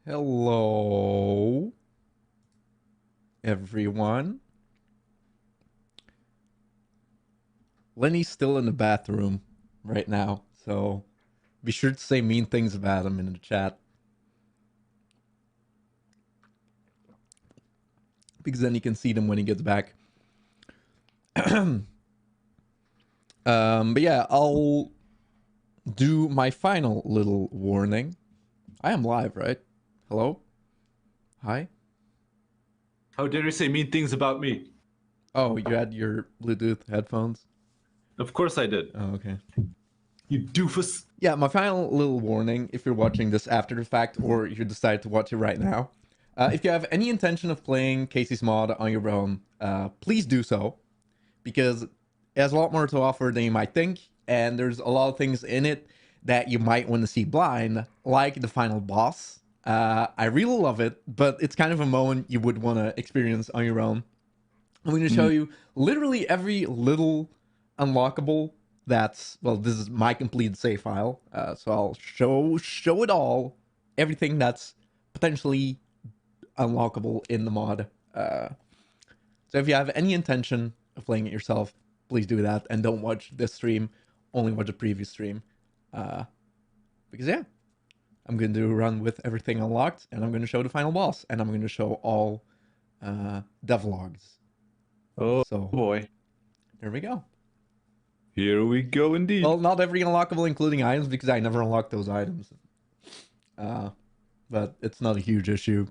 Hello, everyone. Lenny's still in the bathroom right now, so be sure to say mean things about him in the chat. Because then you can see them when he gets back. But yeah, I'll do my final little warning. I am live, right? Hello? Hi? How dare you say mean things about me? Oh, you had your Bluetooth headphones? Of course I did. Oh, okay. You doofus. Yeah, my final little warning, if you're watching this after the fact or you decide to watch it right now, if you have any intention of playing Kaycee's mod on your own, please do so, because it has a lot more to offer than you might think, and there's a lot of things in it that you might want to see blind, like the final boss. I really love it, but it's kind of a moment you would want to experience on your own. I'm going to show you literally every little unlockable that's, well, this is my complete save file, so I'll show it all, everything that's potentially unlockable in the mod. So if you have any intention of playing it yourself, please do that, and don't watch this stream, only watch the previous stream. Because yeah, I'm going to do a run with everything unlocked, and I'm going to show the final boss, and I'm going to show all devlogs. Oh So boy. there we go. Here we go indeed. Well, not every unlockable, including items, because I never unlocked those items. But it's not a huge issue,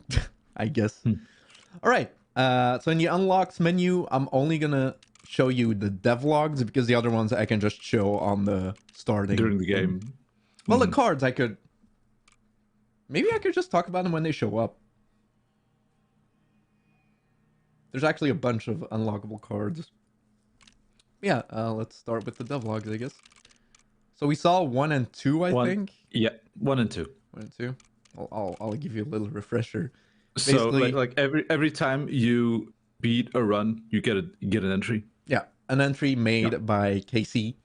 I guess. All right. So in the unlocks menu, I'm only gonna show you the devlogs because the other ones I can just show on the starting During the game. Well, the cards I could. Maybe I could just talk about them when they show up. There's actually a bunch of unlockable cards. Yeah, let's start with the devlogs, I guess. So we saw 1 and 2, I think. Yeah, 1 and 2. 1 and 2. I'll give you a little refresher. So Basically, like every time you beat a run, you get an entry. Yeah, an entry made by Kaycee.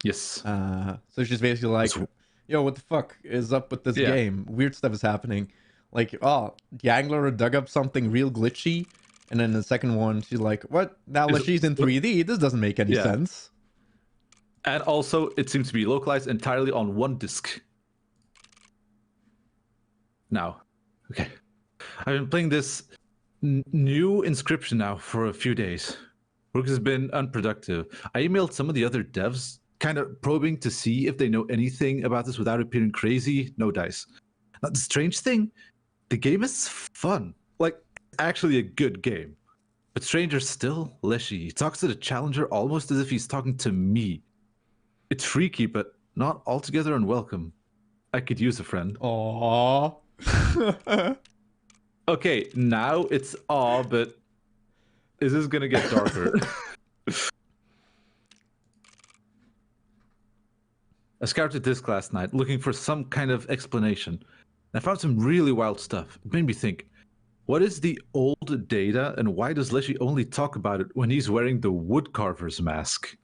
Yes. So it's just basically like, yo, what the fuck is up with this game? Weird stuff is happening. Like, oh, the angler dug up something real glitchy. And then the second one, she's like, what? Now that she's in 3D, this doesn't make any sense. And also, it seems to be localized entirely on one disc. Now, okay. I've been playing this new Inscryption now for a few days. Work has been unproductive. I emailed some of the other devs, kind of probing to see if they know anything about this without appearing crazy. No dice. Now, the strange thing, the game is fun. Like, actually a good game. But stranger still, Leshy. He talks to the challenger almost as if he's talking to me. It's freaky, but not altogether unwelcome. I could use a friend. Aww. Okay, now it's aw, but is this gonna get darker? I scouted disc last night looking for some kind of explanation. I found some really wild stuff. It made me think, what is the old data and why does Leshy only talk about it when he's wearing the woodcarver's mask?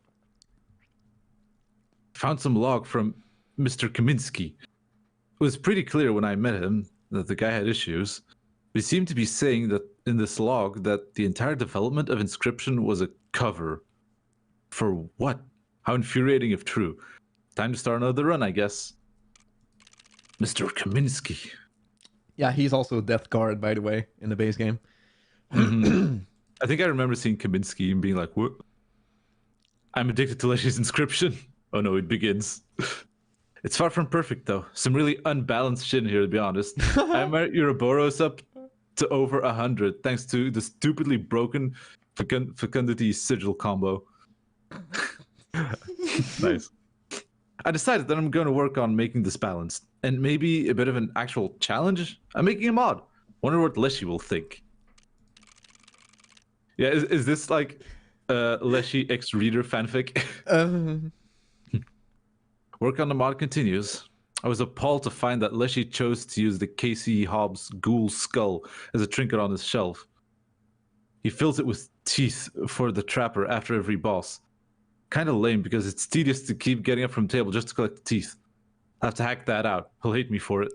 Found some log from Mr. Kaminsky. It was pretty clear when I met him that the guy had issues. He seemed to be saying that in this log that the entire development of Inscryption was a cover. For what? How infuriating if true. Time to start another run, I guess. Mr. Kaminsky. Yeah, he's also a death guard, by the way, in the base game. I think I remember seeing Kaminsky and being like, what? I'm addicted to Leshy's Inscryption. Oh no, it begins. It's far from perfect, though. Some really unbalanced shit in here, to be honest. I marked Ouroboros up to over 100, thanks to the stupidly broken Fecundity Sigil combo. Nice. I decided that I'm going to work on making this balanced, and maybe a bit of an actual challenge. I'm making a mod. Wonder what Leshy will think. Yeah, is this like Leshy X-Reader fanfic? Work on the mod continues. I was appalled to find that Leshy chose to use the Kaycee Hobbs ghoul skull as a trinket on his shelf. He fills it with teeth for the trapper after every boss. Kind of lame because it's tedious to keep getting up from the table just to collect the teeth. I'll have to hack that out. He'll hate me for it.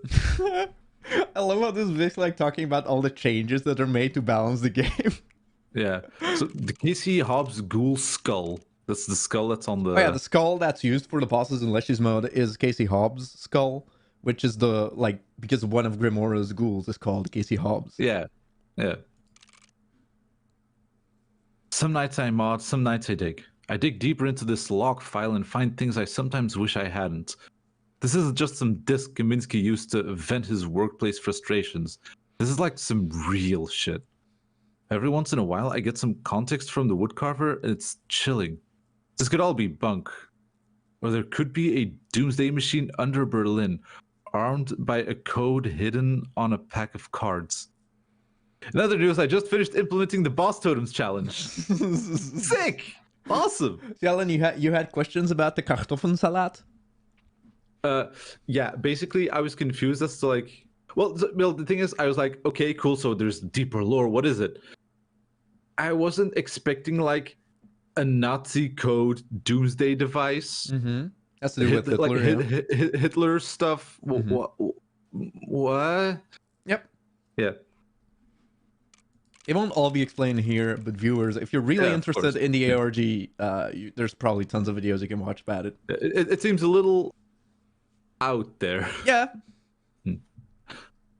I love how this is like talking about all the changes that are made to balance the game. Yeah. So the Kaycee Hobbs Ghoul skull. That's the skull that's on Oh yeah, the the. skull that's used for the bosses in Leshy's mode is Kaycee Hobbs' skull, which is the like because one of Grimora's ghouls is called Kaycee Hobbs. Yeah. Yeah. Some nights I mod, some nights I dig. I dig deeper into this log file and find things I sometimes wish I hadn't. This isn't just some disc Kaminsky used to vent his workplace frustrations. This is like some real shit. Every once in a while, I get some context from the woodcarver, and it's chilling. This could all be bunk. Or there could be a doomsday machine under Berlin, armed by a code hidden on a pack of cards. In other news, I just finished implementing the boss totems challenge. Sick! Awesome! Jalen, you had questions about the Kartoffelsalat? Yeah, basically, I was confused as to like, well, the thing is, I was like, okay, cool, so there's deeper lore. What is it? I wasn't expecting like a Nazi code doomsday device. Mm-hmm. Has to do with Hitler, like Hitler stuff. Mm-hmm. What? Yep. Yeah. It won't all be explained here, but viewers, if you're really interested in the ARG, there's probably tons of videos you can watch about it. It seems a little out there. Yeah.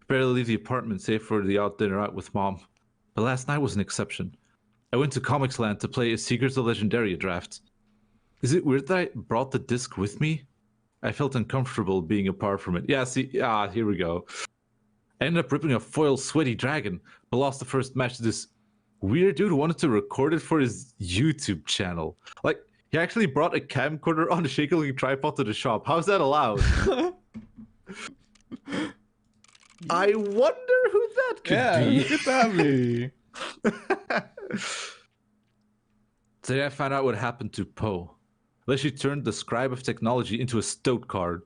Barely leave the apartment save for the out dinner out with mom. But last night was an exception. I went to Comics Land to play a Secrets of Legendaria draft. Is it weird that I brought the disc with me? I felt uncomfortable being apart from it. Yeah, see, here we go. I ended up ripping a foil sweaty dragon, but lost the first match to this weird dude who wanted to record it for his YouTube channel. Like, he actually brought a camcorder on a shaky tripod to the shop. How's that allowed? I wonder who that could be. Who could that be? Today I found out what happened to Poe. Leshy turned the Scribe of Technology into a stoat card.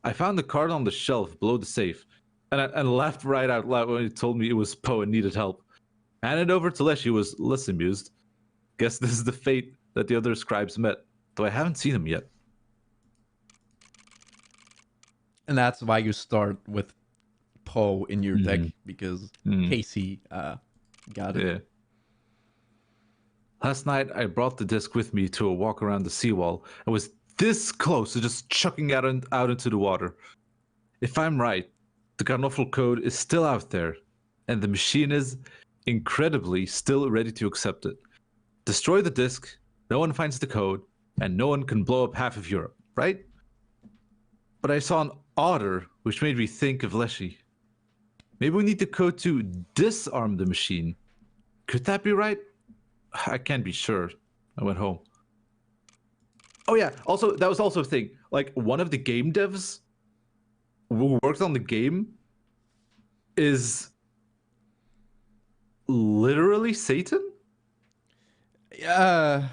I found the card on the shelf below the safe, and I laughed right out loud when he told me it was Poe and needed help. I handed over to Leshy, who was less amused. Guess this is the fate that the other scribes met, though I haven't seen him yet. And that's why you start with Poe in your deck, because Kaycee got it. Yeah. Last night, I brought the disc with me to a walk around the seawall and was this close to just chucking it out into the water. If I'm right, the Karnoffel code is still out there, and the machine is, incredibly, still ready to accept it. Destroy the disc, no one finds the code, and no one can blow up half of Europe, right? But I saw an otter, which made me think of Leshy. Maybe we need the code to disarm the machine. Could that be right? I can't be sure. I went home. Oh yeah, also, that was also a thing. Like, one of the game devs who worked on the game is literally Satan? Yeah,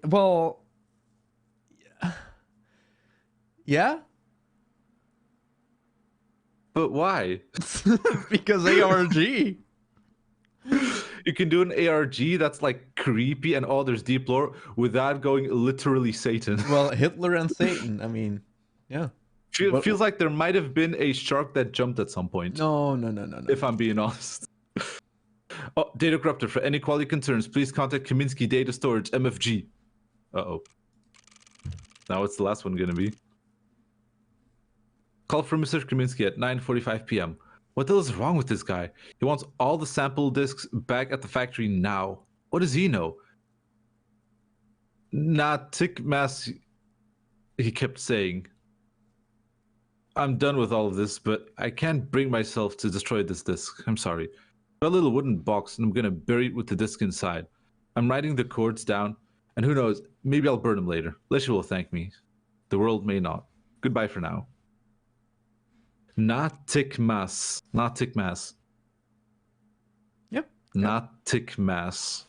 well, yeah. But why? Because ARG. You can do an ARG that's like creepy and oh, there's deep lore without going literally Satan. Well, Hitler and Satan. I mean, yeah. Feels like there might have been a shark that jumped at some point. No. If I'm being honest. Oh, Data Corruptor. For any quality concerns, please contact Kaminsky Data Storage, MFG. Uh-oh. Now what's the last one gonna be? Call from Mr. Kaminsky at 9:45 p.m. What the hell is wrong with this guy? He wants all the sample discs back at the factory now. What does he know? Nah, tick mass, he kept saying. I'm done with all of this, but I can't bring myself to destroy this disc. I'm sorry. Got a little wooden box, and I'm gonna bury it with the disc inside. I'm writing the chords down, and who knows, maybe I'll burn them later. Leshy will thank me. The world may not. Goodbye for now. Not tick mass. Not tick mass. Yep. Not tick mass.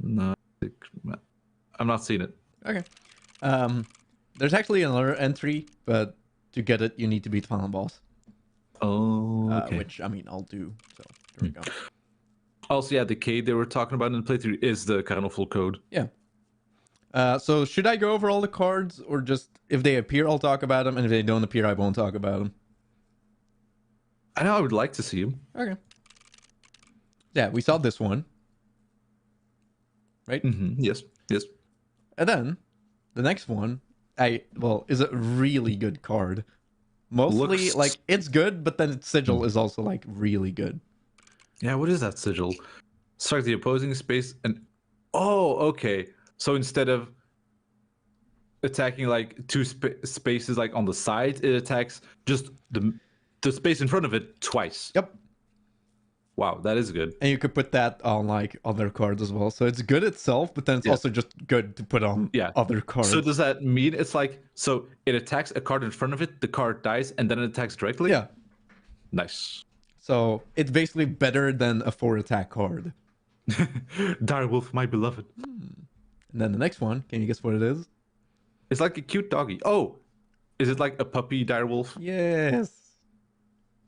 Not tick mass. I'm not seeing it. Okay. There's actually another entry, but to get it, you need to beat the final boss. Oh, okay. Which, I mean, I'll do. So, there we go. Also, yeah, the code they were talking about in the playthrough is the Karnoffel code. Yeah. So should I go over all the cards, or just if they appear, I'll talk about them, and if they don't appear, I won't talk about them? I know I would like to see him. Okay. Yeah, we saw this one, right? Yes, yes. And then the next one, is a really good card. Mostly, Looks- like, it's good, but then its sigil is also like really good. Yeah, what is that sigil? Strike the opposing space and oh, okay. So instead of attacking like two spaces like on the side, it attacks just the space in front of it twice. Yep. Wow, that is good. And you could put that on like other cards as well. So it's good itself, but then it's also just good to put on other cards. So does that mean it's like so it attacks a card in front of it, the card dies, and then it attacks directly? Yeah. Nice. So it's basically better than a 4-attack card. Direwolf, my beloved. And then the next one, can you guess what it is? It's like a cute doggy. Oh, is it like a puppy direwolf? Yes.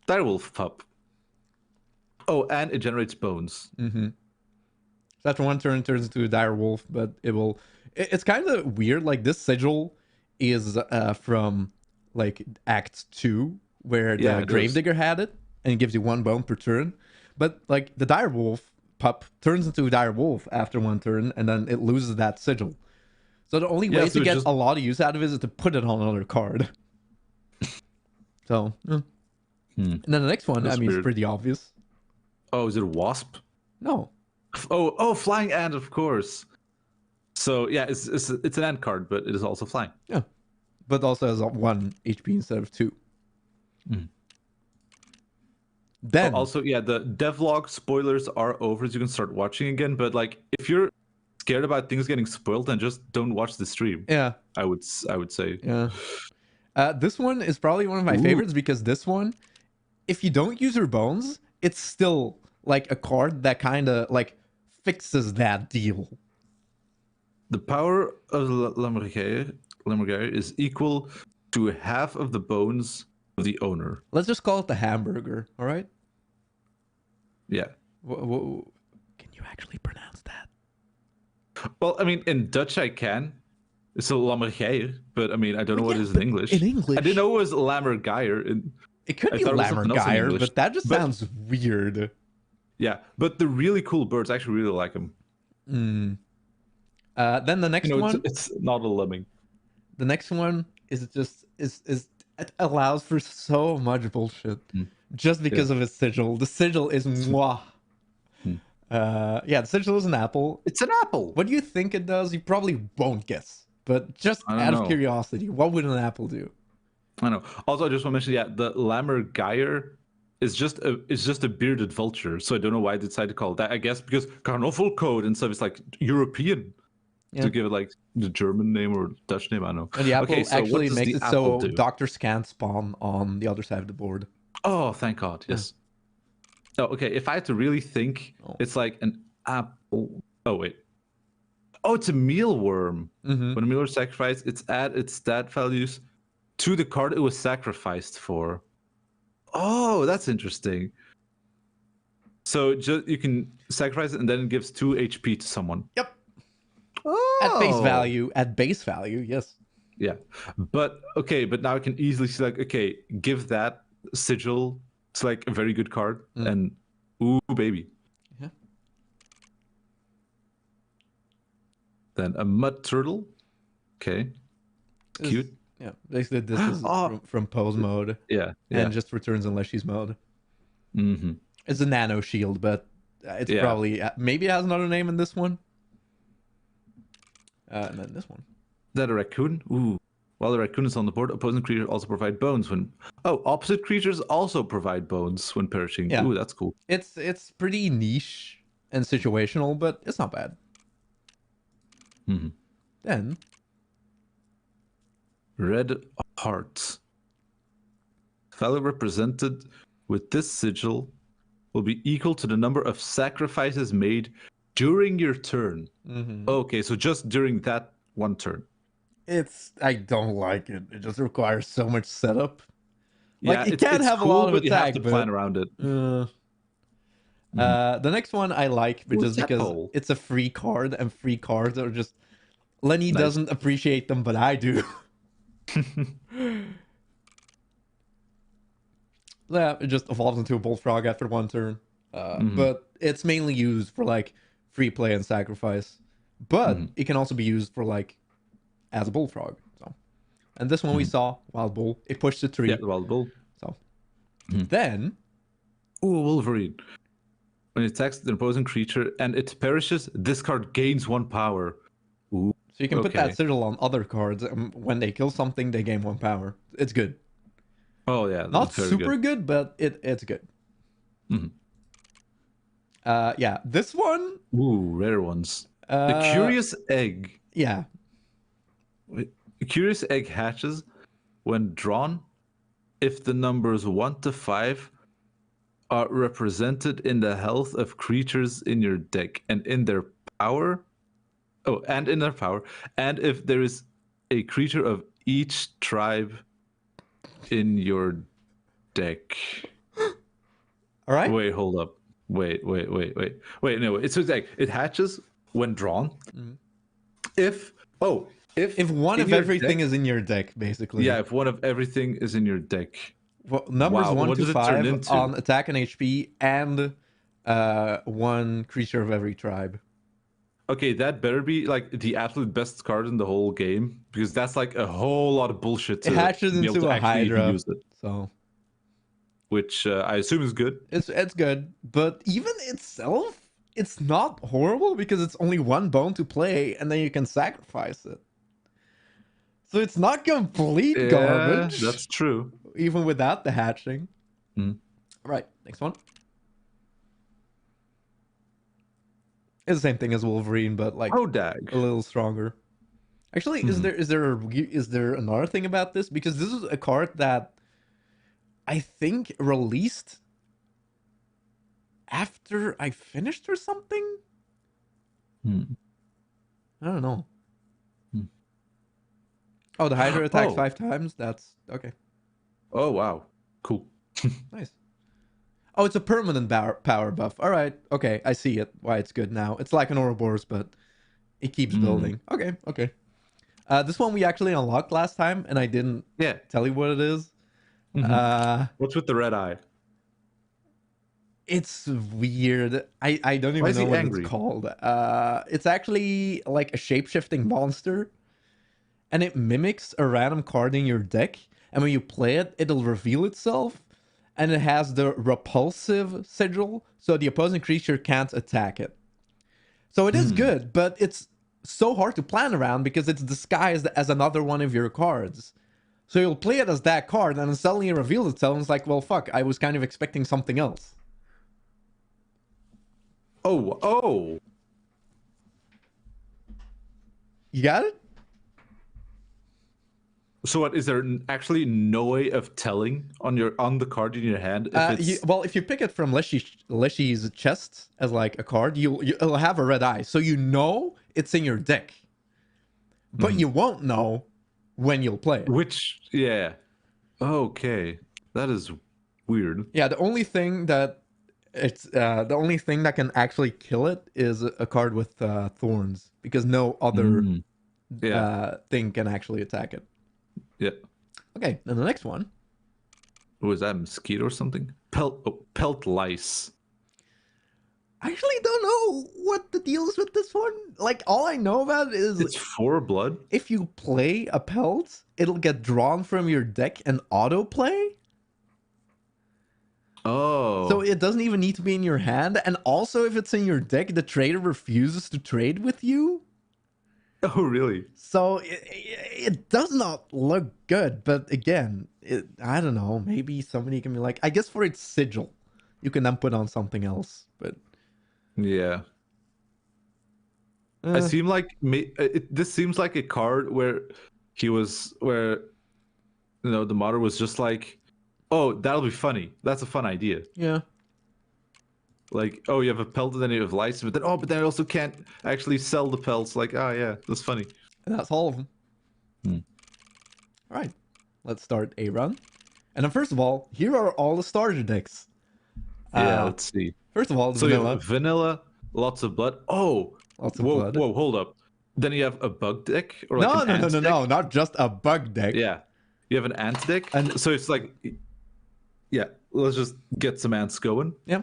Direwolf pup. Oh, and it generates bones. Mm-hmm. So after one turn, it turns into a dire wolf, but it will. It's kind of weird. Like this sigil is from like Act 2, where the Gravedigger had it, and it gives you 1 bone per turn. But like the dire wolf pup turns into a dire wolf after 1 turn, and then it loses that sigil. So the only way to get a lot of use out of it is to put it on another card. So, and then the next one, I mean, it's pretty obvious. Oh, is it a wasp? No. Oh, flying ant, of course. So yeah, it's an ant card, but it is also flying. Yeah, but also has 1 HP instead of 2. Then also, yeah, the devlog spoilers are over, so you can start watching again. But like, if you're scared about things getting spoiled, then just don't watch the stream. Yeah, I would say. Yeah. This one is probably one of my favorites because this one, if you don't use your bones, it's still like a card that kind of like fixes that deal. The power of the Lammergeier is equal to half of the bones of the owner. Let's just call it the hamburger, all right? Yeah. Can you actually pronounce that? Well, I mean, in Dutch I can. It's a Lammergeier, but I mean, I don't know what it is in English. In English? I didn't know it was Lammergeier. It could be Lammergeier, but that just sounds weird. Yeah, but the really cool birds, I actually really like them. Then the next one, it's not a lemming. The next one is just it allows for so much bullshit just because of its sigil. The sigil is mwah. The sigil is an apple. It's an apple. What do you think it does? You probably won't guess, but just out of curiosity, what would an apple do? I know. Also, I just want to mention, the Lammergeier is just a bearded vulture. So I don't know why they decided to call it that. I guess because Carnival code and stuff is like European. To give it like the German name or Dutch name, I don't know. And the apple actually makes it so Doctors can't spawn on the other side of the board. Oh, thank God. Yes. Oh, okay. If I had to really think, it's like an apple. Oh, wait. Oh, it's a mealworm. When a mealworm is sacrificed, it's add its stat values to the card it was sacrificed for. Oh, that's interesting. So you can sacrifice it and then it gives 2 HP to someone. Yep. Oh. At base value, yes. Yeah. But now I can easily see like, okay, give that sigil to like a very good card and ooh, baby. Yeah. Then a mud turtle. Okay. Cute. Yeah, basically this is from pose mode. Yeah, and just returns in Leshy's mode. It's a nano shield, but it's probably maybe it has another name in this one. And then this one. That a raccoon? Ooh. While the raccoon is on the board, opposing creatures also provide bones when. Oh, opposite creatures also provide bones when perishing. Yeah. Ooh, that's cool. It's pretty niche and situational, but it's not bad. Then. Red hearts. Value represented with this sigil will be equal to the number of sacrifices made during your turn. Okay, so just during that one turn. I don't like it. It just requires so much setup. Like yeah, it can have cool, a lot of attack, you have to plan around it. The next one I like because it's a free card, and free cards are just Lenny Nice. doesn't appreciate them, but I do. Yeah, it just evolves into a bullfrog after one turn. But it's mainly used for like free play and sacrifice. But it can also be used for like as a bullfrog. So, and this one we saw wild bull. It pushed to 3. Yeah, the wild bull. So then, Ooh, Wolverine. When it attacks the opposing creature and it perishes, this card gains 1 power. Ooh. so you can put that sigil on other cards. And when they kill something, they gain 1 power. It's good. Oh yeah, Not very super good, but it's good. Yeah, this one. Ooh, rare ones. The curious egg. Yeah. A curious egg hatches when drawn if the numbers 1 to 5 are represented in the health of creatures in your deck and in their power. Oh, and in their power. And if there is a creature of each tribe in your deck. All right. Wait, hold up. Wait. No, it's like it hatches when drawn. If one of your everything deck- is in your deck, basically. yeah, if one of everything is in your deck. Well, numbers Wow, 1 what to does it turn 5 into? on attack and HP, and 1 creature of every tribe. Okay, that better be like the absolute best card in the whole game, because that's like a whole lot of bullshit to It hatches be able into to a actually even Hydra, use it, so which I assume is good. it's good. But even itself, it's not horrible because it's only 1 bone to play, and then you can sacrifice it. So it's not complete Yeah, garbage. that's true. Even without the hatching. Mm. All right, next one. It's the same thing as Wolverine, but like Hodag. a little stronger. Actually, is there another thing about this? Because this is a card that I think released after I finished or something. I don't know. Oh, the Hydra attacks 5 times. That's okay. Oh wow, cool. Nice. Oh, it's a permanent power buff. All right. Okay, I see it. Why it's good now. It's like an Ouroboros, but it keeps building. Okay. This one we actually unlocked last time, and I didn't tell you what it is. What's with the red eye? It's weird. I don't Why even is know he what angry? it's called. It's actually like a shape-shifting monster, and it mimics a random card in your deck. And when you play it, it'll reveal itself, and it has the repulsive sigil, so the opposing creature can't attack it. So it is good, but it's so hard to plan around because it's disguised as another one of your cards. So you'll play it as that card, and then suddenly it reveals itself, and it's like, well, fuck, I was kind of expecting something else. Oh. You got it? So what is there actually no way of telling on the card in your hand if it's if you pick it from Leshy's chest as like a card, you'll have a red eye, so you know it's in your deck, but you won't know when you'll play it. which okay, that is weird. Yeah, the only thing that can actually kill it is a card with thorns, because no other thing can actually attack it. Yeah. Okay, then the next one. Was that mosquito or something? Pelt lice. I actually don't know what the deal is with this one. Like, all I know about it is It's 4 blood. if you play a pelt, it'll get drawn from your deck and autoplay. Oh. So it doesn't even need to be in your hand. And also, if it's in your deck, the trader refuses to trade with you. Oh, really? So it does not look good. But again, I don't know. Maybe somebody can be like, I guess for its sigil, you can then put on something else. But yeah. This seems like a card where the modder was just like, oh, that'll be funny. That's a fun idea. Yeah. Like, oh, you have a pelt and then you have lice, but then I also can't actually sell the pelts. Like, oh yeah, that's funny. And that's all of them. All right, let's start a run. And then first of all, here are all the starter decks. Let's see. First of all, So vanilla. vanilla, lots of blood. Oh, Lots of blood. Whoa, hold up. Then you have a bug deck or like No, an no, no, ant no, deck. no, not just a bug deck. Yeah, you have an ant deck. And So it's like, yeah, let's just get some ants going. yeah.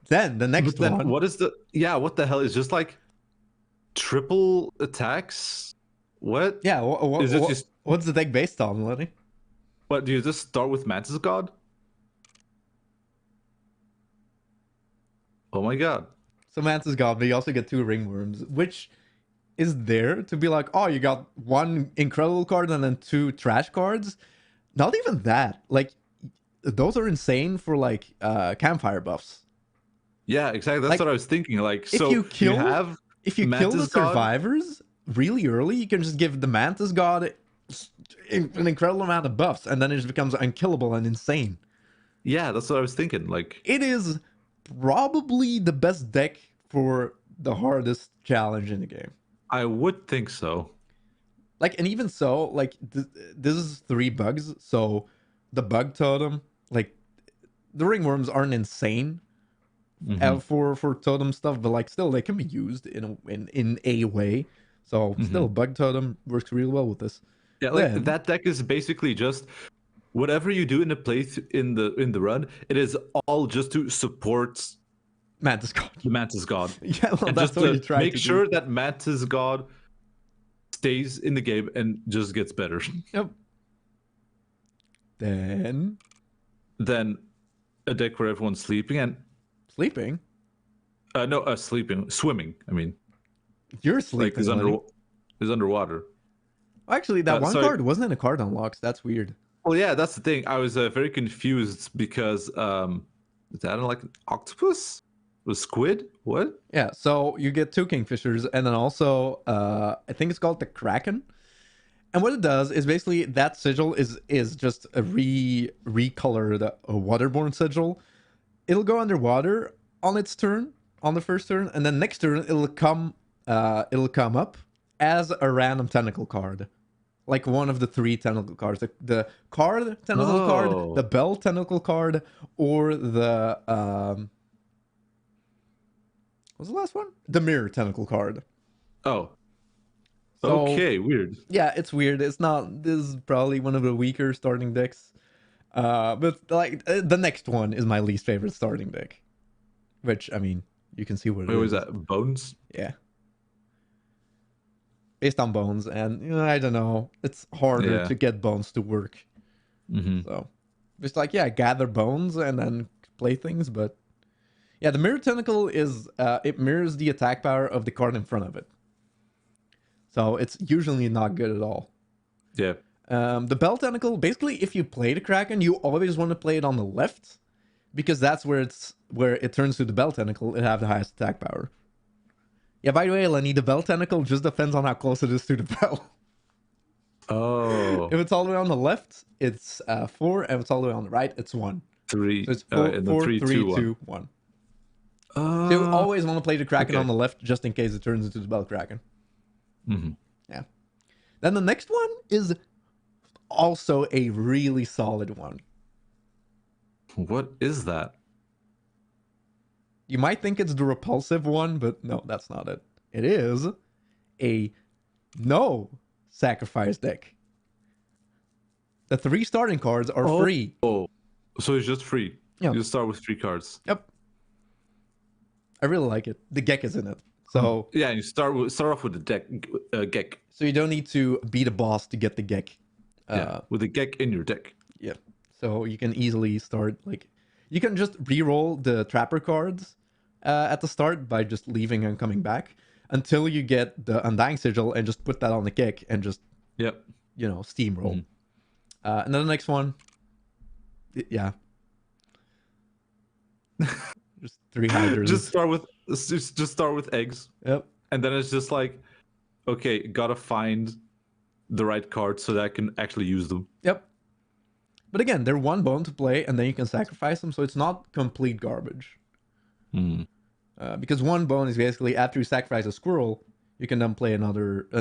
Then the But next then one. what is the what the hell is just like triple attacks? What Yeah, is it? Just what's the deck based on, Lenny? what do you just start with Mantis God? Oh my god. So Mantis God, but you also get 2 ringworms, which is there to be like, oh, you got 1 incredible card and then 2 trash cards. Not even that. Like, those are insane for like campfire buffs. Yeah, exactly. That's Like, what I was thinking. Like, if so you you kill have if you kill the Mantis God. survivors really early, you can just give the Mantis God an incredible amount of buffs, and then it just becomes unkillable and insane. Yeah, that's what I was thinking. Like, It is probably the best deck for the hardest challenge in the game. I would think so. Like, and even so, like this is 3 bugs, so the bug totem, like the ringworms aren't insane Hmm. for totem stuff, but like still they can be used in a way. So Hmm. still, bug totem works really well with this. Yeah, like Then that deck is basically just whatever you do in the in the run, it is all just to support Mantis God. the Mantis God, Yeah, well, and that's just what you to try make to do. sure that Mantis God stays in the game and just gets better. Yep. Then Than a deck where everyone's sleeping and sleeping. no, sleeping, swimming. I mean, You're like sleeping, Lenny. is underwater. Actually, that one So card wasn't in a card unlocks. That's weird. well, yeah, that's the thing. I was very confused because is that like an octopus? Was squid? What? Yeah, so you get 2 kingfishers, and then also I think it's called the Kraken. And what it does is basically that sigil is just a recolored waterborne sigil. It'll go underwater on its turn, on the first turn, and then next turn it'll come up as a random tentacle card. Like one of the 3 tentacle cards. The card tentacle card, Oh, the bell tentacle card, or the what's the last one? The mirror tentacle card. oh, So okay, weird. yeah, it's weird. It's not. This is probably one of the weaker starting decks. But like the next one is my least favorite starting deck, which I mean you can see what it Wait, was is. that bones? Yeah, based on bones, and you know, I don't know. It's harder Yeah. to get bones to work. Mm-hmm. So just like yeah, gather bones and then play things. But yeah, the mirror tentacle is it mirrors the attack power of the card in front of it. So it's usually not good at all. Yeah. The bell tentacle, basically, if you play the Kraken, you always want to play it on the left because that's where it turns to the bell tentacle. It have the highest attack power. Yeah, by the way, Lenny, the bell tentacle just depends on how close it is to the bell. Oh, If it's all the way on the left, it's 4, and if it's all the way on the right, it's 1. three. So it's 4, And then 4, three, 3, two, one. 2, 1. So you always want to play the Kraken Okay. on the left just in case it turns into the bell Kraken. Mm-hmm. Yeah. Then the next one is also a really solid one. What is that? You might think it's the repulsive one, but no, that's not it. It is a no sacrifice deck. The 3 starting cards are free. Oh, so it's just free. Yeah. You start with 3 cards. Yep. I really like it. The Gek is in it. So Yeah, and you start off with the deck Gek. so you don't need to beat a boss to get the Gek. Yeah, with the Gek in your deck. Yeah. So you can easily start like you can just re-roll the trapper cards at the start by just leaving and coming back until you get the Undying Sigil and just put that on the Gek and just Yep. steamroll. And then the next one, yeah, just 3 hydras. Just start with eggs, Yep. and then it's just like, okay, gotta find the right cards so that I can actually use them. Yep. But again, they're 1 bone to play, and then you can sacrifice them, so it's not complete garbage. Because 1 bone is basically after you sacrifice a squirrel, you can then play an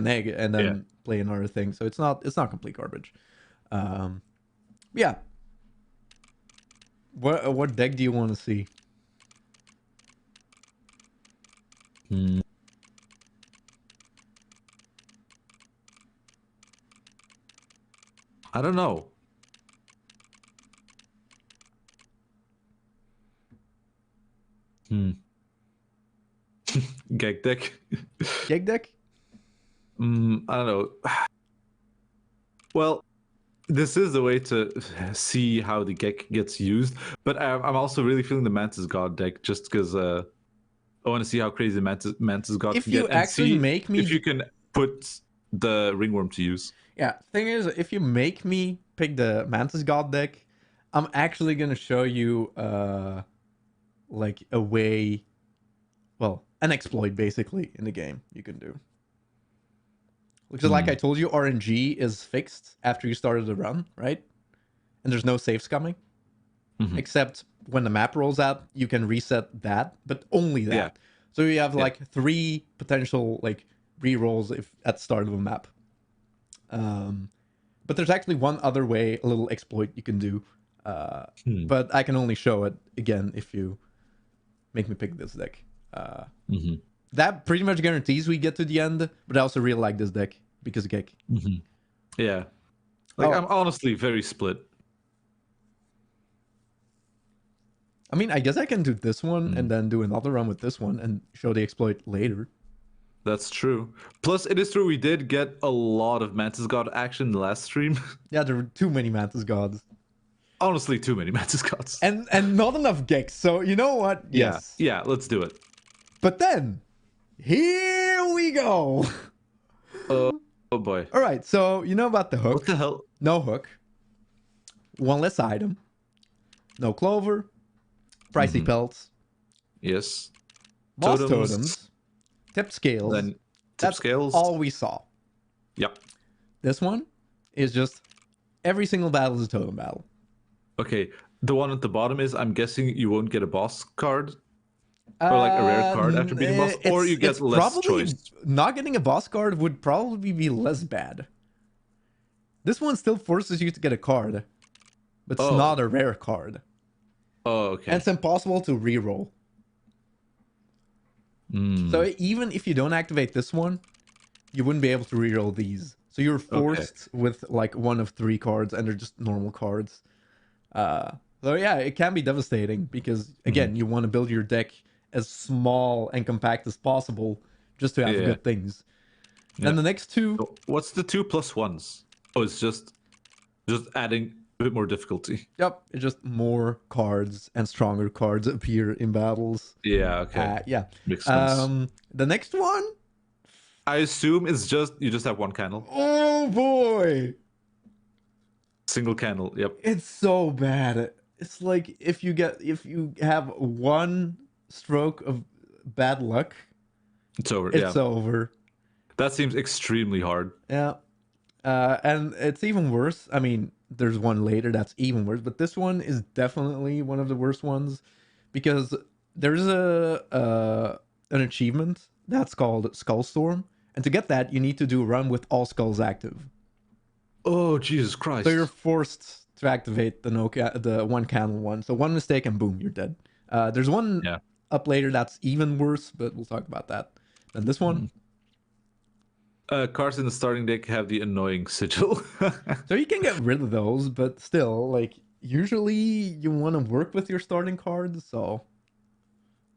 egg, and then play another thing. So it's not complete garbage. Yeah. What deck do you want to see? I don't know. Hmm. Gag deck. Gig deck? I don't know. Well, this is the way to see how the gag gets used, but I'm also really feeling the Mantis God deck just because I want to see how crazy Mantis God If can you get and actually see make me if you can put the ringworm to use. Yeah, thing is, if you make me pick the Mantis God deck, I'm actually gonna show you like a way, well, an exploit basically in the game you can do. Because like I told you, RNG is fixed after you started the run, right? And there's no saves coming. Mhm. Except when the map rolls out, you can reset that, but only that. Yeah. So you have Yeah. like 3 potential like re-rolls if at the start of a map. But there's actually one other way, a little exploit you can do. But I can only show it again if you make me pick this deck. Mhm. That pretty much guarantees we get to the end, but I also really like this deck because of Gek. Mhm. Yeah. Like, Oh, I'm honestly very split. I mean, I guess I can do this one and then do another run with this one and show the exploit later. That's true. Plus, it is true we did get a lot of Mantis God action in the last stream. Yeah, there were too many Mantis Gods. Honestly, too many Mantis Gods. And not enough Geks, so you know what? Yeah. Yes. Yeah, let's do it. But then, here we go. Oh boy. Alright, so you know about the hook. What the hell? No hook. One less item. No clover. Pricey pelts. Yes. Boss totems. Tip scales. Then tip That's scales. all we saw. Yep. This one is just every single battle is a totem battle. Okay. The one at the bottom is, I'm guessing you won't get a boss card. Or like a rare card after beating boss. Or you get less choice. Not getting a boss card would probably be less bad. This one still forces you to get a card. But it's not a rare card. Oh, okay. And it's impossible to reroll. So even if you don't activate this one, you wouldn't be able to reroll these. So you're forced with like one of 3 cards, and they're just normal cards. So yeah, it can be devastating because again, you want to build your deck as small and compact as possible just to have good things. Then the next 2. What's the 2+1s? Oh, it's just adding a bit more difficulty. Yep, it's just more cards and stronger cards appear in battles. Yeah, okay. Yeah. Makes sense. The next one, I assume it's just you just have one candle. oh boy, Single candle. Yep. it's so bad. It's like if you have one stroke of bad luck, It's over. it's over. That seems extremely hard. Yeah. And it's even worse. I mean, there's one later that's even worse, but this one is definitely one of the worst ones because there's an achievement that's called Skullstorm, and to get that, you need to do a run with all skulls active. Oh, Jesus Christ. So you're forced to activate the one candle one. So one mistake and boom, you're dead. There's one up later that's even worse, but we'll talk about that. Then this one. Cards in the starting deck have the annoying sigil. So you can get rid of those, but still, like, usually you want to work with your starting cards, so,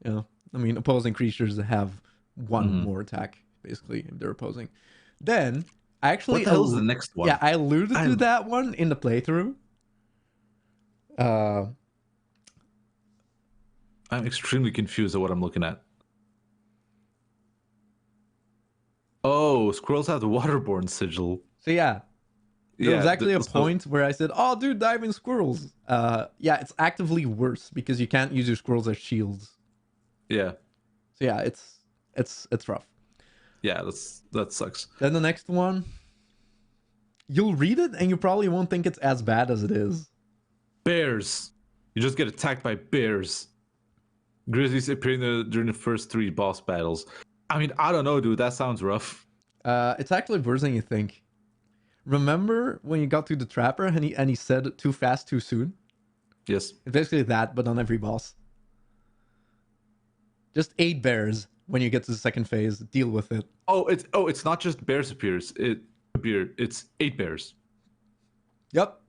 you know, I mean, opposing creatures have one more attack, basically, if they're opposing. Then, I actually... What the hell is the next one? Yeah, I alluded to that one in the playthrough. I'm extremely confused at what I'm looking at. Oh, squirrels have the waterborne sigil. So yeah, there was actually a point where I said, "Oh, dude, diving squirrels." Yeah, it's actively worse because you can't use your squirrels as shields. Yeah. So yeah, it's rough. Yeah, that sucks. Then the next one, you'll read it and you probably won't think it's as bad as it is. Bears. You just get attacked by bears. Grizzlies appearing during the first 3 boss battles. I mean, I don't know, dude. That sounds rough. It's actually worse than you think. Remember when you got to the trapper and he said too fast, too soon? Yes. It's basically that, but on every boss. Just 8 bears when you get to the second phase. Deal with it. Oh, it's not just bears appears. It's 8 bears. Yep.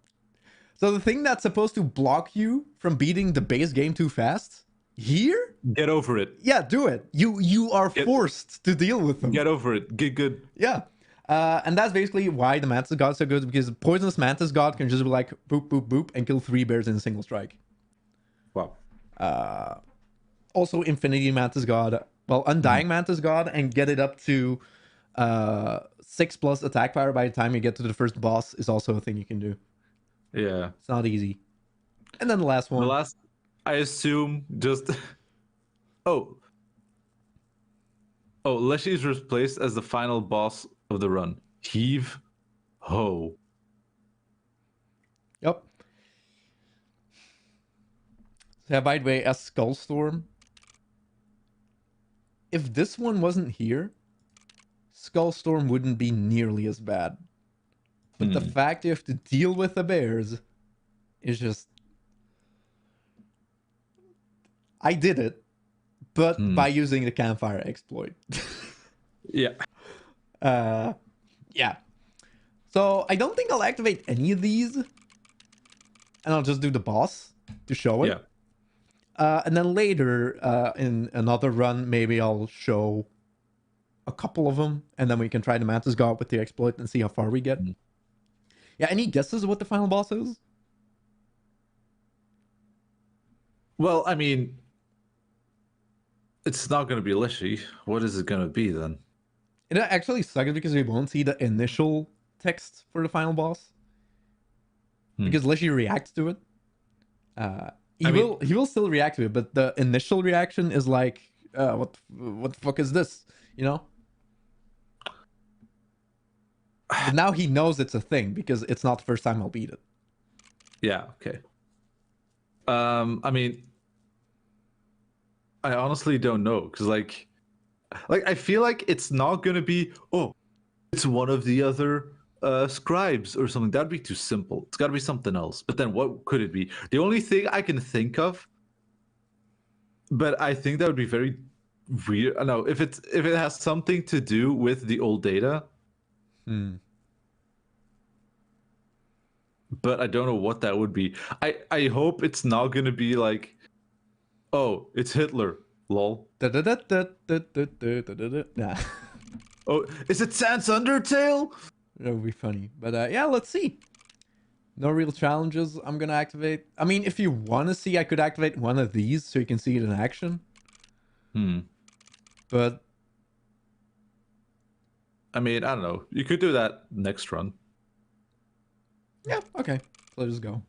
So the thing that's supposed to block you from beating the base game too fast, here? Get over it. Yeah, do it. You are forced to deal with them. Get over it. Get good. Yeah. And that's basically why the Mantis God's so good, because Poisonous Mantis God can just be like boop, boop, boop, and kill 3 bears in a single strike. Wow. Also, Infinity Mantis God, well, Undying Mantis God, and get it up to 6+ attack power by the time you get to the first boss is also a thing you can do. Yeah. It's not easy. And then the last one. The last, I assume, just... Oh, Leshy is replaced as the final boss of the run. Heave ho. Yep. So yeah, by the way, as Skullstorm, if this one wasn't here, Skullstorm wouldn't be nearly as bad. But the fact you have to deal with the bears is just... I did it, but by using the campfire exploit. Yeah. Yeah. So I don't think I'll activate any of these. And I'll just do the boss to show it. Yeah. And then later, in another run, maybe I'll show a couple of them. And then we can try the Mantis God with the exploit and see how far we get. Yeah, any guesses what the final boss is? Well, I mean, it's not going to be Leshy. What is it going to be then? It actually sucks because we won't see the initial text for the final boss. Because Leshy reacts to it. He will still react to it, but the initial reaction is like, what the fuck is this? You know? But now he knows it's a thing because it's not the first time I'll beat it. Yeah, okay. I mean, I honestly don't know, because like I feel like it's not gonna be, oh, it's one of the other scribes or something. That'd be too simple. It's gotta be something else. But then what could it be? The only thing I can think of, but I think that would be very weird. I know if it has something to do with the old data. But I don't know what that would be. I hope it's not gonna be like, oh, it's Hitler, lol. Nah. Oh, is it Sans Undertale? That would be funny. But yeah, let's see. No real challenges I'm gonna activate. I mean, if you want to see, I could activate one of these so you can see it in action. But I mean, I don't know. You could do that next run. yeah, okay. So let's go.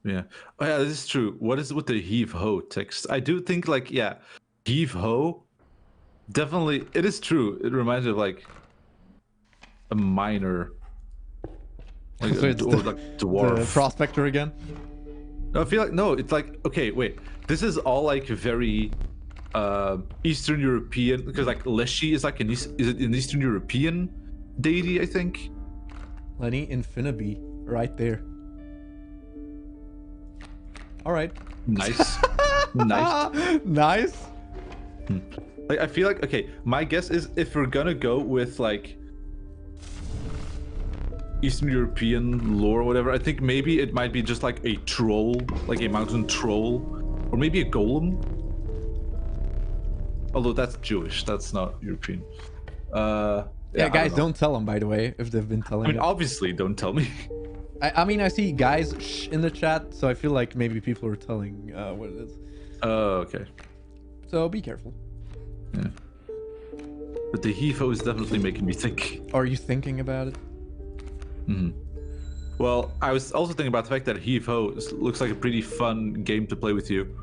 Yeah. Oh yeah, this is true. What is with the heave ho text? I do think like, yeah, heave ho. Definitely, it is true. It reminds me of like a miner, like, So it's or like dwarf. The prospector again. No, I feel like no. It's like, okay, wait. This is all like very Eastern European, because like Leshy is like is it an Eastern European deity? I think. Lenny Infinity, right there. All right. Nice. Nice. Nice. Like, I feel like, okay, my guess is if we're gonna go with like Eastern European lore or whatever, I think maybe it might be just like a troll, like a mountain troll, or maybe a golem. Although that's Jewish, that's not European. Yeah, guys, don't tell them, by the way, if they've been telling I mean, it. obviously, don't tell me. I mean, I see guys shh in the chat, so I feel like maybe people are telling what it is. Oh, okay. So be careful. Yeah. But the HEFO is definitely making me think. Are you thinking about it? Well, I was also thinking about the fact that HEFO looks like a pretty fun game to play with you.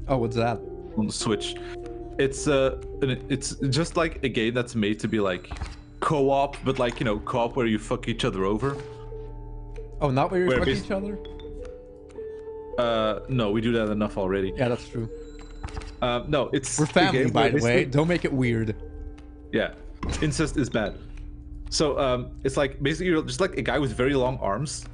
Oh, what's that? On the Switch. It's just like a game that's made to be like co-op, but like, you know, co-op where you fuck each other over. Oh, not where you fuck each other? No, we do that enough already. Yeah, that's true. No, it's we're family, by the way. Don't make it weird. Yeah, incest is bad. So it's like basically you're just like a guy with very long arms,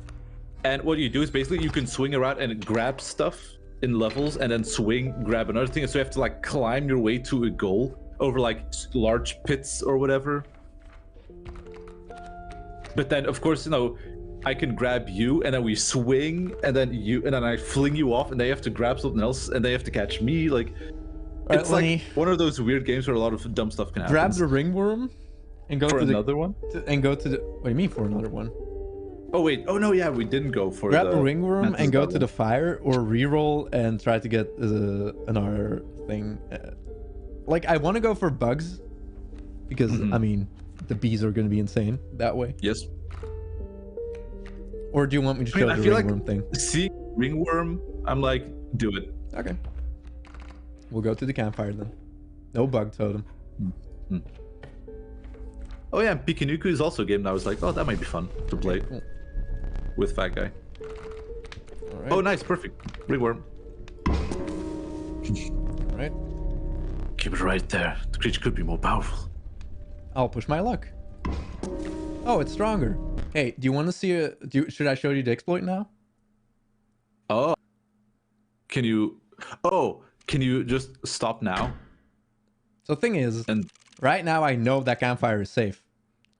and what you do is basically you can swing around and grab stuff in levels, and then swing, grab another thing. And so you have to like climb your way to a goal over like large pits or whatever. But then, of course, you know, I can grab you, and then we swing, and then I fling you off, and they have to grab something else, and they have to catch me. Like, All right, it's like Lenny, one of those weird games where a lot of dumb stuff can happen. grab the ringworm and go For to another one? and go to the. What do you mean for another one? Oh wait. Oh no. Yeah, we didn't go for Grab the the ringworm Mantis and go to level. the fire, or reroll and try to get another thing. Like I want to go for bugs because I mean the bees are going to be insane that way. Yes. Or do you want me to show I the feel ringworm like thing? seeing ringworm, I'm like, do it. Okay. We'll go to the campfire then. No bug totem. Oh yeah, Pikinuku is also a game that I was like, oh, that might be fun to play Cool. with Fat Guy. All right. Oh, nice, perfect. Ringworm. All right. Keep it right there. The creature could be more powerful. I'll push my luck. Oh, it's stronger. Hey, do you want to see should I show you the exploit now? Oh. Can you... Oh, can you just stop now? So the thing is, And right now I know that campfire is safe.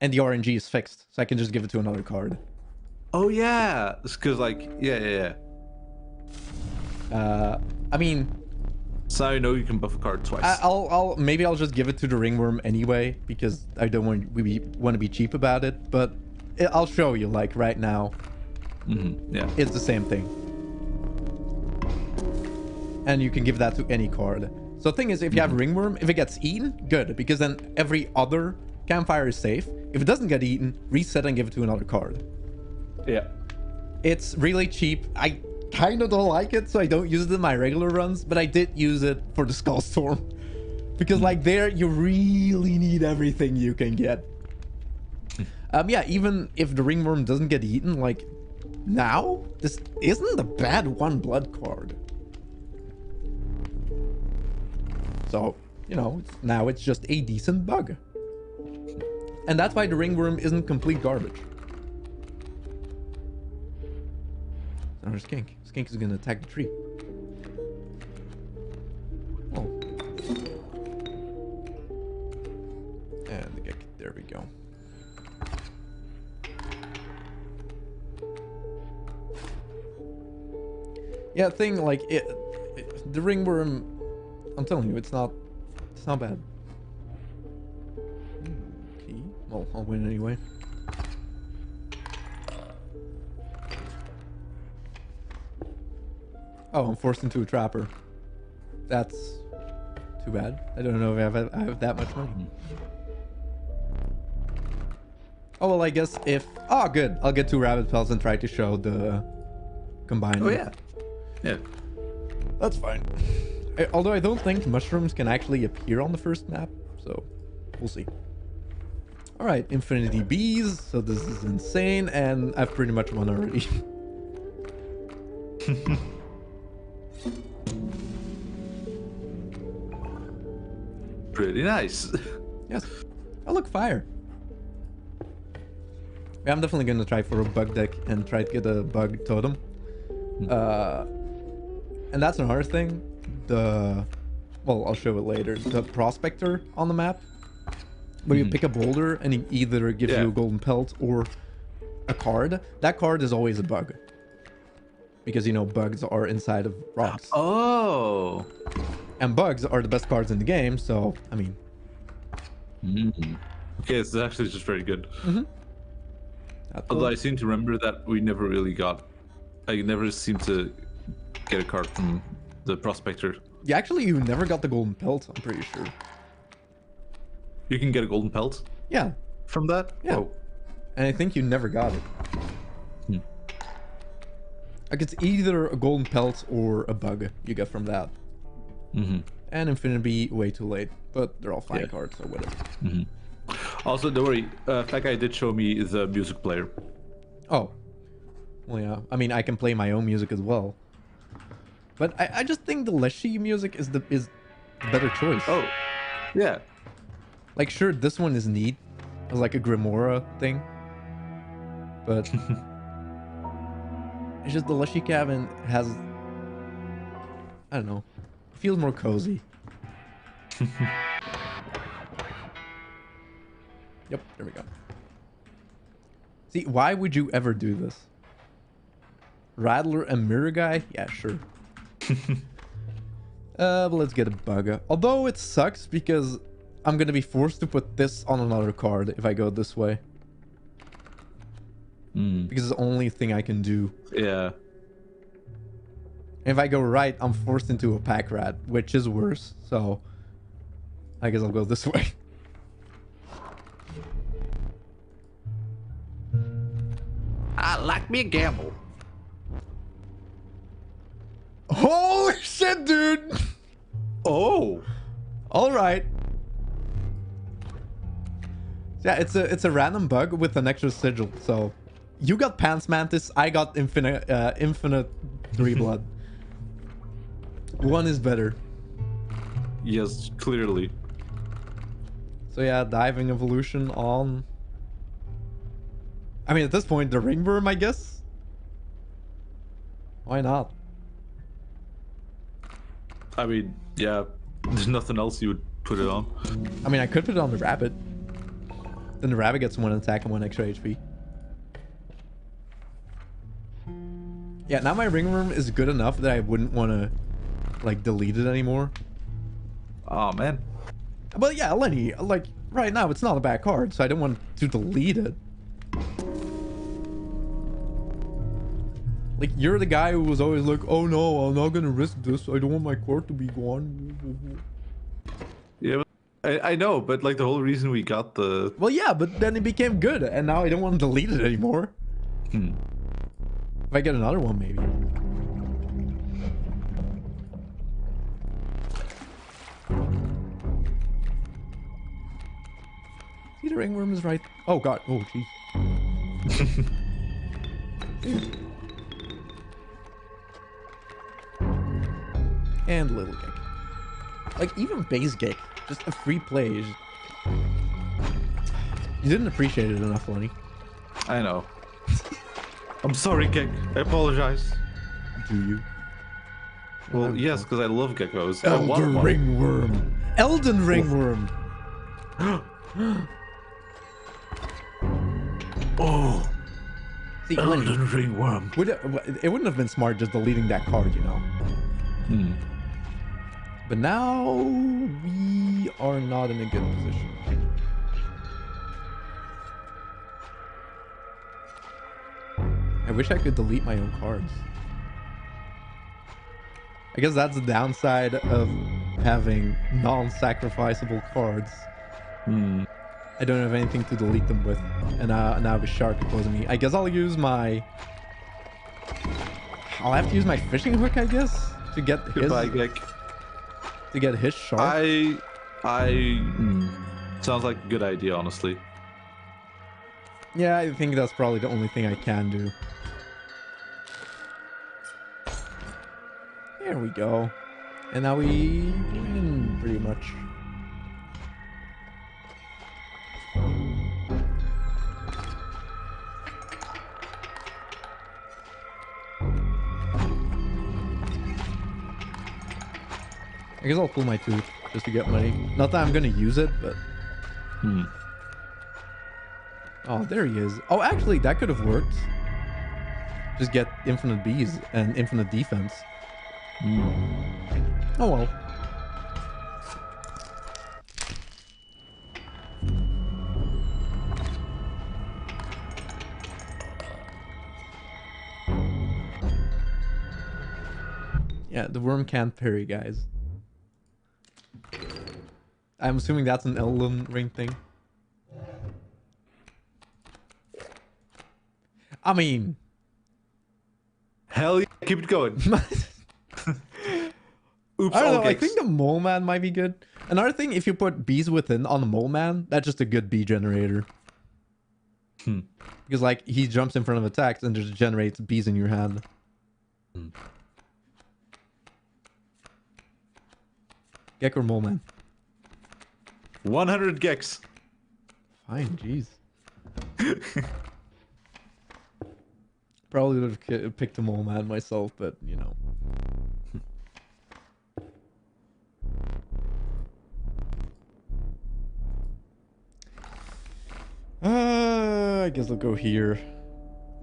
And the RNG is fixed. So I can just give it to another card. oh yeah, it's because like yeah. I mean, So now you know you can buff a card twice. maybe I'll just give it to the ringworm anyway because I don't want to be cheap about it. But I'll show you like right now. Yeah. It's the same thing. And you can give that to any card. So the thing is, if you have ringworm, if it gets eaten, good, because then every other campfire is safe. If it doesn't get eaten, reset and give it to another card. Yeah. It's really cheap. I kind of don't like it, so I don't use it in my regular runs, but I did use it for the Skull Storm. Because like there, you really need everything you can get. Yeah, even if the ringworm doesn't get eaten, like now, this isn't a bad one blood card. So, you know, now it's just a decent bug. And that's why the ringworm isn't complete garbage. Another skink. Skink is gonna attack the tree. Oh. And the Gek. There we go. Yeah, thing like the ringworm. I'm telling you, it's not bad. Okay. Well, I'll win anyway. Oh, I'm forced into a trapper. That's too bad. I don't know if I have that much money. Oh, well, I guess if... Oh, good. I'll get 2 rabbit pelts and try to show the combined. Oh yeah. Yeah. That's fine. Although I don't think mushrooms can actually appear on the first map, so we'll see. Alright, infinity bees, so this is insane, and I've pretty much won already. Pretty nice. Yes. Oh, look, fire. Yeah, I'm definitely going to try for a bug deck and try to get a bug totem. And that's another thing. Well, I'll show it later. The prospector on the map, where you pick a boulder and he either gives you a golden pelt or a card. That card is always a bug. Because, you know, bugs are inside of rocks. Oh. And bugs are the best cards in the game, so, I mean... Okay, it's actually just very good. That's Although cool. I seem to remember that we never really got... I never seemed to get a card from the prospector. Yeah, actually, you never got the golden pelt, I'm pretty sure. You can get a golden pelt Yeah, from that? yeah. Oh. And I think you never got it. Like, it's either a golden pelt or a bug you get from that. And Infinity, way too late. But they're all fine cards, so whatever. Also, don't worry. That guy did show me the music player. Oh. Well, yeah. I mean, I can play my own music as well. But I just think the Leshy music is the better choice. Oh, yeah. Like, sure, this one is neat. It's like a Grimoire thing. But... it's just the Leshy cabin has... I don't know. It feels more cozy. Yep, there we go. See, why would you ever do this? Rattler and Mirror Guy? Yeah, sure. But let's get a bugger. Although it sucks because I'm gonna be forced to put this on another card if I go this way. Because it's the only thing I can do. Yeah. If I go right, I'm forced into a pack rat, which is worse. So I guess I'll go this way. I like me a gamble. Holy shit, dude! Oh. All right. Yeah, it's a random bug with an extra sigil. So you got Pants Mantis, I got infinite 3 blood. One is better. Yes, clearly. So yeah, diving evolution on. I mean, at this point, the ringworm, I guess. Why not? I mean, yeah. There's nothing else you would put it on. I mean, I could put it on the rabbit. Then the rabbit gets 1 attack and 1 extra HP. Yeah, now my ringworm is good enough that I wouldn't want to, like, delete it anymore. Oh, man. But yeah, Lenny, like, right now it's not a bad card, so I don't want to delete it. Like, you're the guy who was always like, oh no, I'm not gonna risk this, I don't want my card to be gone. Yeah, I know, but like the whole reason we got the... Well, yeah, but then it became good, and now I don't want to delete it anymore. If I get another one, maybe. See, the ringworm is right. Oh god, oh jeez. And little Gek. Like, even base Gek, just a free play. You didn't appreciate it enough, Lenny. I know. I'm sorry, Gek. I apologize. Do you? Well, yes, because I love geckos. I want Elden one. Ringworm. Elden Ringworm. Oh. See, Lenny, Elden Ringworm. it wouldn't have been smart just deleting that card, you know. But now we are not in a good position. I wish I could delete my own cards. I guess that's the downside of having non-sacrificable cards. I don't have anything to delete them with. And now I have a shark opposing me. I guess I'll use my... I'll have to use my fishing hook, I guess, to get his... Goodbye, Gek. To get his shark. Sounds like a good idea, honestly. Yeah, I think that's probably the only thing I can do. There we go. And now we win, pretty much. I guess I'll pull my tooth just to get money. Not that I'm gonna use it, but... Oh, there he is. Oh, actually, that could have worked. Just get infinite bees and infinite defense. Oh well. Yeah, the worm can't parry, guys. I'm assuming that's an Elden Ring thing. I mean... Hell yeah, keep it going. Oops, I don't know, all I Geks. think the mole man might be good. Another thing, if you put bees within on the mole man, that's just a good bee generator. Because like he jumps in front of attacks and just generates bees in your hand. Gek or mole man? 100 Geks. Fine, jeez. Probably would have picked a mole man myself, but you know. I guess I'll go here.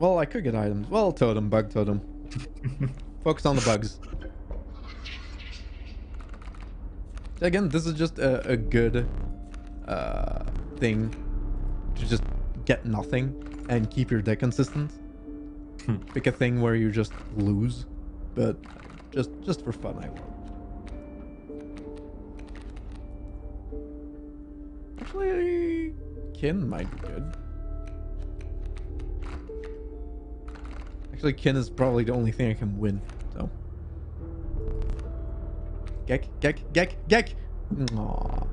Well, I could get items. Well, totem, bug totem. Focus on the bugs. Again, this is just a good thing to just get nothing and keep your deck consistent. Pick a thing where you just lose, but just for fun, I will. Actually, Kin might be good. Actually, Kin is probably the only thing I can win, so. Gek. Aww.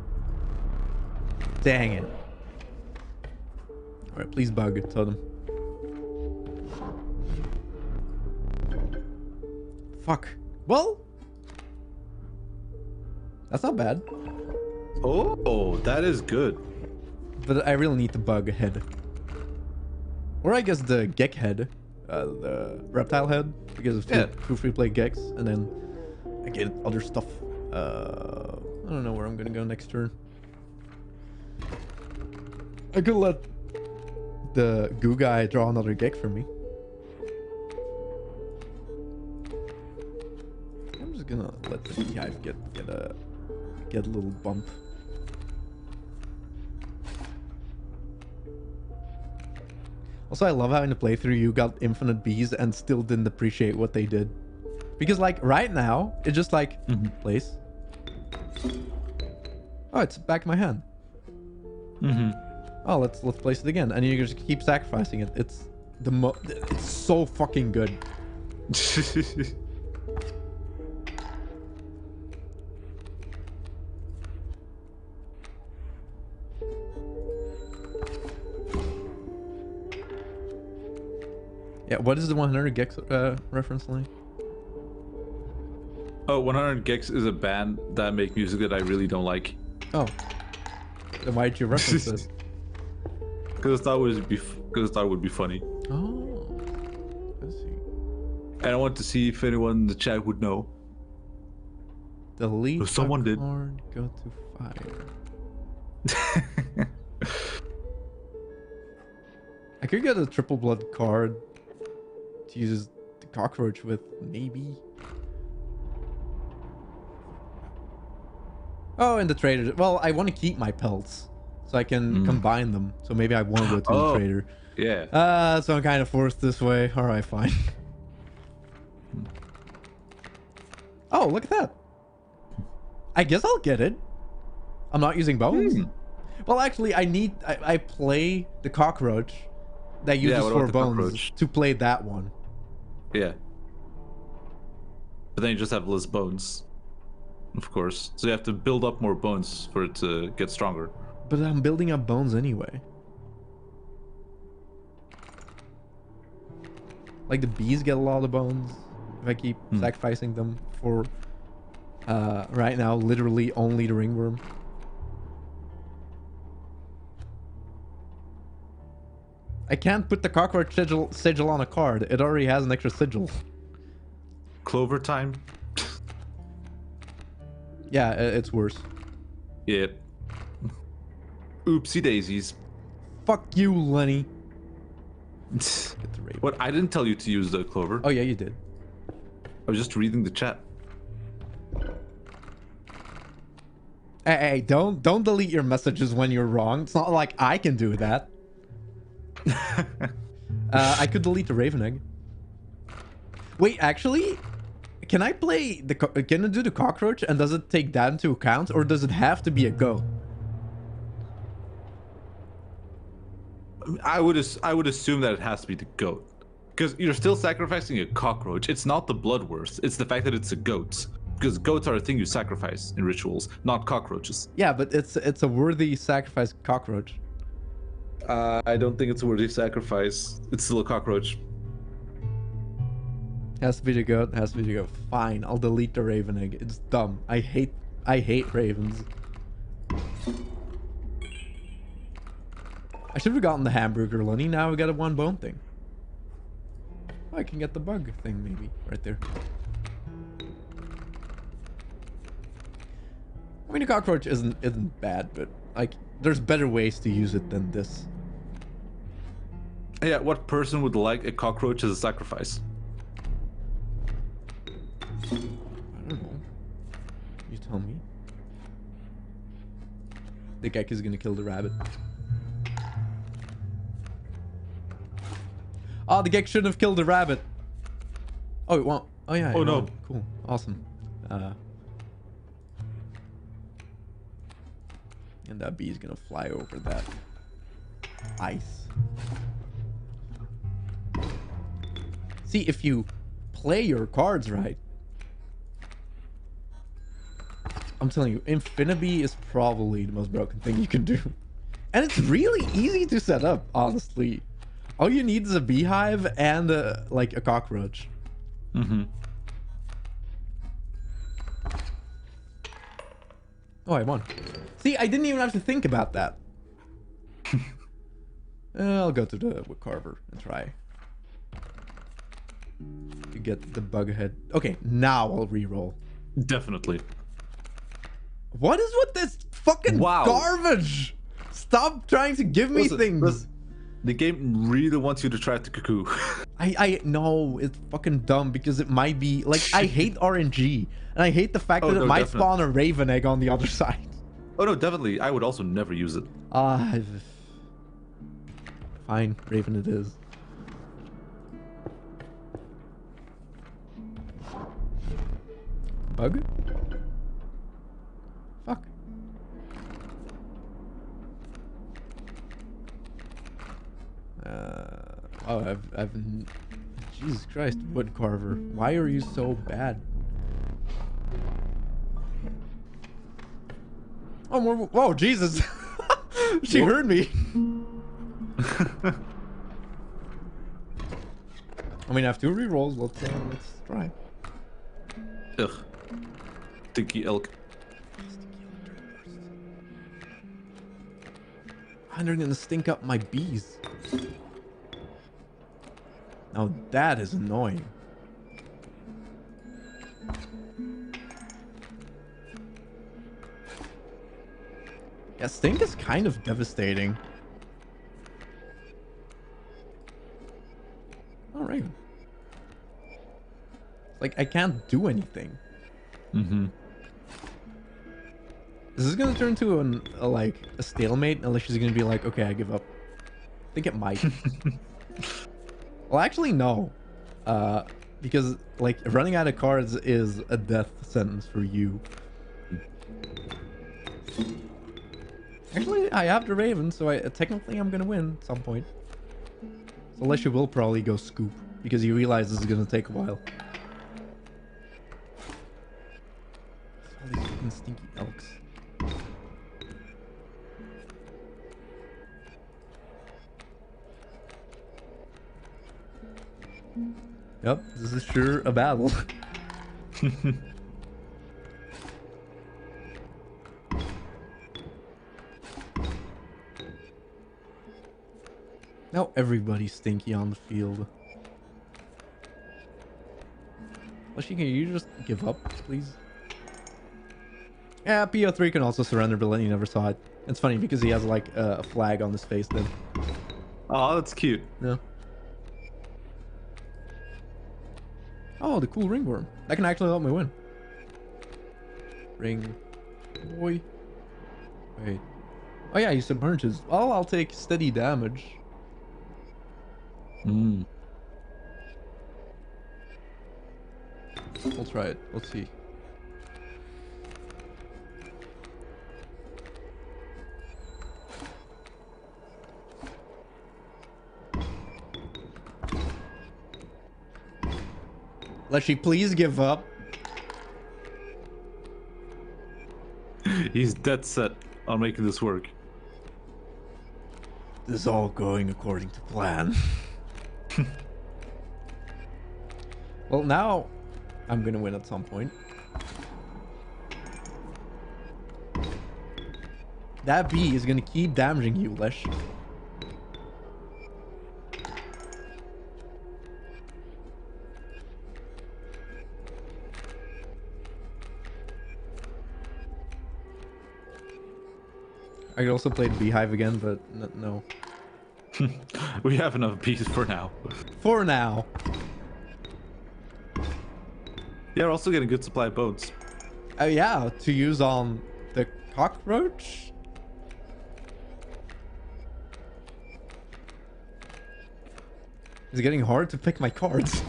Dang it. Alright, please bug totem. Fuck. Well, that's not bad. Oh, that is good. But I really need the bug head. Or I guess the Gek head. The reptile head. Because of two free play Geks. And then I get other stuff. I don't know where I'm gonna go next turn. I could let the goo guy draw another Gek for me. I'm just gonna let the beehive get a little bump. Also, I love how in the playthrough you got infinite bees and still didn't appreciate what they did. Because like right now, it's just like place. Oh, it's back in my hand. Oh, let's place it again, and you just keep sacrificing it. It's it's so fucking good. Yeah, what is the 100 Gex reference line? Oh, 100 Gex is a band that make music that I really don't like. Oh, then why did you reference this? Because I thought it would be funny. Oh, I see. And I want to see if anyone in the chat would know. Delete someone did. Card, go to fire. I could get a triple blood card to use the cockroach with, maybe. Oh, and the trader. Well, I want to keep my pelts so I can combine them. So maybe I won't go to the trader. Yeah. So I'm kind of forced this way. All right, fine. Oh, look at that. I guess I'll get it. I'm not using bones. Well, actually, I play the cockroach that uses 4 bones to play that one. Yeah. But then you just have less bones, of course. So you have to build up more bones for it to get stronger. But I'm building up bones anyway. Like the bees get a lot of bones if I keep sacrificing them for right now literally only the ringworm. I can't put the cockroach sigil on a card. It already has an extra sigil. Clover time? Yeah, it's worse. Yeah. Oopsie daisies. Fuck you, Lenny. What? I didn't tell you to use the clover. Oh yeah, you did. I was just reading the chat. Hey, don't delete your messages when you're wrong. It's not like I can do that. I could delete the Raven Egg. Wait, actually, can I play the can I do the cockroach, and does it take that into account, or does it have to be a go? I would assume that it has to be the goat, because you're still sacrificing a cockroach. It's not the blood worth. It's the fact that it's a goat. Because goats are a thing you sacrifice in rituals, not cockroaches. Yeah, but it's a worthy sacrifice cockroach. I don't think it's a worthy sacrifice. It's still a cockroach. Has to be the goat. Has to be the goat. Fine, I'll delete the Raven Egg. It's dumb. I hate ravens. I should have gotten the hamburger, Lenny. Now we got a 1 bone thing. Oh, I can get the bug thing maybe right there. I mean, a cockroach isn't bad, but like, there's better ways to use it than this. Yeah, what person would like a cockroach as a sacrifice? I don't know. You tell me. The Kaycee is gonna kill the rabbit. Oh, the Kaycee shouldn't have killed the rabbit. Oh, it won't. Oh yeah. Oh it no. won't. Cool. Awesome. And that bee is gonna fly over that ice. See, if you play your cards right, I'm telling you, Infinibee is probably the most broken thing you can do. And it's really easy to set up, honestly. All you need is a beehive and like a cockroach. Mm-hmm. Oh, I won. See, I didn't even have to think about that. I'll go to the wood carver and try to get the bug head. Okay, now I'll re-roll. Definitely. What is with this fucking garbage? Stop trying to give me things. The game really wants you to try to cuckoo. I know it's fucking dumb because it might be like, I hate RNG and I hate the fact that it might spawn a raven egg on the other side. Oh no, definitely. I would also never use it. Fine, raven it is. Bug? Fuck. Oh, I've Jesus Christ, wood carver. Why are you so bad? Oh, more. Whoa, Jesus! She heard me. I mean, I have 2 rerolls. Let's try. Ugh. Stinky elk. They're gonna stink up my bees. Now that is annoying. Yeah, stink is kind of devastating. All right. Like, I can't do anything. Mm-hmm. Is this gonna turn into a stalemate unless she's gonna be like, okay, I give up? I think it might. Well, actually, no. Because, like, running out of cards is a death sentence for you. Actually, I have the Raven, so technically I'm gonna win at some point. So Leshy will probably go scoop, because he realizes it's gonna take a while. All these fucking stinky elks. Yep, this is sure a battle. Now everybody's stinky on the field. Leshy, can you just give up, please? Yeah, PO3 can also surrender, but Lenny never saw it. It's funny because he has like a flag on his face then. Oh, that's cute. Yeah. Oh, the cool ringworm. That can actually help me win. Ring. Boy. Wait. Oh yeah, he submerges. Oh, I'll take steady damage. Mm. We'll try it. Let's see. Leshy, please give up. He's dead set on making this work. This is all going according to plan. Well, now I'm gonna win at some point. That bee is gonna keep damaging you, Lesh. I could also play the beehive again, but no. We have enough bees for now. For now. Yeah, we're also getting good supply of bones. Yeah, to use on the cockroach. It's getting hard to pick my cards.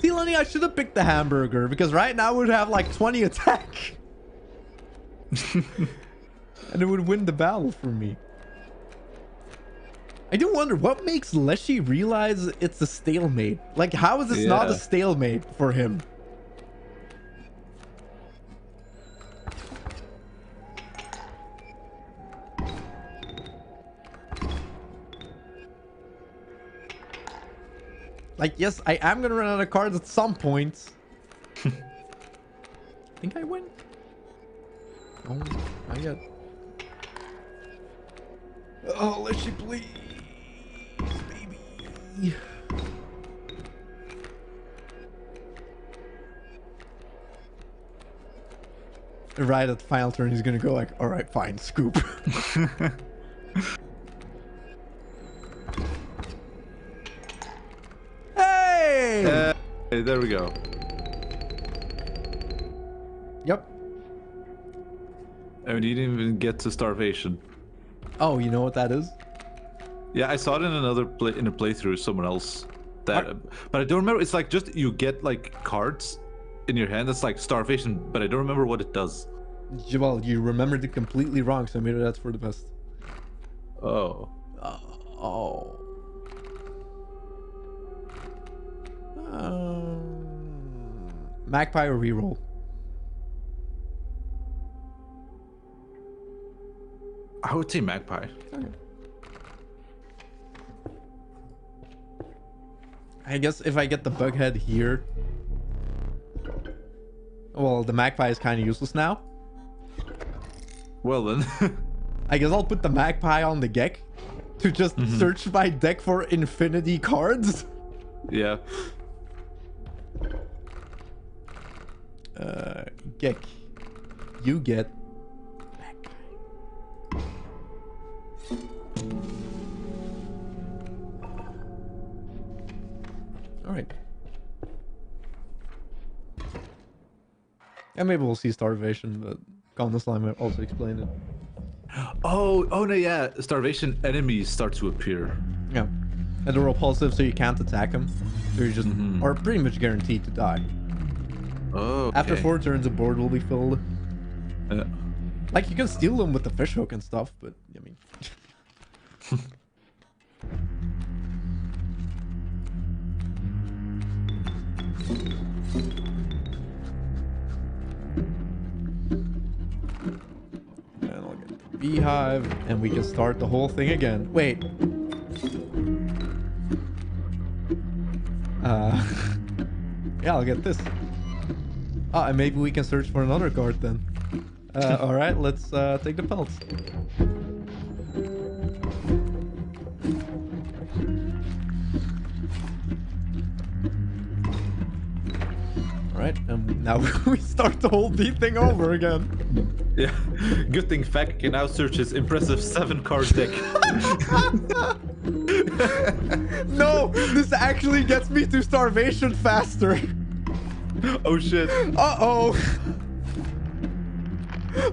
See, Lenny, I should have picked the hamburger because right now we'd have like 20 attack. And it would win the battle for me. I do wonder what makes Leshy realize it's a stalemate. Like, how is this not a stalemate for him? Like, yes, I am gonna run out of cards at some point. I think I win. Oh, not yet. Oh, Leshy, please, baby. Right at the final turn, he's gonna go like, all right, fine, scoop. Hey! Hey, there we go. Yep. And we didn't even get to starvation. Oh, you know what that is? Yeah, I saw it in another in a playthrough with someone else. But I don't remember. It's like just you get like cards in your hand. That's like starvation, but I don't remember what it does. Well, you remembered it completely wrong, so maybe that's for the best. Oh. Oh. Magpie or reroll? I would say magpie. Okay. I guess if I get the bug head here, well, the magpie is kind of useless now. Well then. I guess I'll put the magpie on the Gek to just search my deck for infinity cards. Yeah. Gek, you get magpie. All right. And maybe we'll see starvation, but Counter Slime will also explain it. Oh no, yeah. Starvation enemies start to appear. Yeah. And they're repulsive, so you can't attack them. So you just are pretty much guaranteed to die. Oh. Okay. After 4 turns, the board will be filled. Yeah. Like, you can steal them with the fishhook and stuff, but, I mean... And I'll get the beehive, and we can start the whole thing again. Wait. Yeah, I'll get this. Ah, and maybe we can search for another card then. Alright, let's take the pelts. Alright, and now we start the whole D thing over again. Yeah. Good thing Fak can now search his impressive 7-card deck. No, this actually gets me to starvation faster. Oh shit. Uh-oh.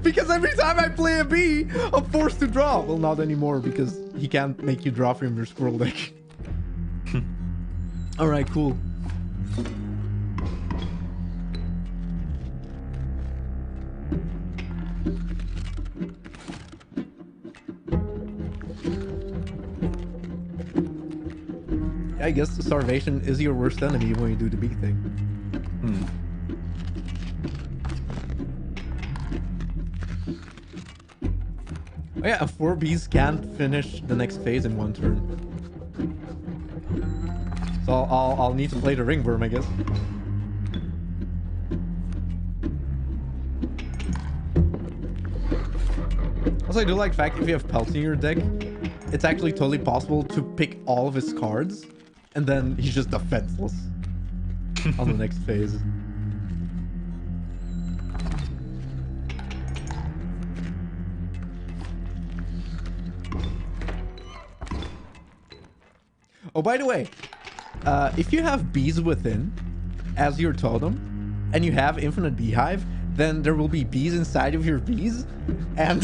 Because every time I play a bee, I'm forced to draw. Well, not anymore, because he can't make you draw from your squirrel deck. Alright, cool. I guess starvation is your worst enemy when you do the bee thing. Oh yeah, 4 bees can't finish the next phase in 1 turn. So I'll need to play the ringworm, I guess. Also, I do like the fact if you have pelts in your deck, it's actually totally possible to pick all of his cards, and then he's just defenseless on the next phase. Oh, by the way, if you have bees within as your totem, and you have infinite beehive, then there will be bees inside of your bees, and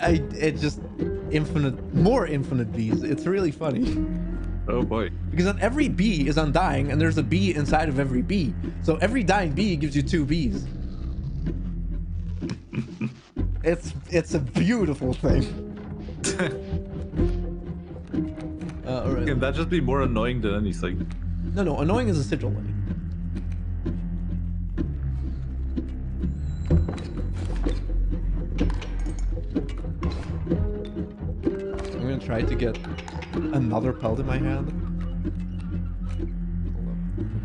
it just more infinite bees. It's really funny. Oh boy. Because then every bee is undying, and there's a bee inside of every bee. So every dying bee gives you 2 bees. It's a beautiful thing. All right. Can that just be more annoying than anything? No, annoying is a sigil, Lenny. I'm gonna try to get another pelt in my hand.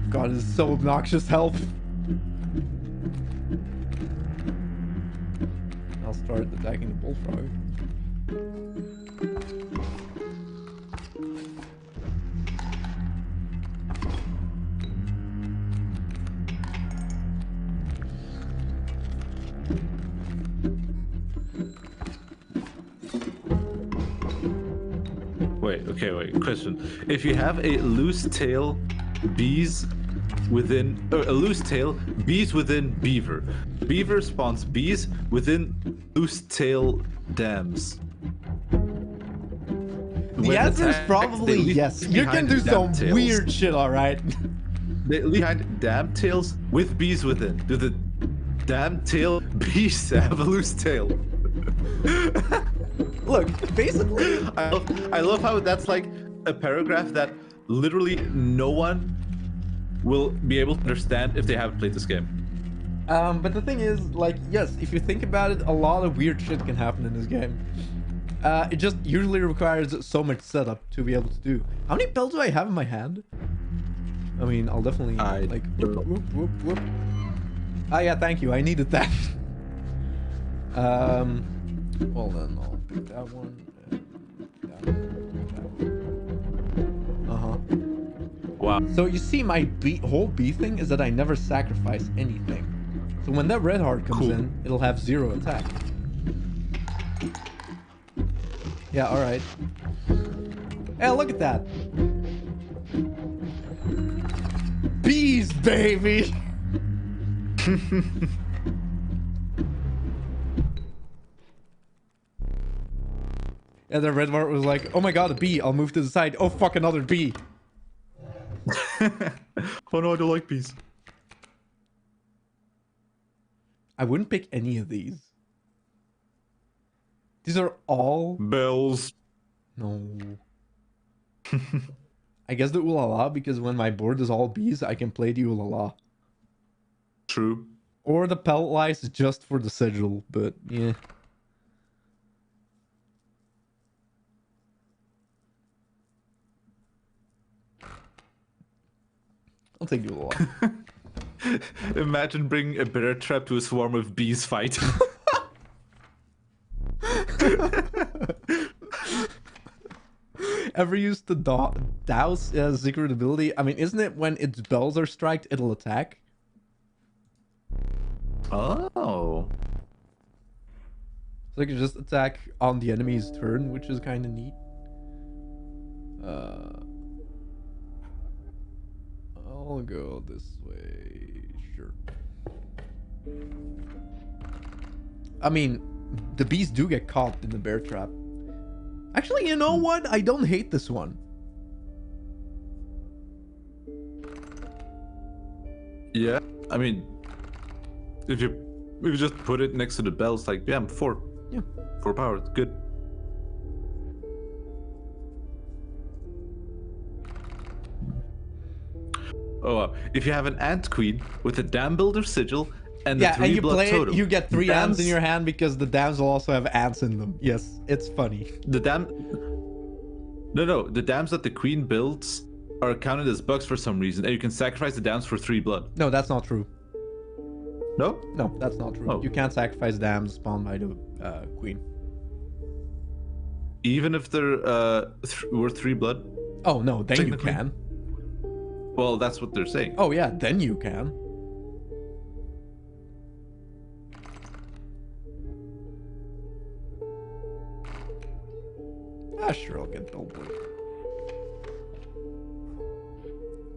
God, this is so obnoxious. Help! I'll start attacking the bullfrog. Wait. Question: if you have a loose tail, bees within a loose tail, bees within beaver. Beaver spawns bees within loose tail dams. The answer is probably yes. You can do some weird shit, alright? They leave behind dam tails with bees within. Do the dam tail bees have a loose tail? Look, basically... I love how that's like a paragraph that literally no one will be able to understand if they haven't played this game. But the thing is, like, yes, if you think about it, a lot of weird shit can happen in this game. It just usually requires so much setup to be able to do. How many bells do I have in my hand? I mean, I'll definitely, like... Whoop. Ah, yeah, thank you. I needed that. Well then, I'll pick that one. Wow. So you see, my whole bee thing is that I never sacrifice anything. So when that red heart comes in, it'll have 0 attack. Yeah, alright. Hey, look at that. Bees, baby! And the red heart was like, oh my god, a bee, I'll move to the side. Oh fuck, another bee. Oh no, I don't like bees. I wouldn't pick any of these. These are all... bells. No. I guess the Ulala, because when my board is all bees, I can play the Ulala. True. Or the Pelt Lice just for the sigil, but yeah. I'll take the Ulala. Imagine bringing a bear trap to a swarm of bees fight. Ever used the douse secret ability? I mean, isn't it when its bells are striked, it'll attack? Oh. So I can just attack on the enemy's turn, which is kind of neat. I'll go this way. Sure. I mean, the bees do get caught in the bear trap. Actually, you know what? I don't hate this one. Yeah, I mean, if you just put it next to the bells, like, yeah, 4. Yeah. 4 power, it's good. Oh, if you have an ant queen with a dam builder sigil and the 3 and you blood play totem, it, you get 3 dams ants in your hand because the dams will also have ants in them. Yes, it's funny. The dam. No, the dams that the queen builds are counted as bugs for some reason, and you can sacrifice the dams for 3 blood. No, that's not true. No? No, that's not true. Oh. You can't sacrifice dams spawned by the queen. Even if they're worth 3 blood? Oh, no, then you can. Well, that's what they're saying. Oh, yeah, then you can. Ah, sure, I'll get billboard.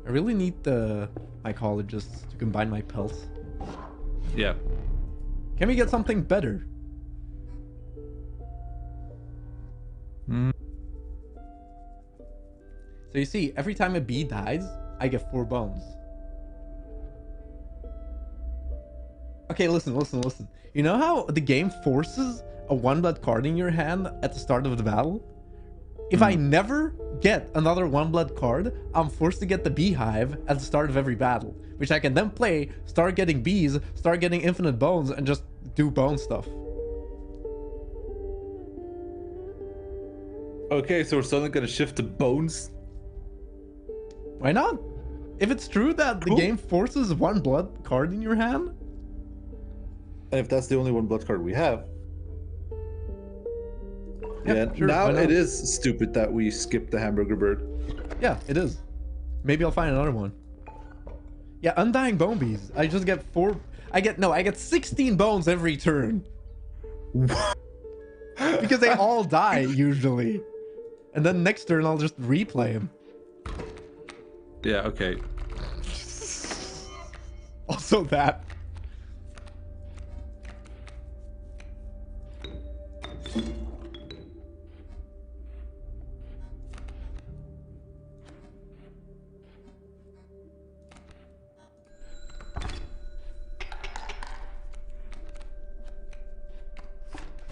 I really need the mycologists to combine my pelts. Yeah. Can we get something better? So you see, every time a bee dies, I get 4 bones. Okay, listen. You know how the game forces a 1-blood card in your hand at the start of the battle? If I never get another 1-blood card, I'm forced to get the beehive at the start of every battle, which I can then play, start getting bees, start getting infinite bones, and just do bone stuff. Okay, so we're suddenly gonna shift to bones. Why not? If it's true that the game forces a 1-blood card in your hand, And if that's the only 1-blood card we have. yeah, sure, now why not? it is stupid that we skipped the hamburger bird. Yeah, it is. Maybe I'll find another one. Yeah, Undying Bone Bees. I just get 4... I get 16 bones every turn. Because they all die, usually. And then next turn, I'll just replay them. Yeah, okay. Also that.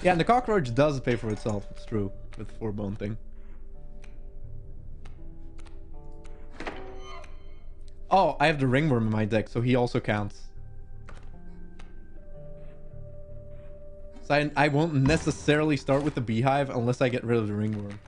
Yeah, and the cockroach does pay for itself. It's true. With the 4-bone thing. Oh, I have the ringworm in my deck, so he also counts. So I won't necessarily start with the beehive unless I get rid of the ringworm.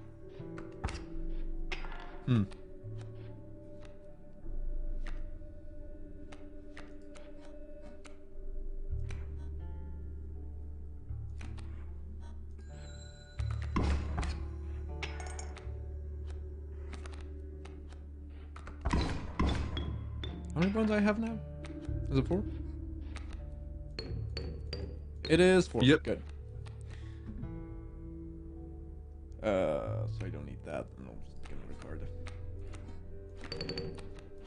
How many bones do I have now? Is it 4? It is 4. Yep. Good. So I don't need that. And I'll just get another card.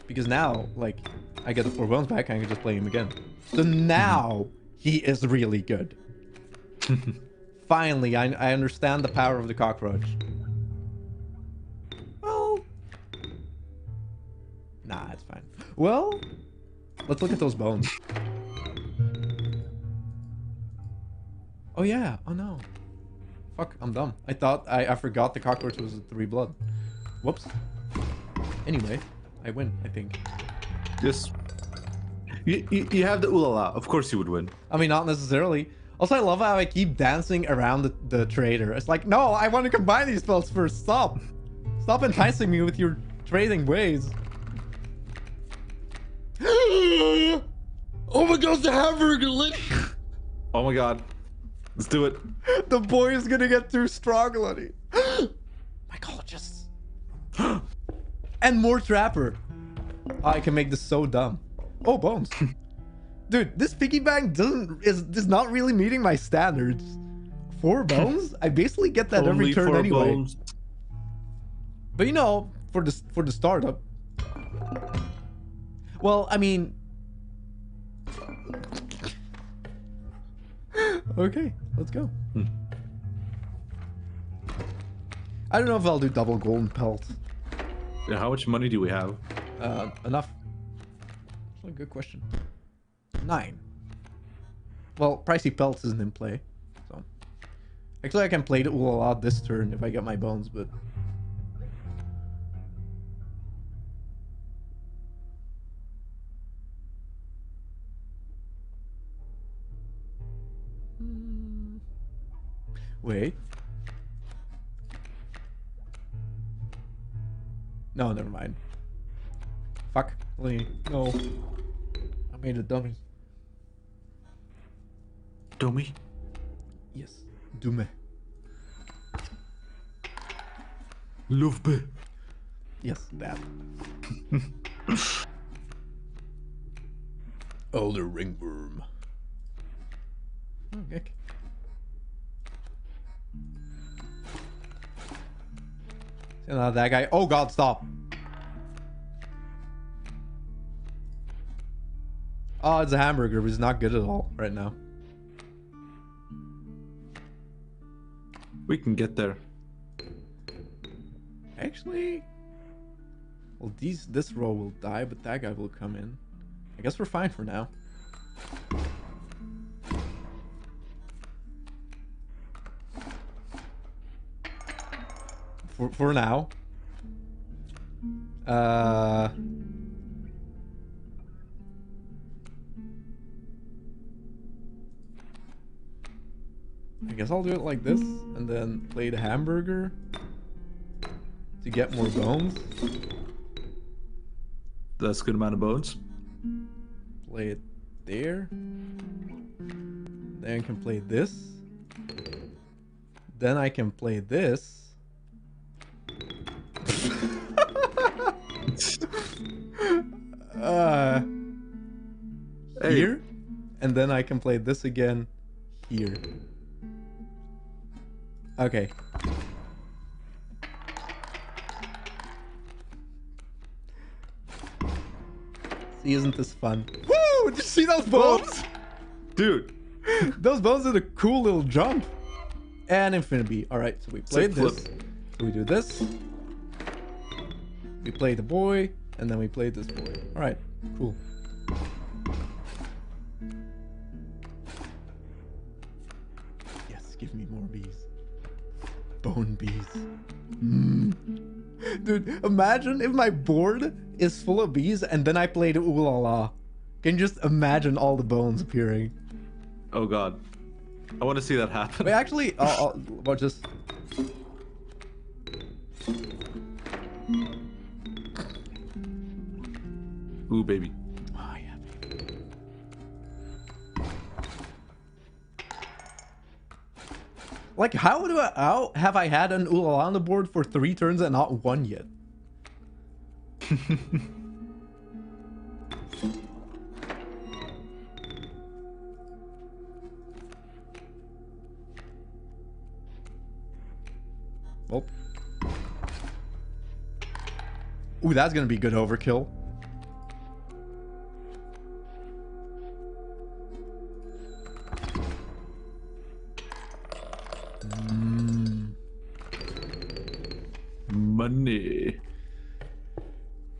Because now, like, I get the 4 bones back, I can just play him again. So now he is really good. Finally, I understand the power of the cockroach. Well, nah, it's fine. Well, let's look at those bones. Oh yeah. Oh no. Fuck, I'm dumb. I forgot the cockroach was a 3-blood. Whoops. Anyway, I win, I think. Yes. You have the ulala. Of course you would win. I mean, not necessarily. Also, I love how I keep dancing around the trader. It's like, no, I want to combine these spells first. Stop. Stop enticing me with your trading ways. Oh my gosh, the hamburger Lenny. Oh my god. Let's do it. The boy is gonna get too strong, Lenny. Mycologists. And more trapper. I can make this so dumb. Oh, bones. Dude, this piggy bank is not really meeting my standards. 4 bones? I basically get that every turn 4 anyway. bones. But you know, for the startup. Well, I mean. Okay, let's go. I don't know if I'll do double golden pelt. Yeah, how much money do we have? Enough. That's a good question. 9. Well, pricey pelts isn't in play, so actually I can play the Ulala this turn if I get my bones, but wait. No, never mind. Fuck. Lenny. No. I made a dummy. Dummy? Yes. Dume. Love me. Yes, that. Older ringworm. Okay. That guy. Oh god, stop. Oh, it's a hamburger, but it's not good at all right now. We can get there. Actually, well, this row will die, but that guy will come in. I guess we're fine for now. For now. I guess I'll do it like this, and then play the hamburger to get more bones. That's a good amount of bones. Play it there. Then I can play this. Then I can play this. Hey. Here. And then I can play this again here. Okay. See, isn't this fun? Woo! Did you see those bones? Dude. Those bones did a cool little jump. And infinity. Alright, so we played this. So we do this. We play the boy. And then we play this boy. Alright, cool. Yes, give me more bees. Bone bees. Dude, imagine if my board is full of bees and then I played Ooh La La. Can you just imagine all the bones appearing? Oh god. I want to see that happen. Wait, actually, I'll just... Ooh, baby. Oh, yeah, baby. Like, how have I had an Ooh La La on the board for 3 turns and not one yet? Well. Ooh, that's gonna be good overkill. Money.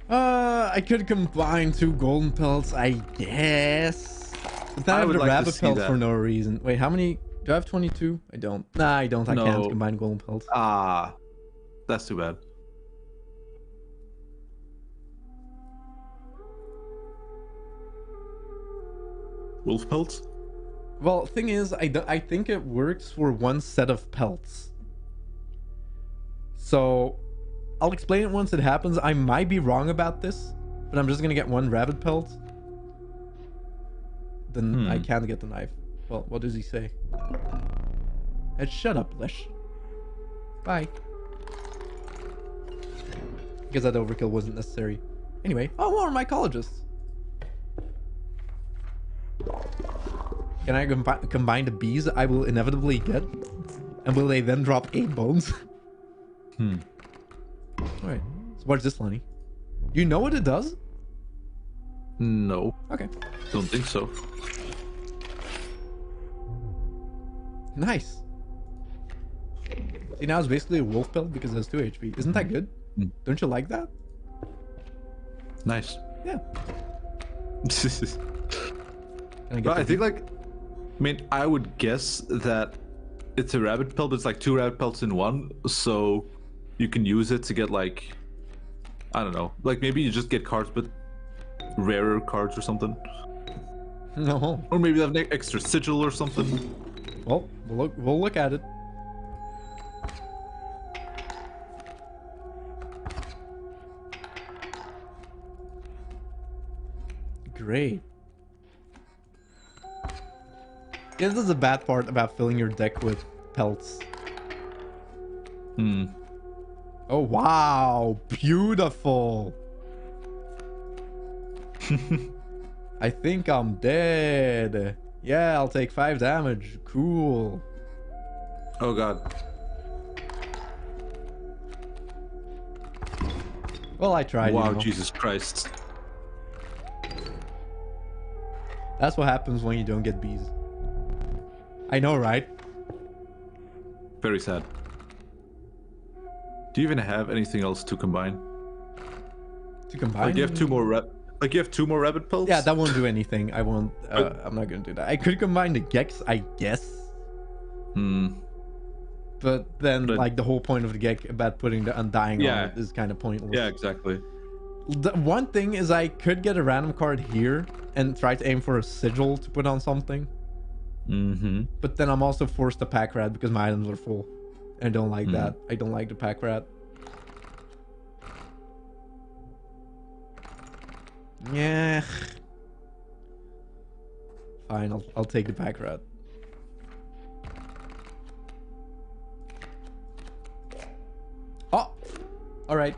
I could combine 2 golden pelts, I guess. But then I have the like rabbit pelts for no reason. Wait, how many? Do I have 22? I don't. Nah, I don't. I can't combine golden pelts. Ah, that's too bad. Wolf pelts? Well, thing is, I think it works for 1 set of pelts. So, I'll explain it once it happens. I might be wrong about this, but I'm just gonna get 1 rabbit pelt. Then I can't get the knife. Well, what does he say? Shut up, Lesh. Bye. Guess that overkill wasn't necessary. Anyway, oh, more mycologists. Can I combine the bees I will inevitably get? And will they then drop 8 bones? Alright, so watch this, Lenny. Do you know what it does? No. Okay. Don't think so. Nice. See, now it's basically a wolf pelt because it has 2 HP. Isn't that good? Don't you like that? Nice. Yeah. I think like, I mean, I would guess that it's a rabbit pelt, but it's like 2 rabbit pelts in 1, so you can use it to get like, I don't know, like maybe you just get cards, but rarer cards or something. No. Or maybe have an extra sigil or something. Well, we'll look at it. Great. Yeah, this is the bad part about filling your deck with pelts. Oh, wow. Beautiful. I think I'm dead. Yeah, I'll take 5 damage. Cool. Oh god. Well, I tried. Wow, You know. Jesus Christ. That's what happens when you don't get bees. I know, right? Very sad. Do you even have anything else to combine? To combine. Like you have two more rabbit pelts? Yeah, that won't do anything. I won't. I'm not gonna do that. I could combine the Gex, I guess. But then, like, the whole point of the Gex about putting the Undying on it is kind of pointless. Yeah, exactly. The one thing is I could get a random card here and try to aim for a sigil to put on something. But then I'm also forced to pack rat because my items are full. And I don't like that. I don't like the pack rat. Yeah. Fine, I'll take the pack rat. Oh! Alright.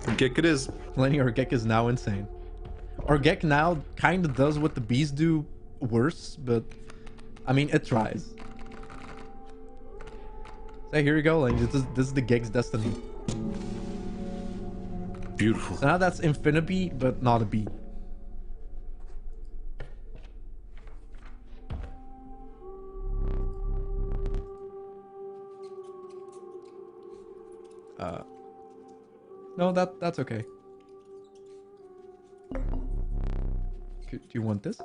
Gek it is. Lenny, our Gek is now insane. Our Gek now kind of does what the bees do worse, but I mean, it tries. So here you go, Lenny. This is the Gek's destiny. Beautiful. So now that's Infinity, but not a bee. No, that's okay. Do you want this?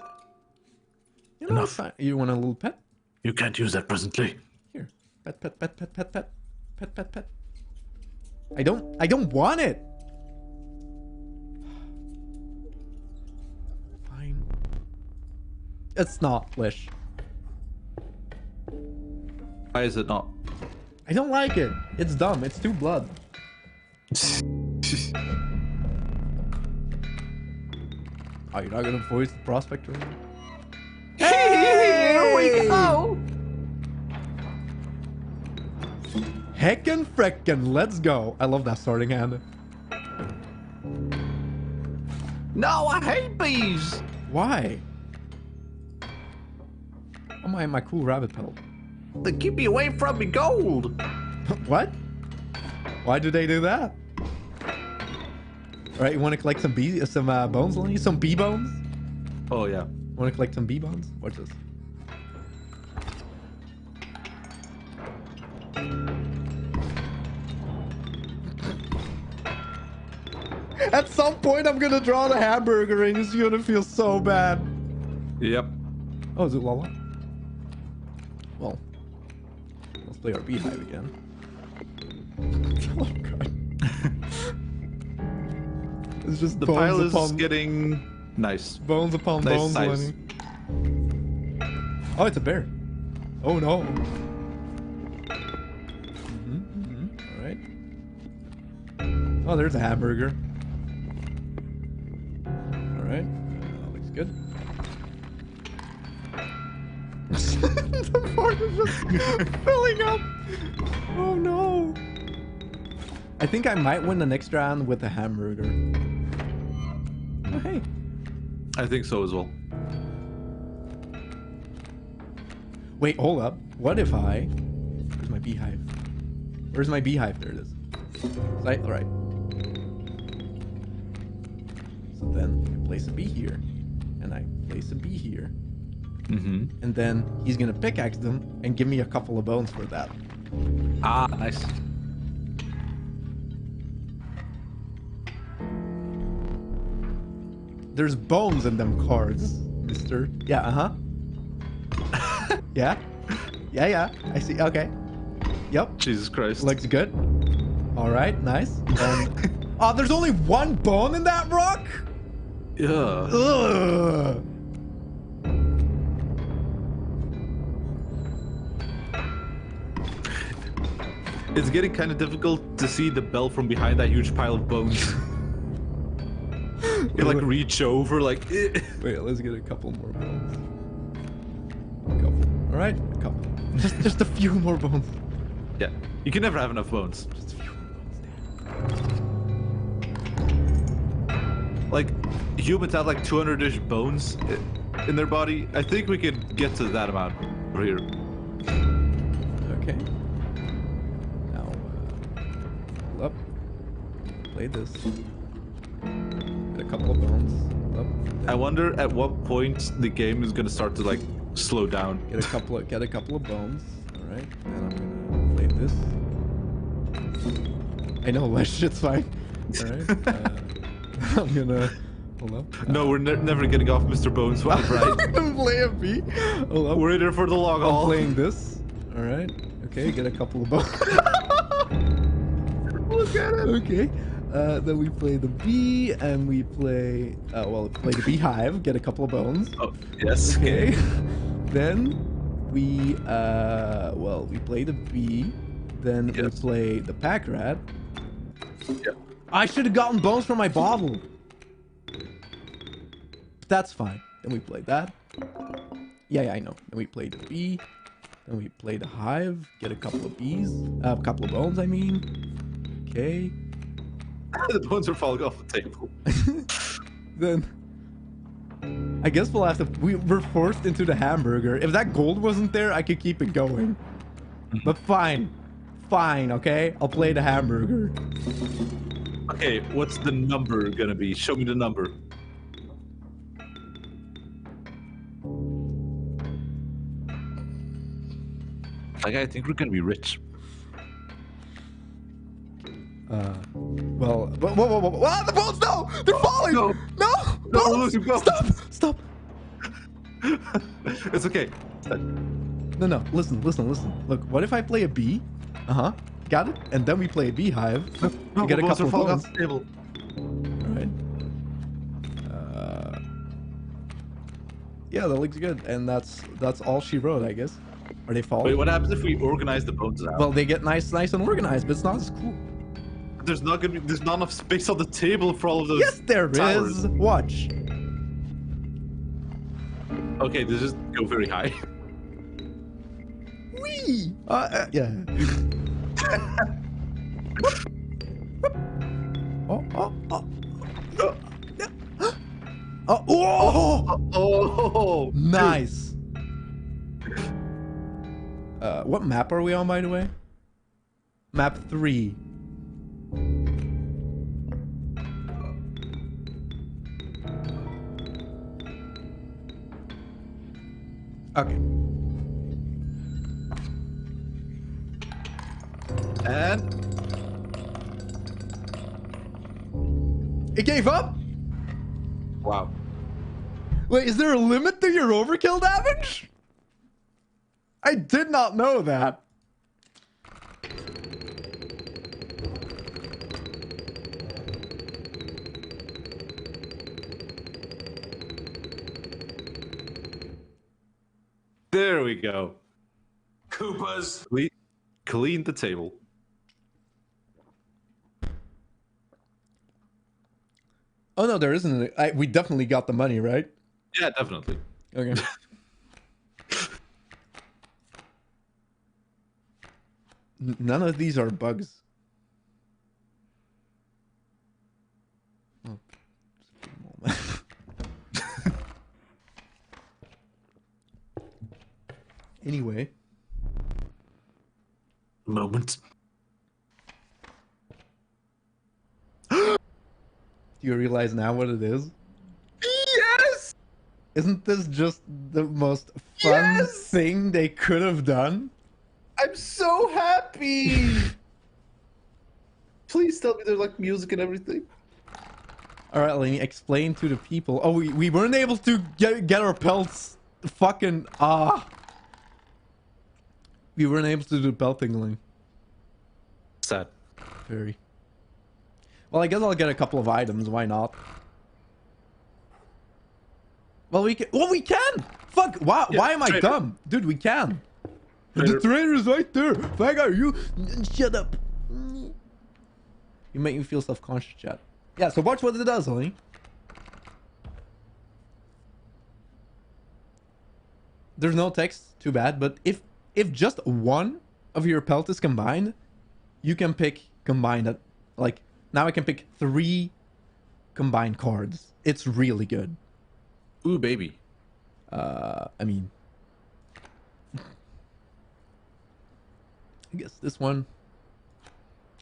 You know, Enough. You want a little pet? You can't use that presently. Here, pet. I don't want it. Fine. It's not Lish. Why is it not? I don't like it. It's dumb. It's too blood. Oh, you're not gonna voice the prospector anymore? Here we go! Heckin' frickin', let's go. I love that starting hand. No, I hate bees! Why? Oh, my cool rabbit pelt. They keep me away from me gold! What? Why do they do that? Alright, you want to collect some bones, Lenny? Some bee bones? Oh yeah. Want to collect some bee bones? Watch this. At some point, I'm gonna draw the hamburger and it's gonna feel so bad. Yep. Oh, is it Lala? Well, let's play our beehive again. Oh god. It's just The bones pile is upon getting nice. bones upon Nice bones, size. Lenny. Oh, it's a bear. Oh no. All right. Oh, there's a hamburger. All right. Looks good. The board is just filling up. Oh no. I think I might win the next round with a hamburger. Oh, hey. I think so as well. Wait, hold up. What if I... Where's my beehive? Where's my beehive? There it is. Right, all right. So then I place a bee here. And I place a bee here. And then he's gonna pickaxe them and give me a couple of bones for that. Ah, nice. There's bones in them cards, mister. Yeah, uh-huh. Yeah. Yeah. I see. Okay. Yep. Jesus Christ. Looks good. All right. Nice. Oh, there's only one bone in that rock? Yeah. Ugh. It's getting kind of difficult to see the bell from behind that huge pile of bones. You like reach over, like. Wait, let's get a couple more bones. A couple. All right. A couple. Just a few more bones. Yeah. You can never have enough bones. Just a few more bones, Dan. Like, humans have like 200-ish bones in their body. I think we could get to that amount over here. Okay. Now, hold up. play this. Get a couple of bones. Oh, I wonder at what point the game is gonna start to like slow down. get a couple of bones. All right, and I'm gonna play this. I know, my shit's fine. All right, I'm gonna hold up. No, we're never getting off Mr. Bones vibe, right? I'm gonna play a B. Hold up. We're in there for the long I'm haul. playing this. All right. Okay, get a couple of bones. Look at it. Okay. Then we play the bee, and we play, play the beehive, get a couple of bones. Oh, yes. Okay. Then we, we play the bee. Then we Yes. play the pack rat. Yeah. I should have gotten bones from my bottle. But that's fine. Then we play that. Yeah, I know. Then we play the bee. Then we play the hive, get a couple of bees. A couple of bones, I mean. Okay. The bones are falling off the table. Then I guess we'll have to. We're forced into the hamburger. If that gold wasn't there, I could keep it going. But fine, okay. I'll play the hamburger. Okay, what's the number gonna be? Show me the number. Like, I think we're gonna be rich. Whoa, ah, the bones! No, they're falling! No. No, No, we're bones! losing bones. Stop! It's okay. No, listen. Look, what if I play a bee? Got it. And then we play a beehive. No, to get a the bones couple are of falling bones. off the table. All right. Yeah, that looks good. And that's all she wrote, I guess. Are they falling? Wait, what happens if we organize the bones out? Well, they get nice and organized, but it's not as cool. There's not enough space on the table for all of those. Yes, there towers. is. Watch. Okay, this is go very high. Wee. Yeah. Oh. Oh, Nice. What map are we on, by the way? Map 3. Okay. And It gave up? wow. Wait, is there a limit to your overkill damage? I did not know that. There we go. Koopas. Clean the table. Oh no, there isn't. We definitely got the money, right? Yeah, definitely. Okay. None of these are bugs. Oh, just a moment. Anyway, Moment. do you realize now what it is? Yes! Isn't this just the most fun Yes! thing they could have done? I'm so happy! Please tell me there's like music and everything. All right, Lenny, explain to the people. Oh, we weren't able to get our pelts. Fucking we weren't able to do pelt tingling. Sad. Very. Well, I guess I'll get a couple of items. Why not? Well, we can. Well, we can. Fuck. Why? Yeah, Why am I trader. dumb, dude? We can. Trader. The trader is right there. Fuck, are you? Shut up. You make me feel self-conscious, chat. Yeah. So watch what it does, Lenny. There's no text. Too bad. But if just one of your pelt is combined, you can pick combined. Like now, I can pick 3 combined cards. It's really good. Ooh, baby. I mean, I guess this one.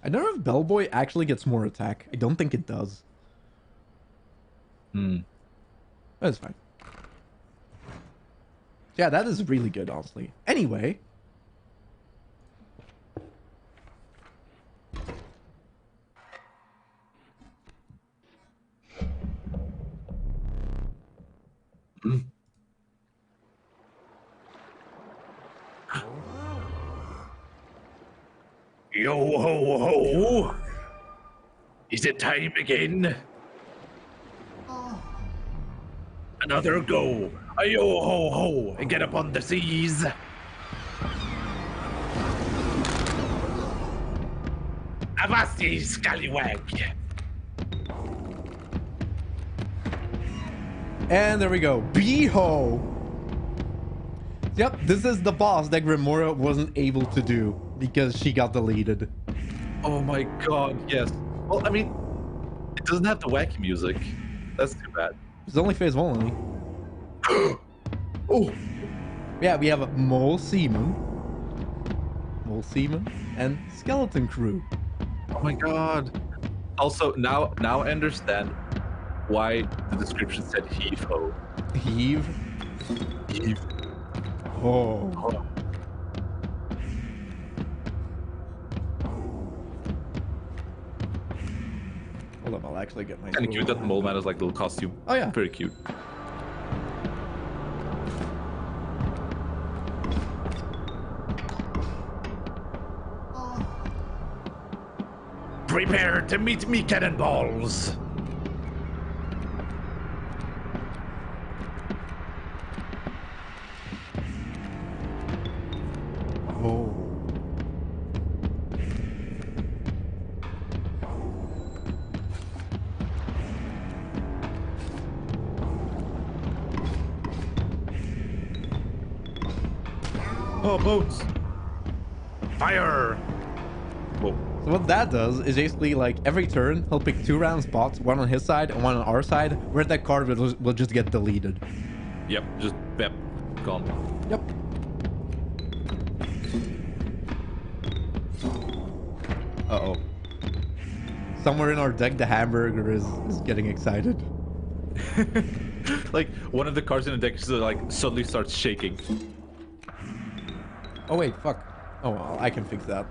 I don't know if Bellboy actually gets more attack. I don't think it does. That's fine. Yeah, that is really good, honestly. Anyway. Yo ho ho! Is it time again? Another go! Yo ho ho! And get up on the seas! Avasti, scallywag! And there we go. Beho! Yep, this is the boss that Grimora wasn't able to do because she got deleted. Oh my god, yes. Well, I mean, it doesn't have the wacky music. That's too bad. It's only phase 1 only. Oh! Yeah, we have Mole Seaman, and Skeleton Crew. Oh my god. Also, now I understand why the description said heave ho. Heave. Heave. Oh. Oh. Hold up, I'll actually get my... Kind of cute that the mole man has like a little costume. Oh yeah. Very cute. Prepare to meet me, cannonballs! Oh. Oh, boats! Fire! Whoa. So what that does is basically like every turn he'll pick 2 random spots, one on his side and one on our side, where that card will just get deleted. Yep, just bep. Gone. Yep. Uh-oh. Somewhere in our deck, the hamburger is getting excited. Like, one of the cards in the deck just, like, suddenly starts shaking. Oh wait, fuck. Oh, well, I can fix that.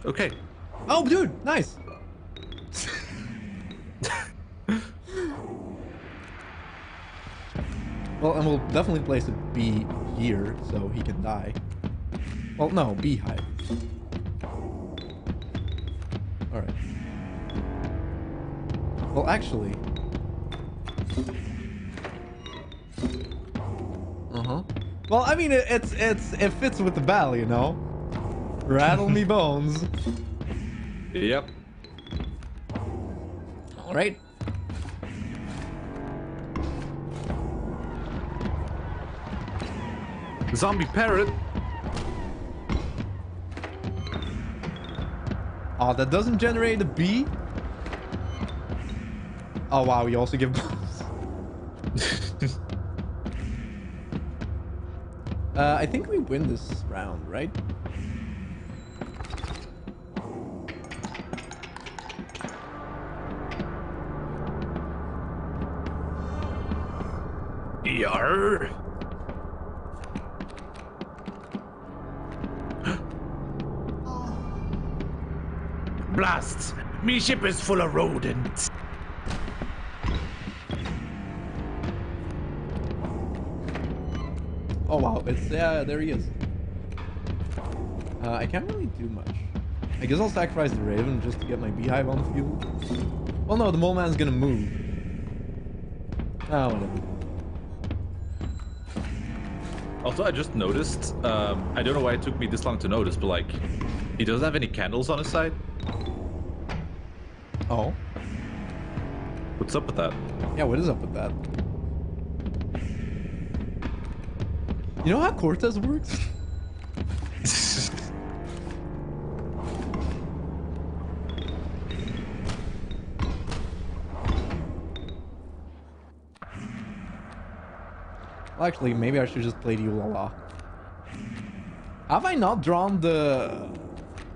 Okay. Oh, dude, nice. Well, and we'll definitely place a bee here so he can die. Well, no, beehive. Alright. Well, actually... Uh-huh. Well, I mean, it fits with the battle, you know? Rattle me bones. Yep. Alright. Zombie parrot. Oh, that doesn't generate a bee? Oh, wow, we also give bones. I think we win this round, right? Yarr. Blast! Me ship is full of rodents. Oh wow, it's there he is. I can't really do much. I guess I'll sacrifice the Raven just to get my beehive on the field. Well, no, the mole man's gonna move. Oh, whatever. Also, I just noticed, I don't know why it took me this long to notice, but like, he doesn't have any candles on his side. Oh. What's up with that? Yeah, what is up with that? You know how Cortez works? Well, actually, maybe I should just play the Ulala. Have I not drawn the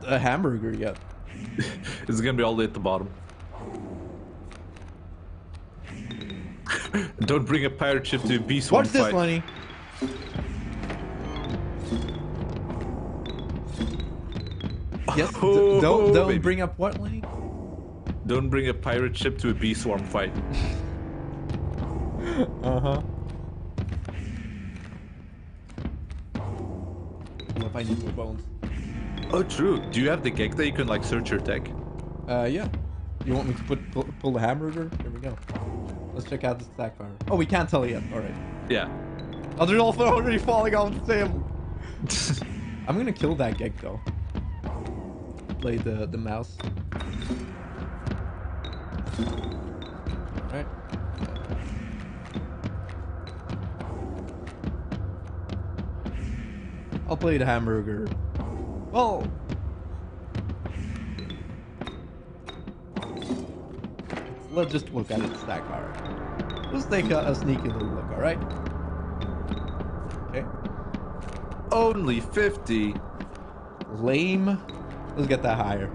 hamburger yet? It's gonna be all the way at the bottom. Don't bring a pirate ship to a beast Watch fight. this, Lenny. Yes, don't baby. bring up what, Lenny? Don't bring a pirate ship to a bee swarm fight. Uh-huh. What if I need more bones? Oh, true. Do you have the gig that you can like search your deck? Yeah. You want me to pull the hamburger? Here we go. Let's check out the stack fire. Oh, we can't tell yet. All right. Yeah. Oh, they're all already falling off the table. I'm gonna kill that gig though. Play the mouse. Alright. I'll play the hamburger. Well, let's just look at its stack power. Let's take a sneaky little look, alright? Okay. Only 50. Lame. Let's get that higher.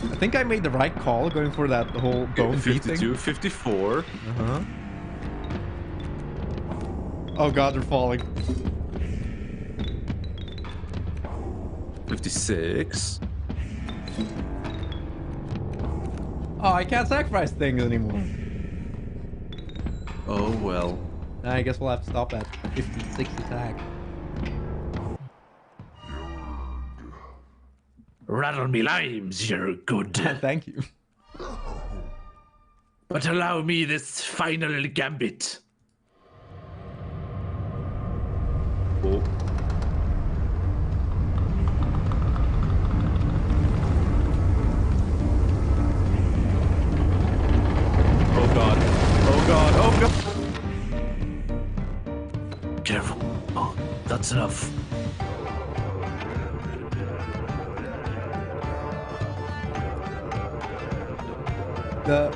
I think I made the right call going for that whole bone feet thing. 52, 54. Uh-huh. Oh god, they're falling. 56. Oh, I can't sacrifice things anymore. Oh well. I guess we'll have to stop at 56 attack. Rattle me limes, you're good. Thank you. But allow me this final gambit. Oh. Oh god. Oh god. Oh god. Careful. Oh, that's enough. The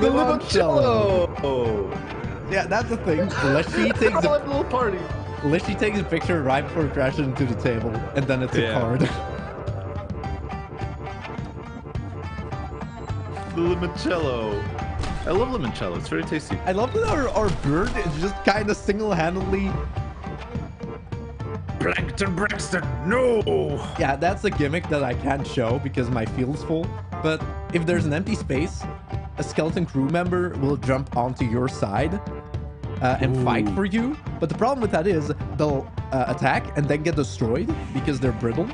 limoncello. Yeah, that's the thing. Leshy takes Oh, a a little party. Leshy takes a picture right before crashing into the table, and then it's a Yeah. card. The limoncello. I love limoncello. It's very tasty. I love that our bird is just kind of single-handedly. Plankton Braxton, no! Yeah, that's a gimmick that I can't show because my field's full. But if there's an empty space, a skeleton crew member will jump onto your side and fight for you. But the problem with that is they'll attack and then get destroyed because they're brittle.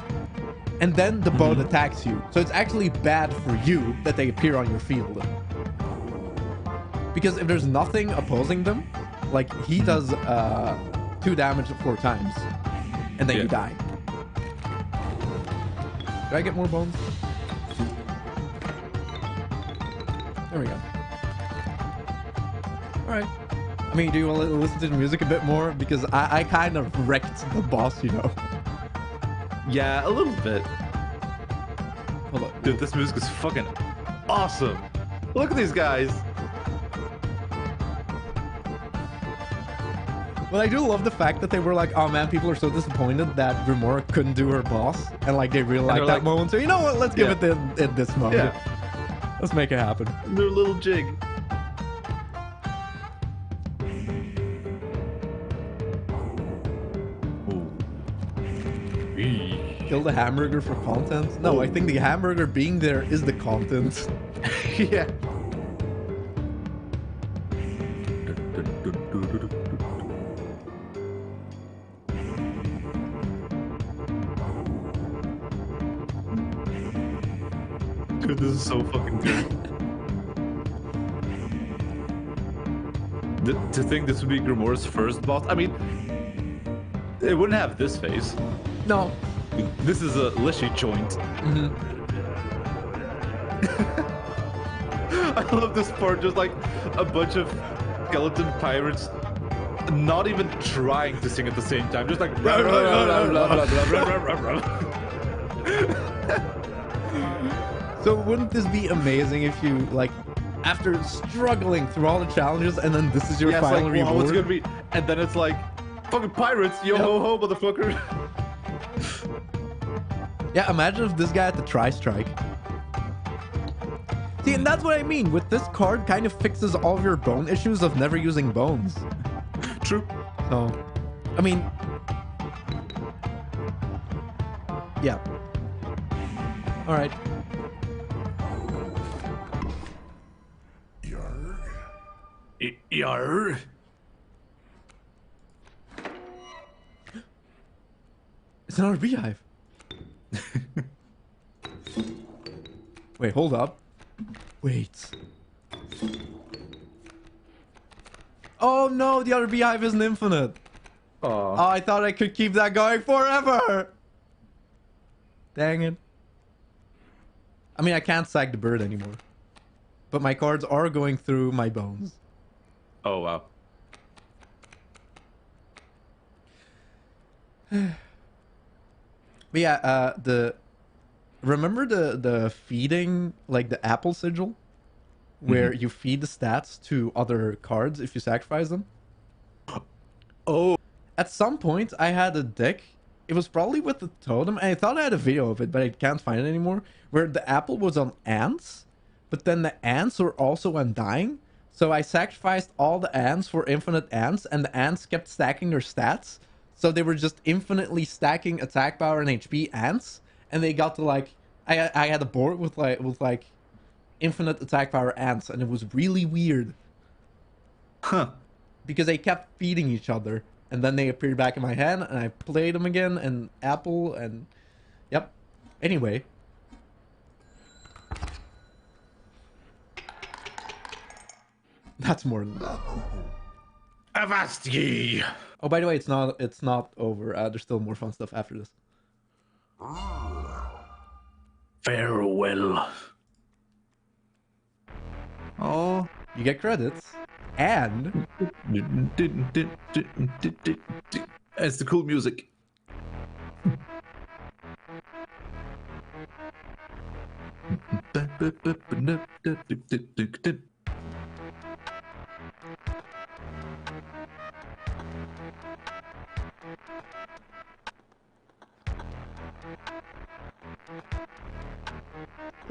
And then the boat attacks you. So it's actually bad for you that they appear on your field. Because if there's nothing opposing them, like he does 2 damage 4 times. And then you die. Did I get more bones? There we go. Alright. I mean, do you want to listen to the music a bit more? Because I kind of wrecked the boss, you know. Yeah, a little bit. Hold on. Dude, this music is fucking awesome. Look at these guys. But I do love the fact that they were like, oh man, people are so disappointed that Remora couldn't do her boss. And like, they really liked that like, moment. So you know what? Let's give it in this moment. Yeah. Let's make it happen. Their little jig. Kill the hamburger for content? No, I think the hamburger being there is the content. Yeah. Dude, this is so fucking good. To think this would be Grimoire's first boss, I mean, it wouldn't have this face. No. This is a Lishy joint. I love this part, just like a bunch of skeleton pirates not even trying to sing at the same time, just like blah, blah, blah, blah, blah, blah, blah, blah, blah. So wouldn't this be amazing if you like after struggling through all the challenges, and then this is your Yeah, it's final like, reward. wow, what's gonna be? And then it's like, fucking pirates, yo ho ho, motherfucker. Yeah, imagine if this guy had the tri-strike. See, and that's what I mean. With this card, kind of fixes all of your bone issues of never using bones. True. So, I mean, yeah. All right. Yar. It's another beehive. Wait, hold up. Wait. Oh no, the other beehive isn't infinite. Oh, I thought I could keep that going forever. Dang it. I mean, I can't sack the bird anymore. But my cards are going through my bones. Oh, wow. But yeah, remember the feeding, like the apple sigil, where you feed the stats to other cards if you sacrifice them? Oh. At some point, I had a deck. It was probably with the totem. I thought I had a video of it, but I can't find it anymore. Where the apple was on ants, but then the ants were also undying. So I sacrificed all the ants for infinite ants, and the ants kept stacking their stats. So they were just infinitely stacking attack power and HP ants, and they got to like I had a board with like infinite attack power ants, and it was really weird. Huh. Because they kept feeding each other, and then they appeared back in my hand, and I played them again, and apple, and yep. Anyway. That's more than that. Avast ye. Oh, by the way, it's not over. There's still more fun stuff after this. Farewell. Oh. You get credits, and It's the cool music.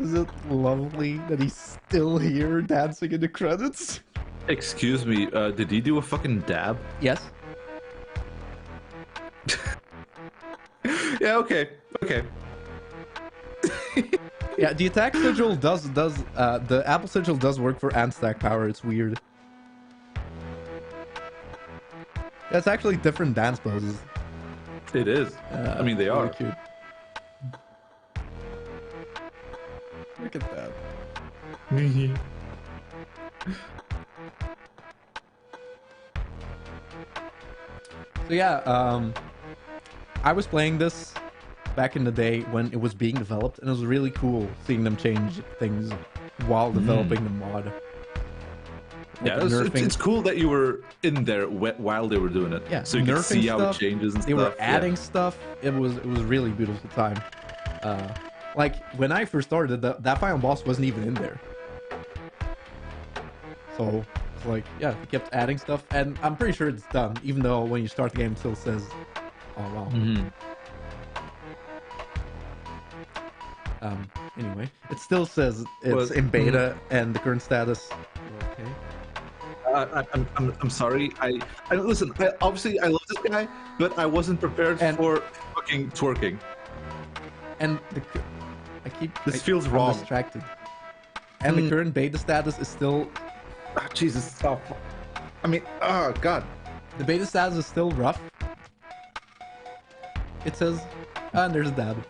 is it lovely that he's still here dancing in the credits? Excuse me, did he do a fucking dab? Yes. Yeah, okay. Okay. Yeah, the attack sigil does the apple sigil does work for ant stack power. It's weird. That's actually different dance poses. It is. I mean, they really are. cute. Look at that. So yeah, I was playing this back in the day when it was being developed, and it was really cool seeing them change things while developing the mod. Like Yeah, it's cool that you were in there while they were doing it. Yeah, so you could nerfing see how it stuff, changes and they stuff. were adding stuff. It was really beautiful time. Like when I first started, that final boss wasn't even in there. So it's like, yeah, he kept adding stuff, and I'm pretty sure it's done. Even though when you start the game, it still says, "Oh wow." Anyway, it still says it's in beta and the current status. Okay. I'm sorry. I listen. Obviously, I love this guy, but I wasn't prepared for fucking twerking. And This feels I'm wrong. distracted. And the current beta status is still. Oh, Jesus. Oh. I mean, oh god. The beta status is still rough. It says, and there's a dab.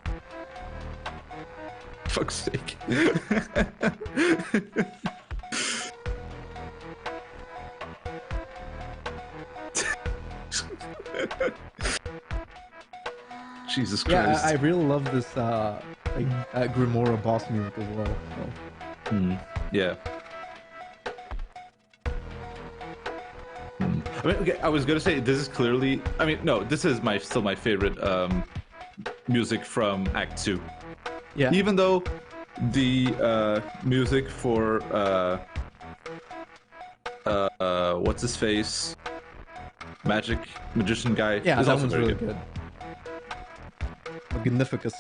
Fuck's sake. Jesus Christ. Yeah, I really love this Grimora boss music as well. So. Yeah. I mean, okay, I was gonna say this is clearly. I mean, no, this is still my favorite music from Act 2. Yeah. Even though the music for what's his face? Magician guy. Yeah, is that also one's very really good. Magnificus.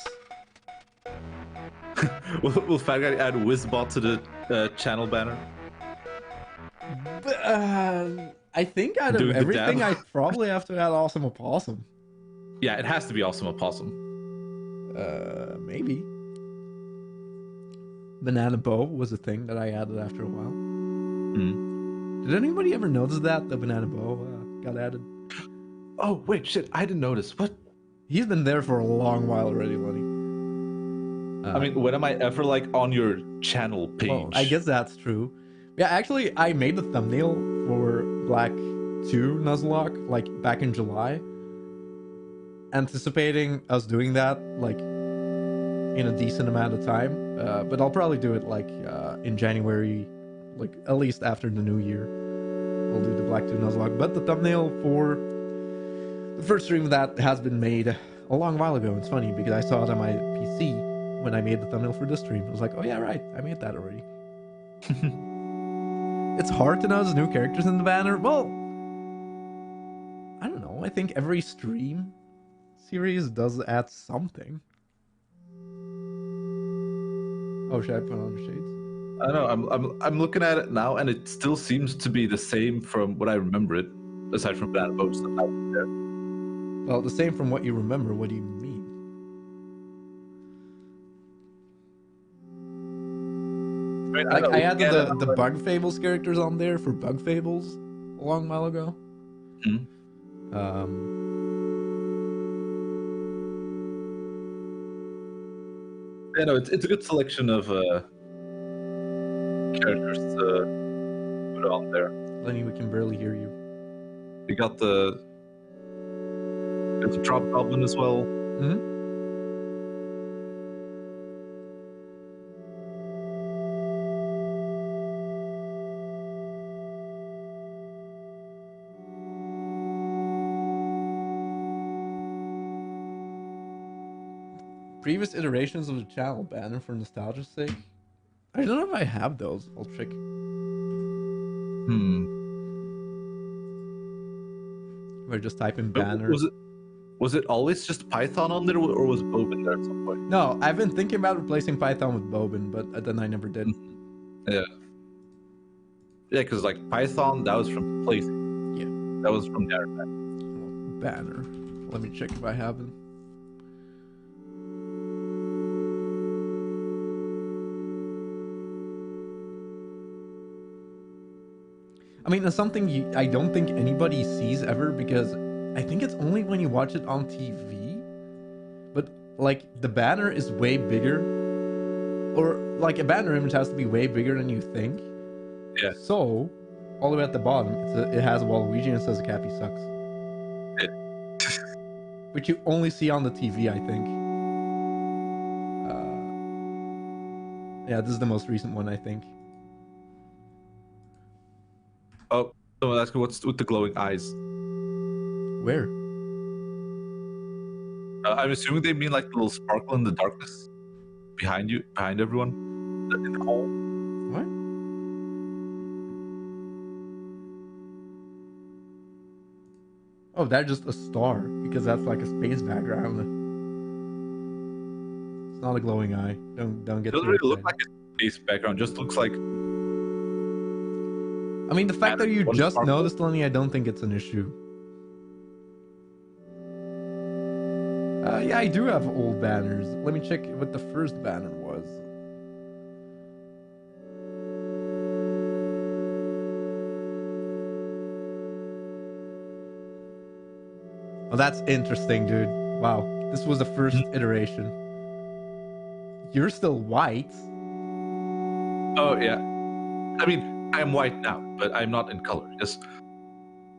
Will Fat Guy add Wizbot to the channel banner? But, I think out of Doing the everything, dab. I probably have to add Awesome Opossum. Yeah, it has to be Awesome Opossum. Maybe. Banana Bow was a thing that I added after a while. Did anybody ever notice that the Banana Bow got added? Oh wait, shit! I didn't notice. What? He's been there for a long while already, Lenny. I mean, when am I ever like on your channel page? Well, I guess that's true. Yeah, actually, I made the thumbnail for Black 2 Nuzlocke like back in July, anticipating us doing that like in a decent amount of time. But I'll probably do it like in January, like at least after the new year. We'll do the Black 2 Nuzlocke. But the thumbnail for the first stream of that has been made a long while ago. It's funny because I saw it on my PC when I made the thumbnail for this stream. I was like, oh yeah, right, I made that already. It's hard to notice new characters in the banner. Well, I don't know. I think every stream series does add something. Oh, should I put on the shades? I don't know. I'm looking at it now, and it still seems to be the same from what I remember it, aside from Banana Boat stuff out there. Well, the same from what you remember. What do you mean? Like, I added the Bug Fables characters on there for Bug Fables a long while ago. Yeah, no, it's a good selection of characters to put on there. Lenny, we can barely hear you. You got there's a Drop Goblin as well. Previous iterations of the channel banner for nostalgia's sake. I don't know if I have those. I'll check. If I just type in banner. Was it always just Python on there, or was Bobin there at some point? No, I've been thinking about replacing Python with Bobin, but then I never did. Yeah. Yeah, because like Python, that was from Plaything. Yeah. That was from there. Banner. Let me check if I have it. I mean, it's something I don't think anybody sees ever, because I think it's only when you watch it on TV. But like the banner is way bigger, or like a banner image has to be way bigger than you think. Yeah. So all the way at the bottom, it has Waluigi and it says Cappy sucks. Yeah. Which you only see on the TV, I think. Yeah, this is the most recent one, I think. Oh, someone asked me what's with the glowing eyes. Where? I'm assuming they mean like the little sparkle in the darkness behind you, behind everyone in the hole. What? Oh, that's just a star, because that's like a space background. It's not a glowing eye. Don't get. It doesn't really look like a space background. Just looks like. I mean, the fact that you just sparkle. noticed, Lenny, I don't think it's an issue. Yeah, I do have old banners. Let me check what the first banner was. Oh, that's interesting, dude. Wow, this was the first iteration. You're still white. Oh yeah, I mean I'm white now, but I'm not in color. Yes.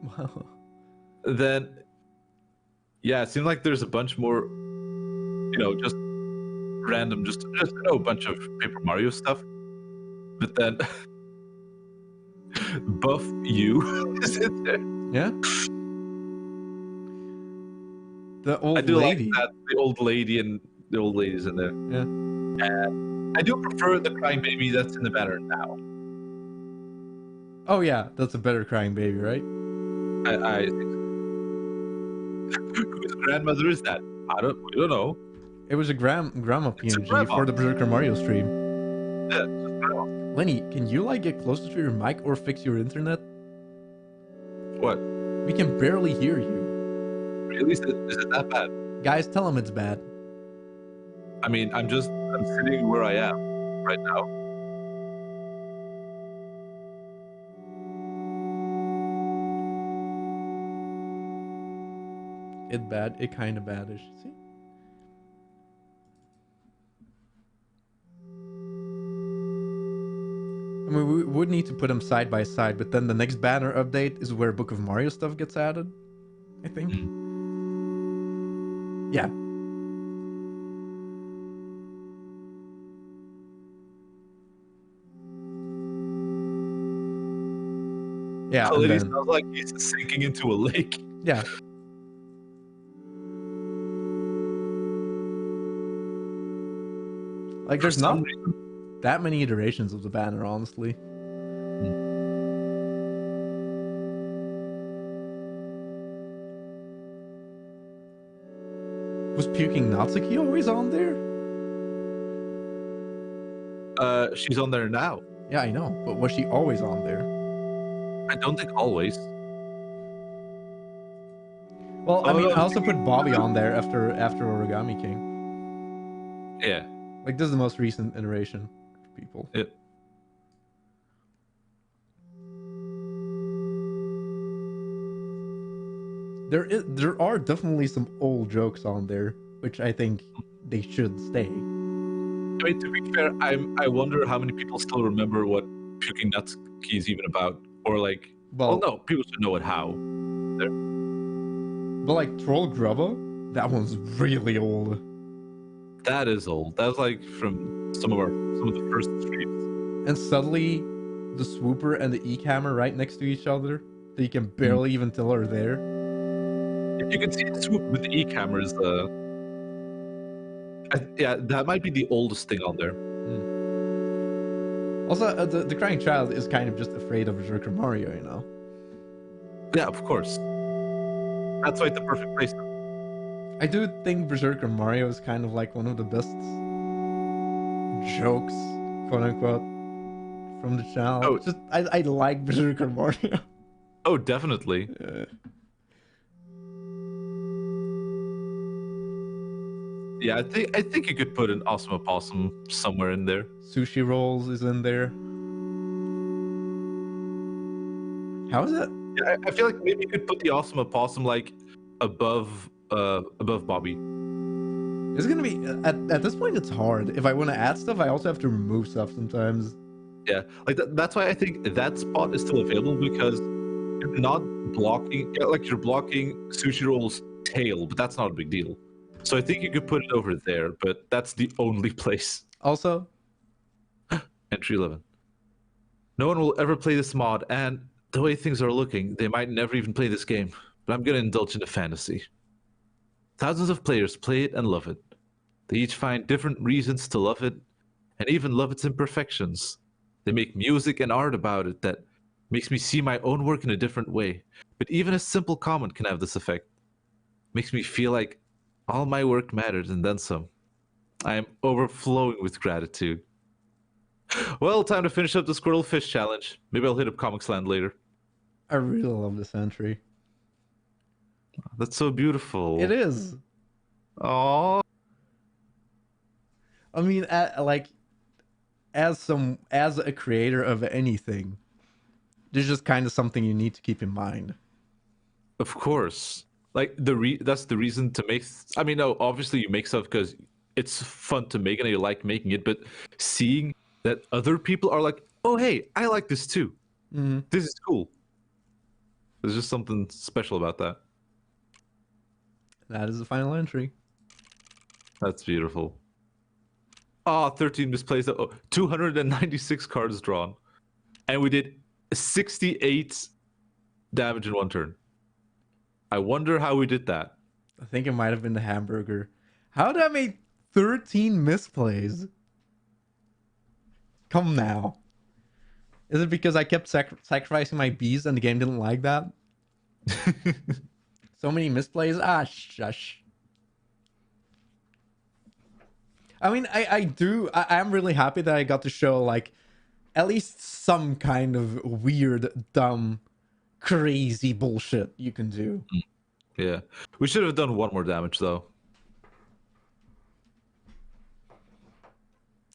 Wow. Then, yeah, it seems like there's a bunch more, just random, just a bunch of Paper Mario stuff. But then, Buff You is in there. Yeah. The old I do lady. like that, the old lady and the old lady's in there. Yeah. And I do prefer the crying baby that's in the banner now. Oh yeah, that's a better crying baby, right? I think so. Whose grandmother is that? We don't know. It was a grandma It's a PNG grandma. for the Berserker Mario stream. Yeah, it's just grandma. Lenny, can you like get closer to your mic or fix your internet? What? We can barely hear you. Really? Is it that bad? Guys, tell him it's bad. I mean, I'm sitting where I am right now. It bad. It kind of badish. See? I mean, we would need to put them side by side, but then the next banner update is where Book of Mario stuff gets added, I think. Yeah. Yeah, So and it then, sounds like he's sinking into a lake. yeah. Like, there's not that many iterations of the banner, honestly. Was Puking Natsuki always on there? She's on there now. Yeah, I know, but was she always on there? I don't think always. Well, I mean, I also thinking- put Bobby on there after Origami King. Yeah. Like, this is the most recent iteration for people. Yeah. There are definitely some old jokes on there, which I think they should stay. I mean, to be fair, I wonder how many people still remember what Puking Natsuki is even about, or like, well, no, people should know it how. But like Troll Grubba, that one's really old. That is old. That was like from some of the first streams. And suddenly, the swooper and the E-camera right next to each other, that you can barely even tell are there. You can see the swoop with the E cameras. Yeah, that might be the oldest thing on there. Also, the crying child is kind of just afraid of Berserker Mario, you know? Yeah, of course. That's why it's the perfect place. I do think Berserker Mario is kind of like one of the best jokes, quote unquote, from the channel. Oh. Just I like Berserker Mario. Oh, definitely. Yeah, I think you could put an Awesome Opossum somewhere in there. Sushi Rolls is in there. How is it? Yeah, I feel like maybe you could put the Awesome Opossum like above Bobby. It's gonna be at this point. It's hard. If I want to add stuff, I also have to remove stuff sometimes. Yeah, like that's why I think that spot is still available, because you're not blocking, like you're blocking Sushi Roll's tail, but that's not a big deal. So I think you could put it over there, but that's the only place. Also, Entry 11. No one will ever play this mod, and the way things are looking, they might never even play this game. But I'm gonna indulge in a fantasy. Thousands of players play it and love it. They each find different reasons to love it, and even love its imperfections. They make music and art about it that makes me see my own work in a different way. But even a simple comment can have this effect. Makes me feel like all my work matters and then some. I am overflowing with gratitude. Well, time to finish up the Squirrel Fish Challenge. Maybe I'll hit up Comics Land later. I really love this entry. That's so beautiful. It is. Aww. I mean, like, as a creator of anything, there's just kind of something you need to keep in mind. Of course. Like that's the reason to make. I mean, no, obviously you make stuff because it's fun to make and you like making it. But seeing that other people are like, "Oh, hey, I like this too. Mm-hmm. This is cool." There's just something special about that. That is the final entry. That's beautiful. Ah, 13 misplaced. Oh, 296 cards drawn, and we did 68 damage in one turn. I wonder how we did that. I think it might have been the hamburger. How did I make 13 misplays? Come now. Is it because I kept sacrificing my bees and the game didn't like that? So many misplays. Ah, shush. I mean, I'm really happy that I got to show, like, at least some kind of weird, dumb, crazy bullshit you can do. Yeah. We should have done one more damage, though.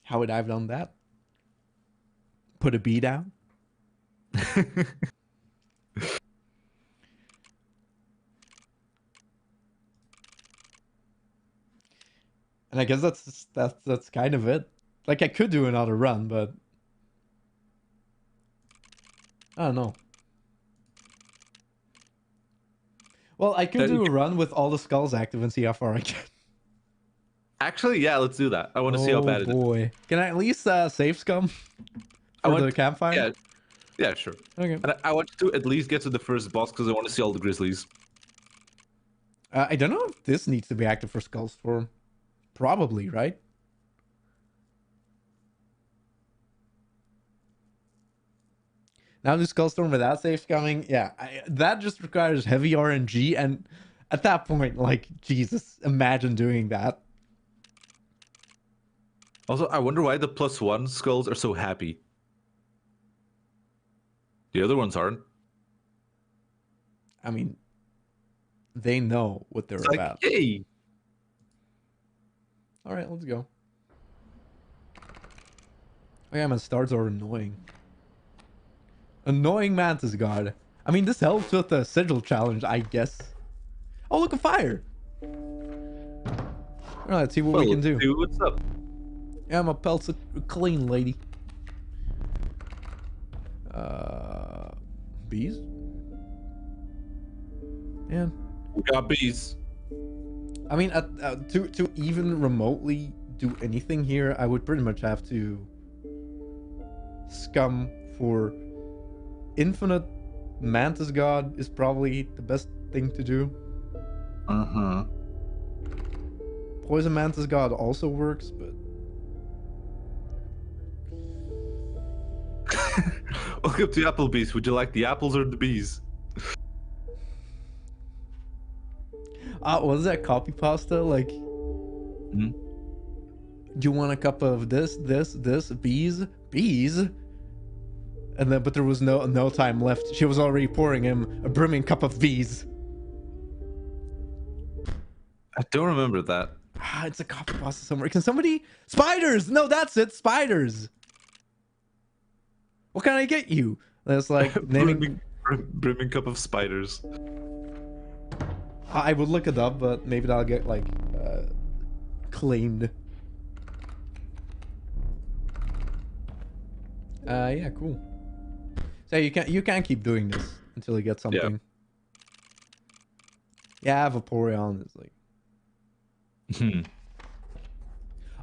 How would I have done that? Put a bee down? And I guess that's kind of it. Like, I could do another run, but I don't know. Well, I could do a run with all the skulls active and see how far I get. Actually, yeah, let's do that. I want to see how bad it is. Oh boy. Can I at least save scum for the campfire? Yeah, yeah, sure. Okay. And I want to at least get to the first boss because I want to see all the grizzlies. I don't know if this needs to be active for Skull Storm. Probably, right? Now the Skull Storm without safe coming, yeah, that just requires heavy RNG, and at that point, like, Jesus, imagine doing that. Also, I wonder why the +1 skulls are so happy. The other ones aren't. I mean, they know what they're It's like, about. hey. All right, let's go. Oh yeah, my stars are annoying. Annoying Mantis God. I mean, this helps with the sigil challenge, I guess. Oh, look, a fire. All right, let's see what we can do. Dude, what's up? Yeah, my pelt's a clean lady. Bees? Yeah. We got bees. I mean, to even remotely do anything here, I would pretty much have to scum for infinite Mantis God is probably the best thing to do. Uh-huh. Poison Mantis God also works, but Welcome to Applebee's. Would you like the apples or the bees? what is that copy pasta? Like, Hmm? do you want a cup of this, bees? And then, but there was no time left. She was already pouring him a brimming cup of bees. I don't remember that. Ah, it's a copy pasta somewhere. Can somebody... Spiders! No, that's it. Spiders. What can I get you? That's like naming... brimming cup of spiders. I would look it up, but maybe that'll get, like, claimed. Yeah, cool. So you can't keep doing this until you get something. Yeah, Vaporeon is like...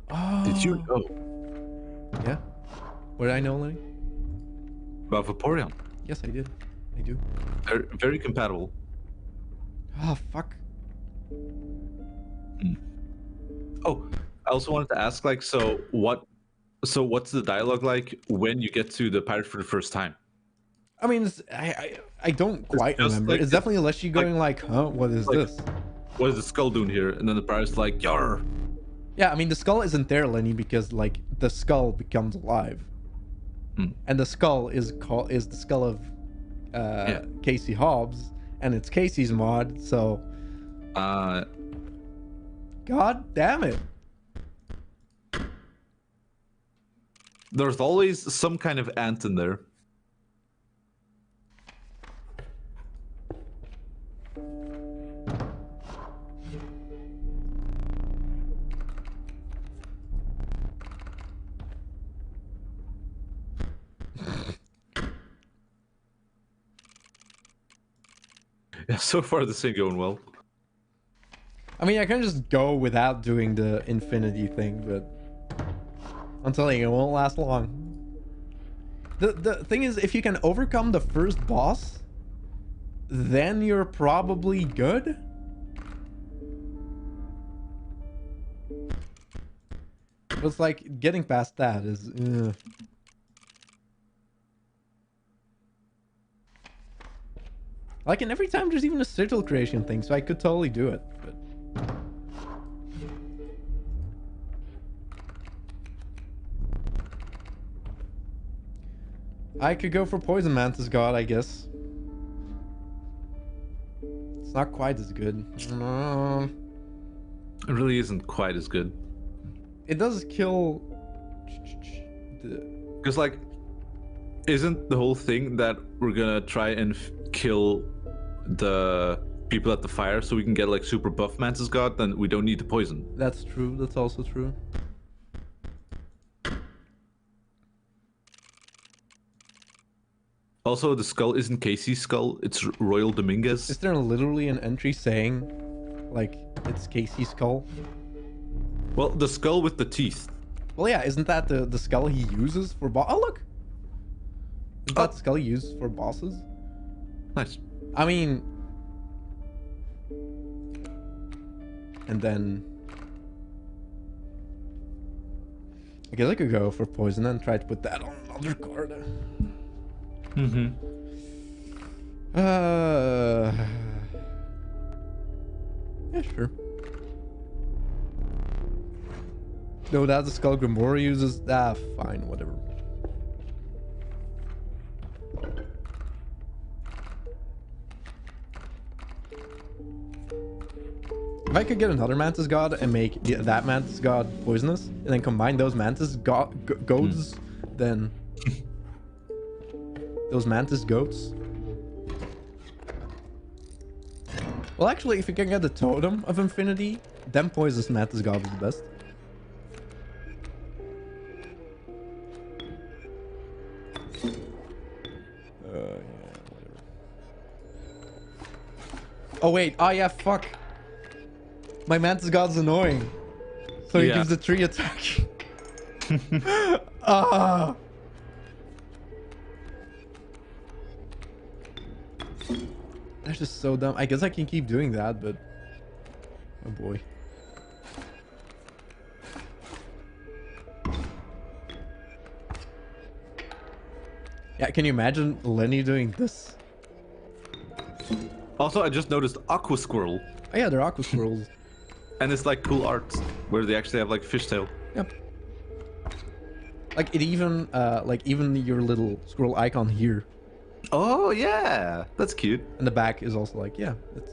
Oh. Did you know Yeah. What did I know, Lenny? about Vaporeon? Yes, I did. I do. They're very compatible. Oh, fuck. Oh, I also wanted to ask, like, so what's the dialogue like when you get to the pirate for the first time? I mean, I don't quite just remember. like It's definitely unless you going like, huh, what is like- this? What is the skull doing here? And then the pirate's like, yar. Yeah, I mean, the skull isn't there, Lenny, because, like, the skull becomes alive. And the skull is the skull of Kaycee Hobbs, and it's Kaycee's mod, so... God damn it. There's always some kind of ant in there. Yeah, so far this ain't going well. I mean, I can just go without doing the infinity thing, but... I'm telling you, it won't last long. The thing is, if you can overcome the first boss, then you're probably good. But it's like, getting past that is... Like, and every time there's even a sigil creation thing, so I could totally do it. But I could go for Poison Mantis God, I guess. It's not quite as good. It really isn't quite as good. It does kill. Because, like, isn't the whole thing that we're gonna try and kill the people at the fire so we can get, like, super buff Mantis God? Then we don't need to poison. That's true. That's also true. Also, the skull isn't Kaycee's skull, it's Royal Dominguez. Is there literally an entry saying, like, it's Kaycee's skull? Well, the skull with the teeth. Well, yeah, isn't that the skull he uses for Oh, look! Isn't that skull used for bosses? Nice. I mean... And then... I guess I could go for poison and try to put that on another card. Mm-hmm. Yeah, sure. No, that's the skull Grimora uses. Ah, fine, whatever. If I could get another Mantis God and make that Mantis God poisonous, and then combine those Mantis goats, then those Mantis goats. Well, actually, if you can get the Totem of Infinity, then poisonous Mantis God is the best. Yeah, whatever. Oh wait, oh yeah, fuck. My Mantis God's annoying. So he gives the 3 attack. Ah. That's just so dumb. I guess I can keep doing that, but... Oh boy. Yeah, can you imagine Lenny doing this? Also, I just noticed Aqua Squirrel. Oh yeah, they're aqua squirrels. And it's like cool art where they actually have like fishtail. Yep. Like it even, like even your little squirrel icon here. Oh yeah, that's cute. And the back is also like, yeah, it's...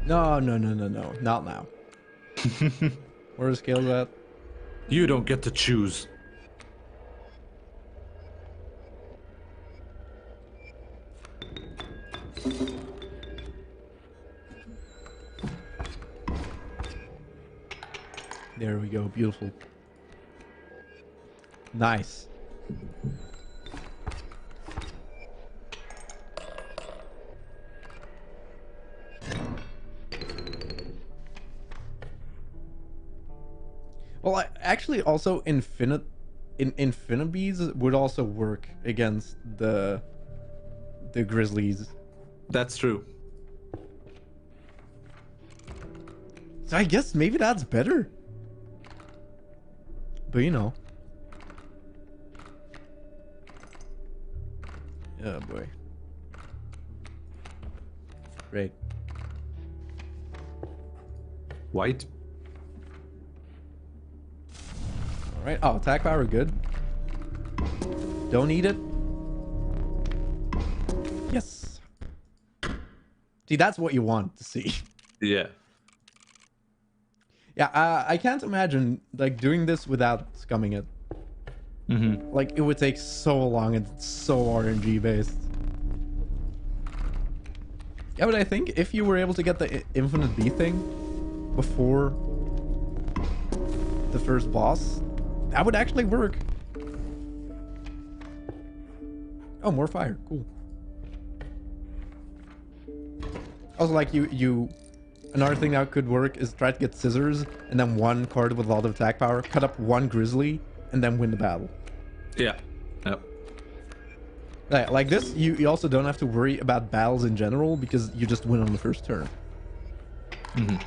No, not now. Where's Scales at? You don't get to choose. There we go, beautiful. Nice. Well, actually, also Infinibees would also work against the Grizzlies. That's true. So I guess maybe that's better. But you know. Oh boy. Great. White. Alright, oh, attack power, good. Don't need it. Yes. See, that's what you want to see. Yeah. Yeah, I can't imagine, like, doing this without scumming it. Mm-hmm. Like, it would take so long and so RNG based. Yeah, but I think if you were able to get the infinite B thing before the first boss, that would actually work. Oh, more fire. Cool. Also, like another thing that could work is try to get scissors and then one card with a lot of attack power, cut up one grizzly, and then win the battle. Yeah. Yep. Yeah, like this, you also don't have to worry about battles in general because you just win on the first turn.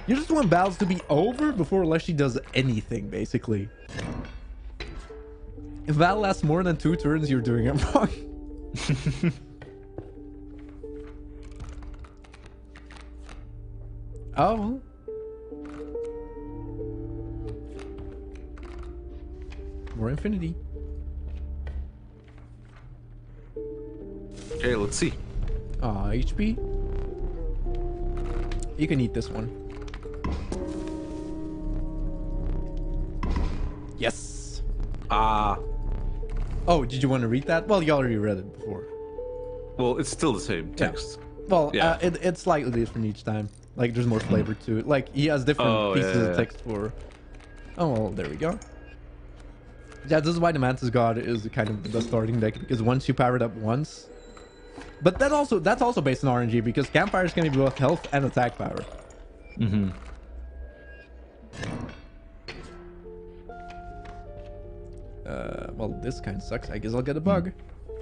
You just want battles to be over before Leshy does anything, basically. If battle lasts more than 2 turns, you're doing it wrong. Oh. More infinity. Okay, let's see. HP. You can eat this one. Yes. Oh, did you want to read that? Well, you already read it before. Well, it's still the same text. Well, Yeah. it's slightly different each time. Like, there's more flavor to it. Like, he has different pieces of text for... Oh, well, there we go. Yeah, this is why the Mantis God is kind of the best starting deck, because once you power it up once... But that's also based on RNG, because Campfires can be both health and attack power. Well, this kind of sucks. I guess I'll get a bug.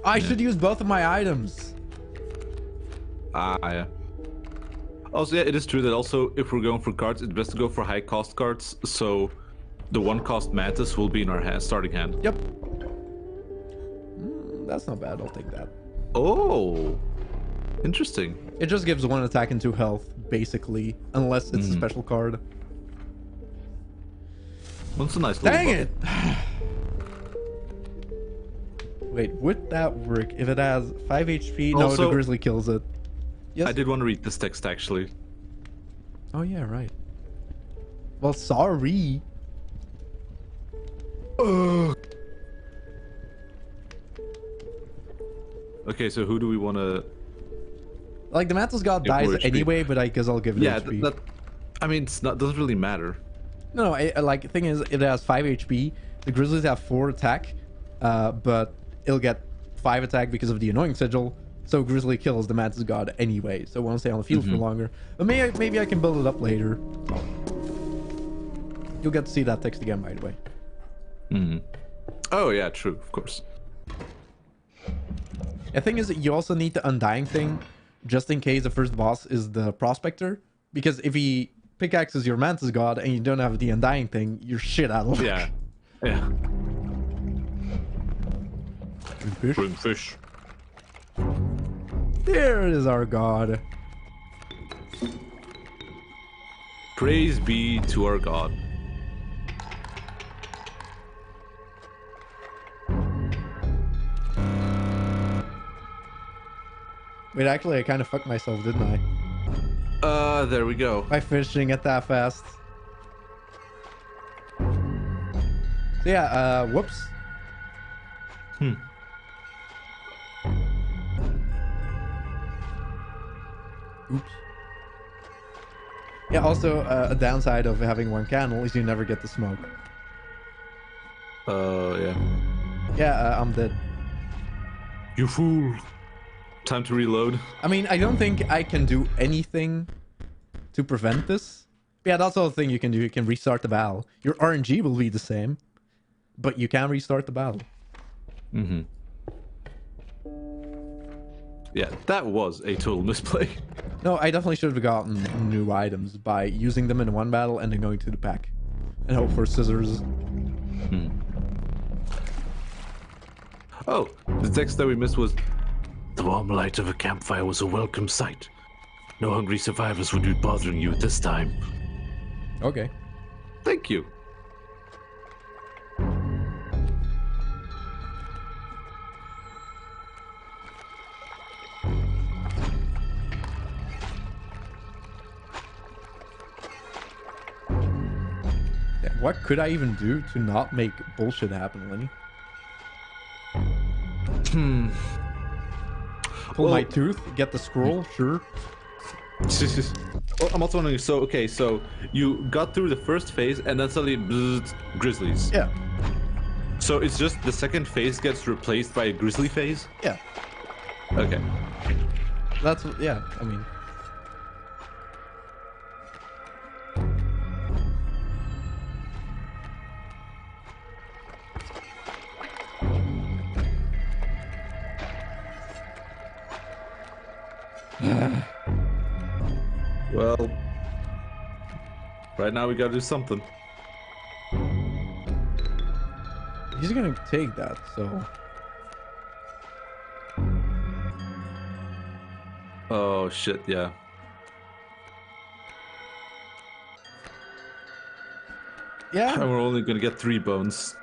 I should use both of my items. Yeah. Also, yeah, it is true that also if we're going for cards, it's best to go for high cost cards. So the 1 cost Mantis will be in our starting hand. Yep. That's not bad. I'll take that. Oh, interesting. It just gives 1 attack and 2 health, basically, unless it's a special card. That's a nice little Dang bug. it! Wait, would that work if it has 5 HP? No, Also- the Grizzly kills it. Yes. I did want to read this text actually. Oh yeah, right. Well, sorry. Okay, so who do we want to? Like the Mantis God Yeah, dies 4 HP. anyway, but I guess I'll give it Yeah, HP. that. I mean, it's not doesn't really matter. No, like the thing is, it has 5 HP. The Grizzlies have 4 attack, but it'll get 5 attack because of the annoying sigil. So Grizzly kills the Mantis God anyway, so it won't stay on the field for longer. But maybe I can build it up later. You'll get to see that text again, by the way. Oh yeah, true, of course. The thing is, you also need the Undying thing, just in case the first boss is the Prospector. Because if he pickaxes your Mantis God and you don't have the Undying thing, you're shit out of luck. Yeah, yeah. Fish. Bring fish. There is our God. Praise be to our God. Wait, actually, I kind of fucked myself, didn't I? There we go. By finishing it that fast. So yeah, whoops. Oops. Yeah, also, a downside of having 1 candle is you never get the smoke. Yeah. Yeah, I'm dead. You fool. Time to reload. I mean, I don't think I can do anything to prevent this. Yeah, that's all the thing you can do. You can restart the battle. Your RNG will be the same, but you can restart the battle. Yeah, that was a total misplay. No, I definitely should have gotten new items by using them in one battle and then going to the pack. And hope for scissors. Oh, the text that we missed was, The warm light of a campfire was a welcome sight. No hungry survivors would be bothering you at this time. Okay. thank you. Yeah, what could I even do to not make bullshit happen, Lenny? Pull my Well- tooth, get the scroll, sure. Well, I'm also wondering, so, okay, so you got through the first phase and then suddenly, bzzz, grizzlies. Yeah, So it's just the second phase gets replaced by a grizzly phase? yeah. Okay. That's, yeah, I mean. Well, right now we gotta do something. He's gonna take that, so. Oh shit, yeah. Yeah. And we're only gonna get 3 bones.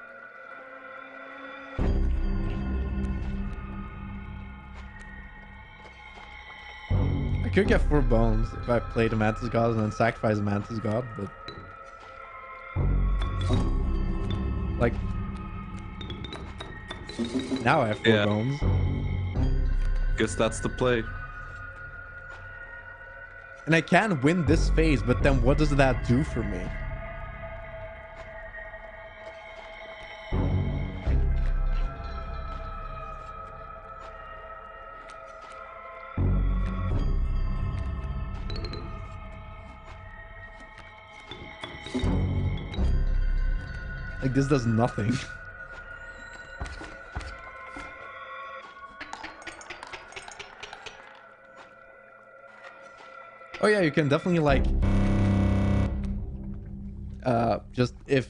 I could get 4 bones if I played a Mantis God and then sacrifice a Mantis God, but. Like. Now I have 4 Yeah. bones. Guess that's the play. And I can win this phase, but then what does that do for me? Like, this does nothing. Oh yeah, you can definitely like just if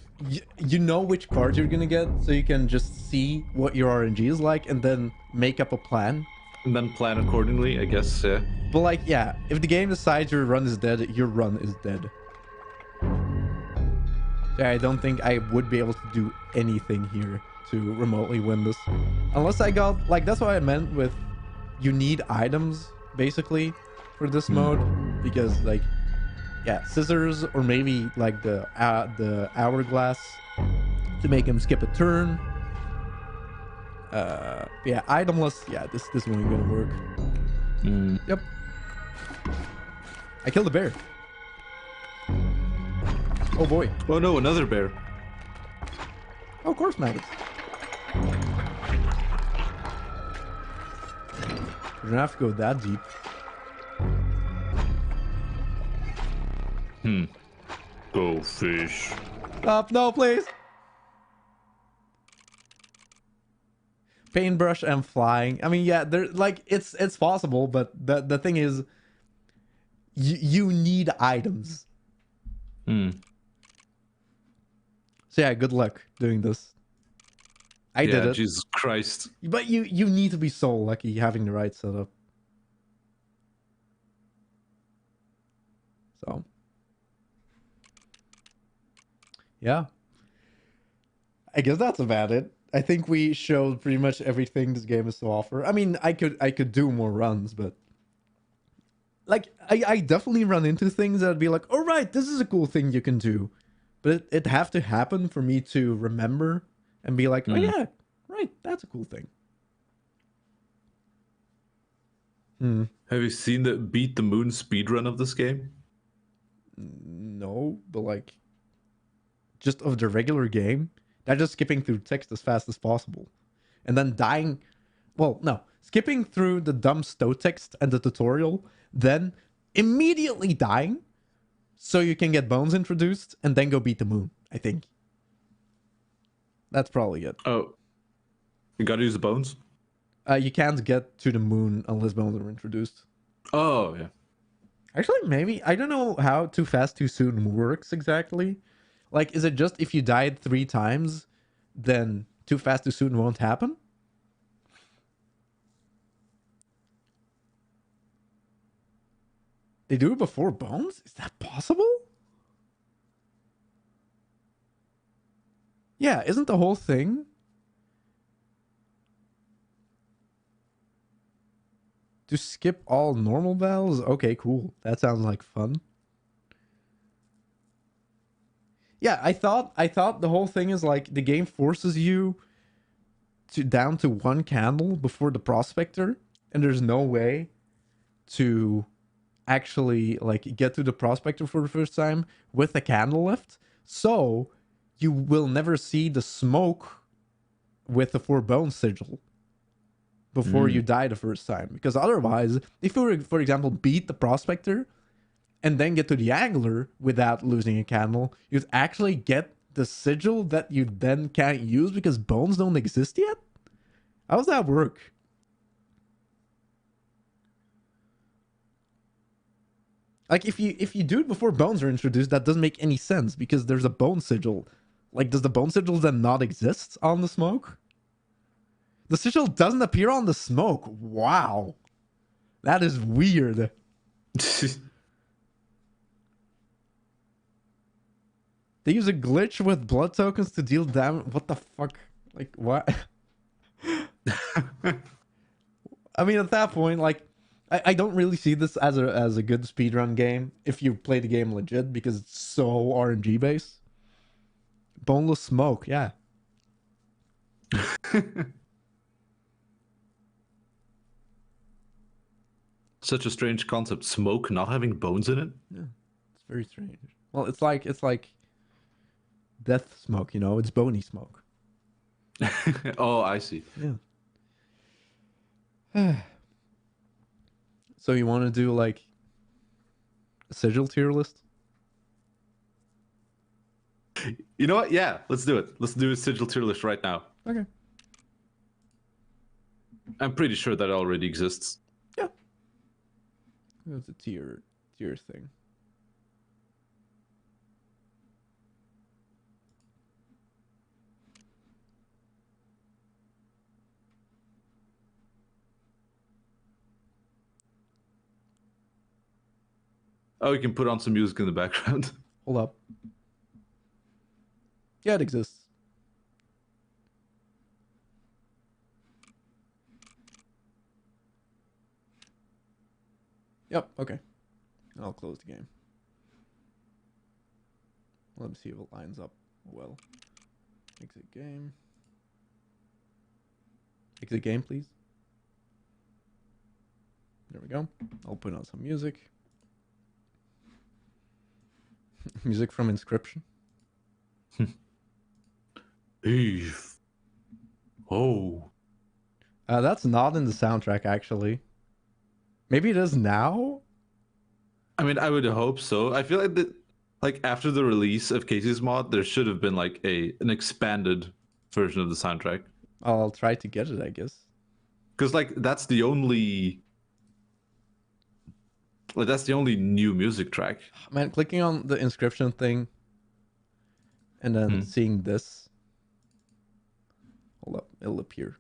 you know which cards you're gonna get, so you can just see what your RNG is like and then make up a plan. And then plan accordingly, I guess, yeah. But like, yeah, if the game decides your run is dead, your run is dead. So I don't think I would be able to do anything here to remotely win this. Unless I got, like, that's what I meant with you need items, basically, for this mode. Because, like, yeah, scissors or maybe, like, the hourglass to make him skip a turn. Yeah, itemless, yeah, this one ain't gonna work. Yep. I killed a bear. Oh boy. Oh no, another bear. Oh, of course, maggots. You don't have to go that deep. Go fish. Stop, no, please. Paintbrush and flying. I mean, yeah, they're like it's possible, but the thing is, you need items. So yeah, good luck doing this. I did it. Jesus Christ. But you need to be so lucky having the right setup. So yeah, I guess that's about it. I think we showed pretty much everything this game has to offer. I mean, I could do more runs, but like I definitely run into things that'd be like, all right, this is a cool thing you can do, but it'd have to happen for me to remember and be like, oh yeah, right, that's a cool thing. Have you seen the Beat the Moon speedrun of this game? No, but like, just of the regular game, they're just skipping through text as fast as possible, and then dying. Well, no, skipping through the dumb stow text and the tutorial, then immediately dying, so you can get bones introduced, and then go beat the moon. I think that's probably it. Oh, you gotta use the bones? You can't get to the moon unless bones are introduced. Oh, yeah. Actually, maybe. I don't know how Too Fast, Too Soon works exactly. Like, is it just if you died 3 times, then Too Fast, Too Soon won't happen? They do it before bones? Is that possible? Yeah, isn't the whole thing to skip all normal battles? Okay, cool. That sounds like fun. Yeah, I thought the whole thing is like the game forces you to down to 1 candle before the prospector, and there's no way to actually like get to the prospector for the first time with a candle left. So you will never see the smoke with the 4 bone sigil before you die the first time. Because otherwise, if you were, for example, beat the prospector and then get to the angler without losing a candle, you'd actually get the sigil that you then can't use because bones don't exist yet? How does that work? Like if you do it before bones are introduced, that doesn't make any sense because there's a bone sigil. Like, does the bone sigil then not exist on the smoke? The sigil doesn't appear on the smoke. Wow. That is weird. They use a glitch with blood tokens to deal damage. What the fuck? Like, what? I mean, at that point, like, I don't really see this as a good speedrun game if you play the game legit because it's so RNG based. Boneless smoke, yeah. Such a strange concept. Smoke not having bones in it. Yeah, it's very strange. Well, it's like death smoke, you know? It's bony smoke. Oh, I see. Yeah. So you want to do like a sigil tier list? You know what? Yeah, let's do it. Let's do a sigil tier list right now. Okay. I'm pretty sure that already exists. Yeah. It's a tier thing. Oh, you can put on some music in the background. Hold up. Yeah, it exists. Yep, okay. I'll close the game. Let me see if it lines up well. Exit game. Exit game, please. There we go. I'll put on some music. Music from Inscryption. Eve. Oh. That's not in the soundtrack, actually. Maybe it is now? I mean, I would hope so. I feel like that, like after the release of Kaycee's mod, there should have been like an expanded version of the soundtrack. I'll try to get it, I guess. Because like that's the only new music track. Man, clicking on the Inscryption thing and then seeing this. Hold up, it'll appear.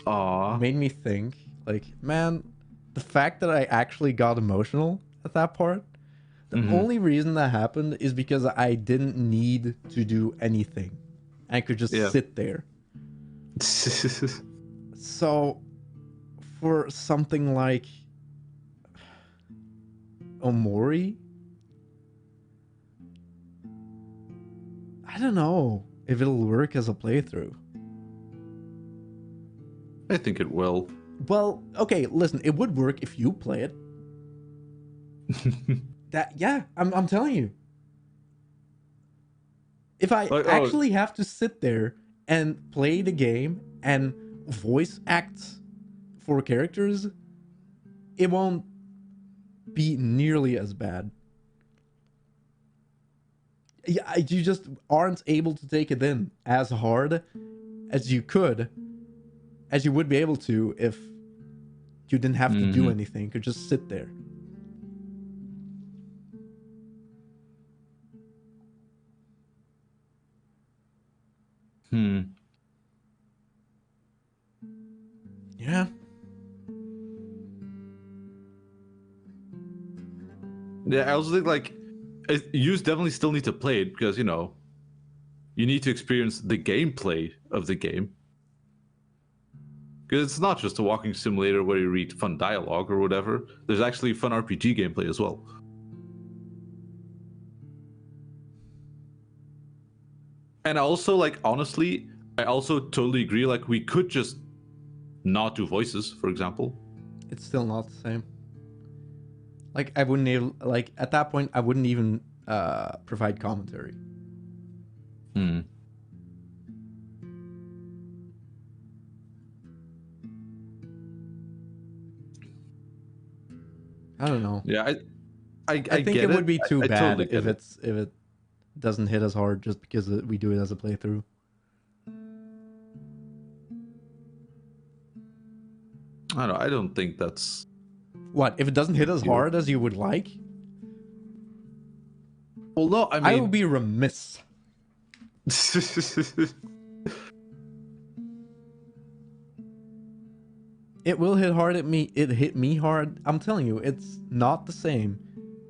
Made me think, like, man, the fact that I actually got emotional at that part, the only reason that happened is because I didn't need to do anything. I could just sit there. So, for something like Omori, I don't know if it'll work as a playthrough. I think it will. Well, okay, listen, it would work if you play it. I'm telling you. If I actually have to sit there and play the game and voice act for characters, it won't be nearly as bad. Yeah, you just aren't able to take it in as hard as you could, as you would be able to if you didn't have to do anything. You could just sit there. Yeah. Yeah, I also think like you definitely still need to play it because you know you need to experience the gameplay of the game. Because it's not just a walking simulator where you read fun dialogue or whatever. There's actually fun RPG gameplay as well. And also, like, honestly, I also totally agree. Like, we could just not do voices, for example. It's still not the same. Like, I wouldn't even, like, at that point, I wouldn't even provide commentary. I don't know. Yeah, I think get it would be too bad totally if it doesn't hit as hard just because we do it as a playthrough. I don't know. I don't think that's. What if it doesn't hit as hard as you would like? Well, no. I I mean, would be remiss. It will hit hard at me. It hit me hard. I'm telling you, it's not the same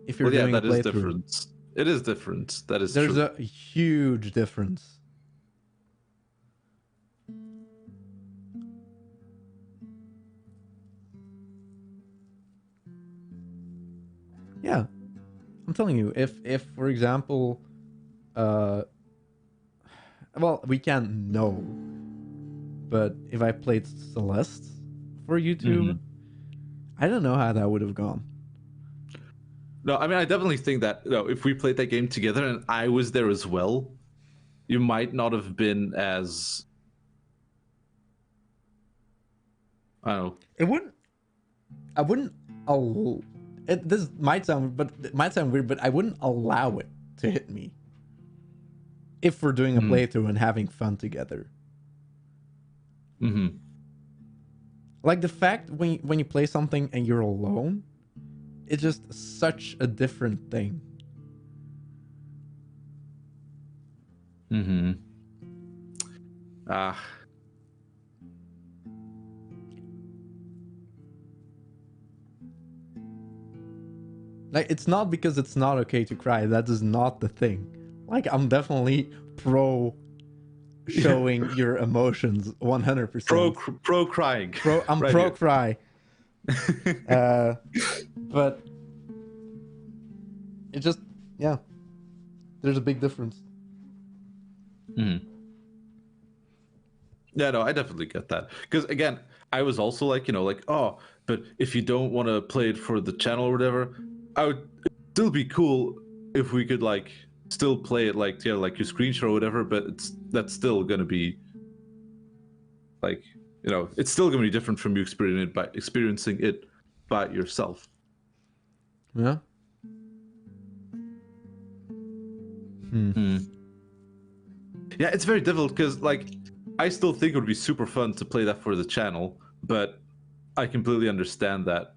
if you're well, yeah, doing that a is playthrough. different. It is different. That is There's true. a huge difference. Yeah, I'm telling you, if for example, well, we can't know, but if I played Celeste for YouTube, I don't know how that would have gone. No, I mean, I definitely think that if we played that game together and I was there as well, you might not have been as. I don't know. It wouldn't. I wouldn't. This might sound, but it might sound weird, but I wouldn't allow it to hit me if we're doing a playthrough and having fun together. Mm-hmm. Like the fact when you play something and you're alone, it's just such a different thing. Mm-hmm. Like it's not because it's not okay to cry. That is not the thing. Like I'm definitely pro showing your emotions 100%. Pro crying. I'm Right pro here. cry. But it just, yeah, there's a big difference. Mm-hmm. Yeah, no, I definitely get that. Because again, I was also like, oh, but if you don't want to play it for the channel or whatever, I would still be cool if we could like still play it like like your screen share or whatever. But that's still gonna be like it's still gonna be different from you experiencing it by yourself. Yeah. Yeah, it's very difficult because like I still think it would be super fun to play that for the channel, but I completely understand that,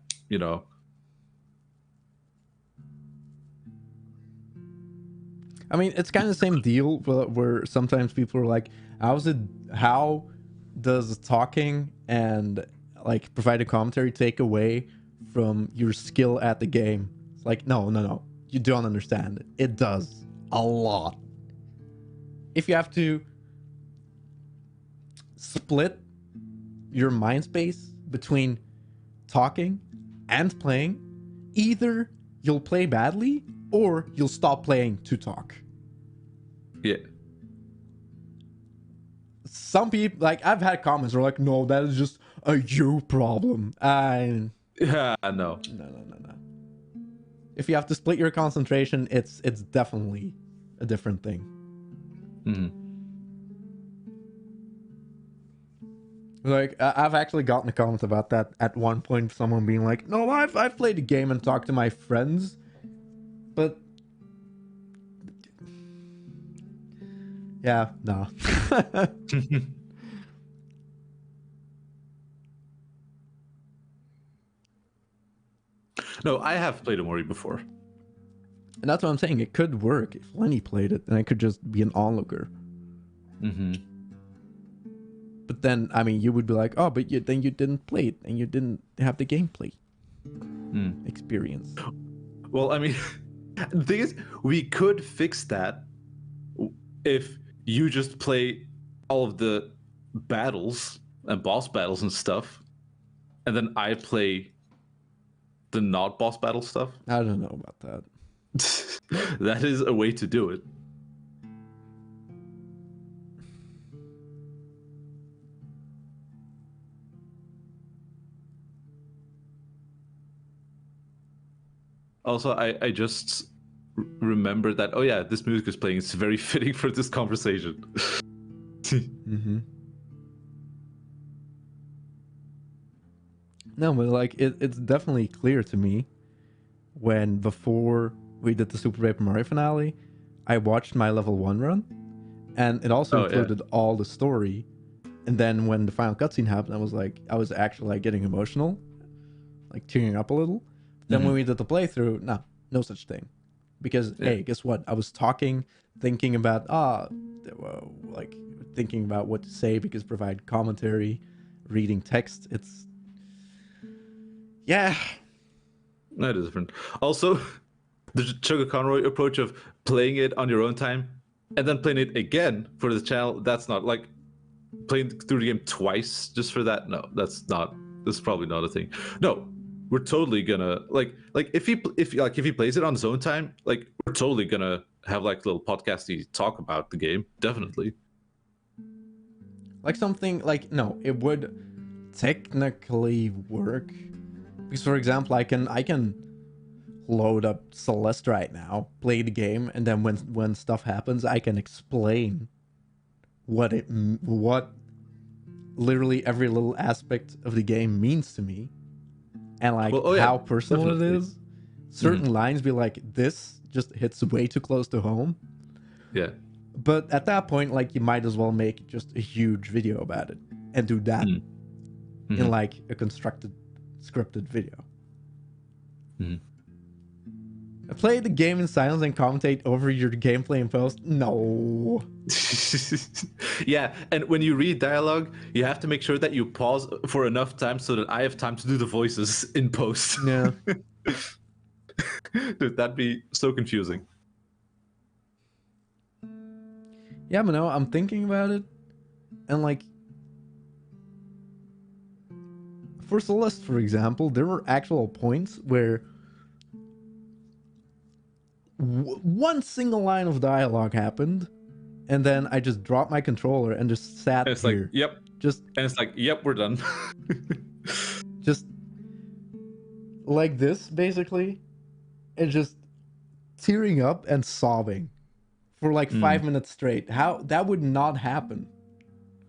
I mean, it's kind of the same deal where sometimes people are like, how does talking and like providing commentary take away from your skill at the game? It's like, no. You don't understand. It does a lot. If you have to split your mind space between talking and playing, either you'll play badly or you'll stop playing to talk. Yeah. Some people, like, I've had comments where like, no, that is just a you problem. Yeah, no. No. If you have to split your concentration, it's definitely a different thing. Like, I've actually gotten a comment about that at one point. Someone being like, "No, I've played a game and talked to my friends, but yeah, no." No, I have played Omori before. And that's what I'm saying. It could work if Lenny played it, and I could just be an onlooker. But then, I mean, you would be like, "Oh, but then you didn't play it, and you didn't have the gameplay experience." Well, I mean, the thing is, we could fix that if you just play all of the battles and boss battles and stuff, and then I play the not boss battle stuff. I don't know about that. That is a way to do it. Also, I just remember that, oh yeah, this music is playing. It's very fitting for this conversation. No, but like it's definitely clear to me when before we did the Super Paper Mario finale, I watched my level 1 run, and it also included all the story, And then when the final cutscene happened, I was actually like getting emotional, like tearing up a little. Then when we did the playthrough, no such thing, because hey, guess what? I was talking, thinking about like thinking about what to say, because provide commentary, reading text. It's yeah. That is different. Also, the Sugar Conroy approach of playing it on your own time and then playing it again for the channel, that's not like playing through the game twice just for that. No, that's probably not a thing. No, we're totally gonna like if he plays it on his own time, like we're totally gonna have like little podcasty talk about the game. Definitely. Like something like, no, it would technically work. Because for example, I can load up Celeste right now, play the game, and then when stuff happens, I can explain what literally every little aspect of the game means to me, and like how personal definitely. it is. Certain lines be like, this just hits way too close to home. Yeah. But at that point, like, you might as well make just a huge video about it and do that in like a scripted video. Play the game in silence and commentate over your gameplay in post? No. Yeah, and when you read dialogue, you have to make sure that you pause for enough time so that I have time to do the voices in post. Yeah. Dude, that'd be so confusing. Yeah, but no, I'm thinking about it, and like, for Celeste, for example, there were actual points where one single line of dialogue happened, and then I just dropped my controller and just sat And it's here. like, yep. Just And it's like, yep, we're done. just like this, basically, and just tearing up and sobbing for like 5 minutes straight. How that would not happen.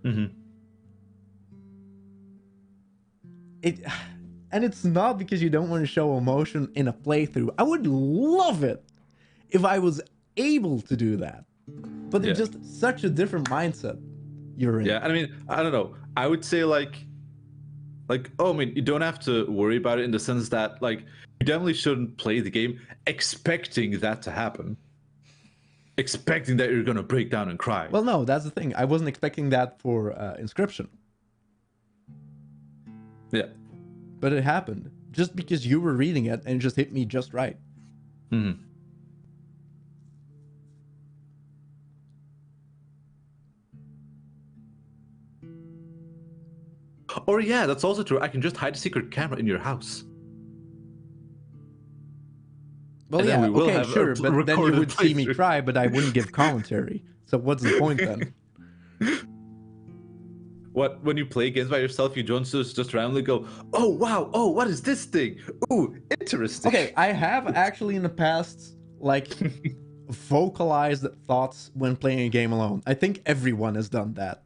And it's not because you don't want to show emotion in a playthrough. I would love it if I was able to do that, but it's just such a different mindset you're in. Yeah, I mean, I don't know. I would say like, oh, I mean, you don't have to worry about it in the sense that like you definitely shouldn't play the game expecting that to happen, expecting that you're gonna break down and cry. Well, no, that's the thing. I wasn't expecting that for Inscryption. Yeah. But it happened just because you were reading it and it just hit me just right. Or yeah, that's also true. I can just hide a secret camera in your house. Well, And then yeah, we will okay, have a sure, but then you recorded would see me playthrough. cry, but I wouldn't give commentary. So what's the point then? What, when you play games by yourself, you don't just randomly go, oh wow, oh what is this thing? Ooh, interesting. Okay, I have actually in the past like vocalized thoughts when playing a game alone. I think everyone has done that.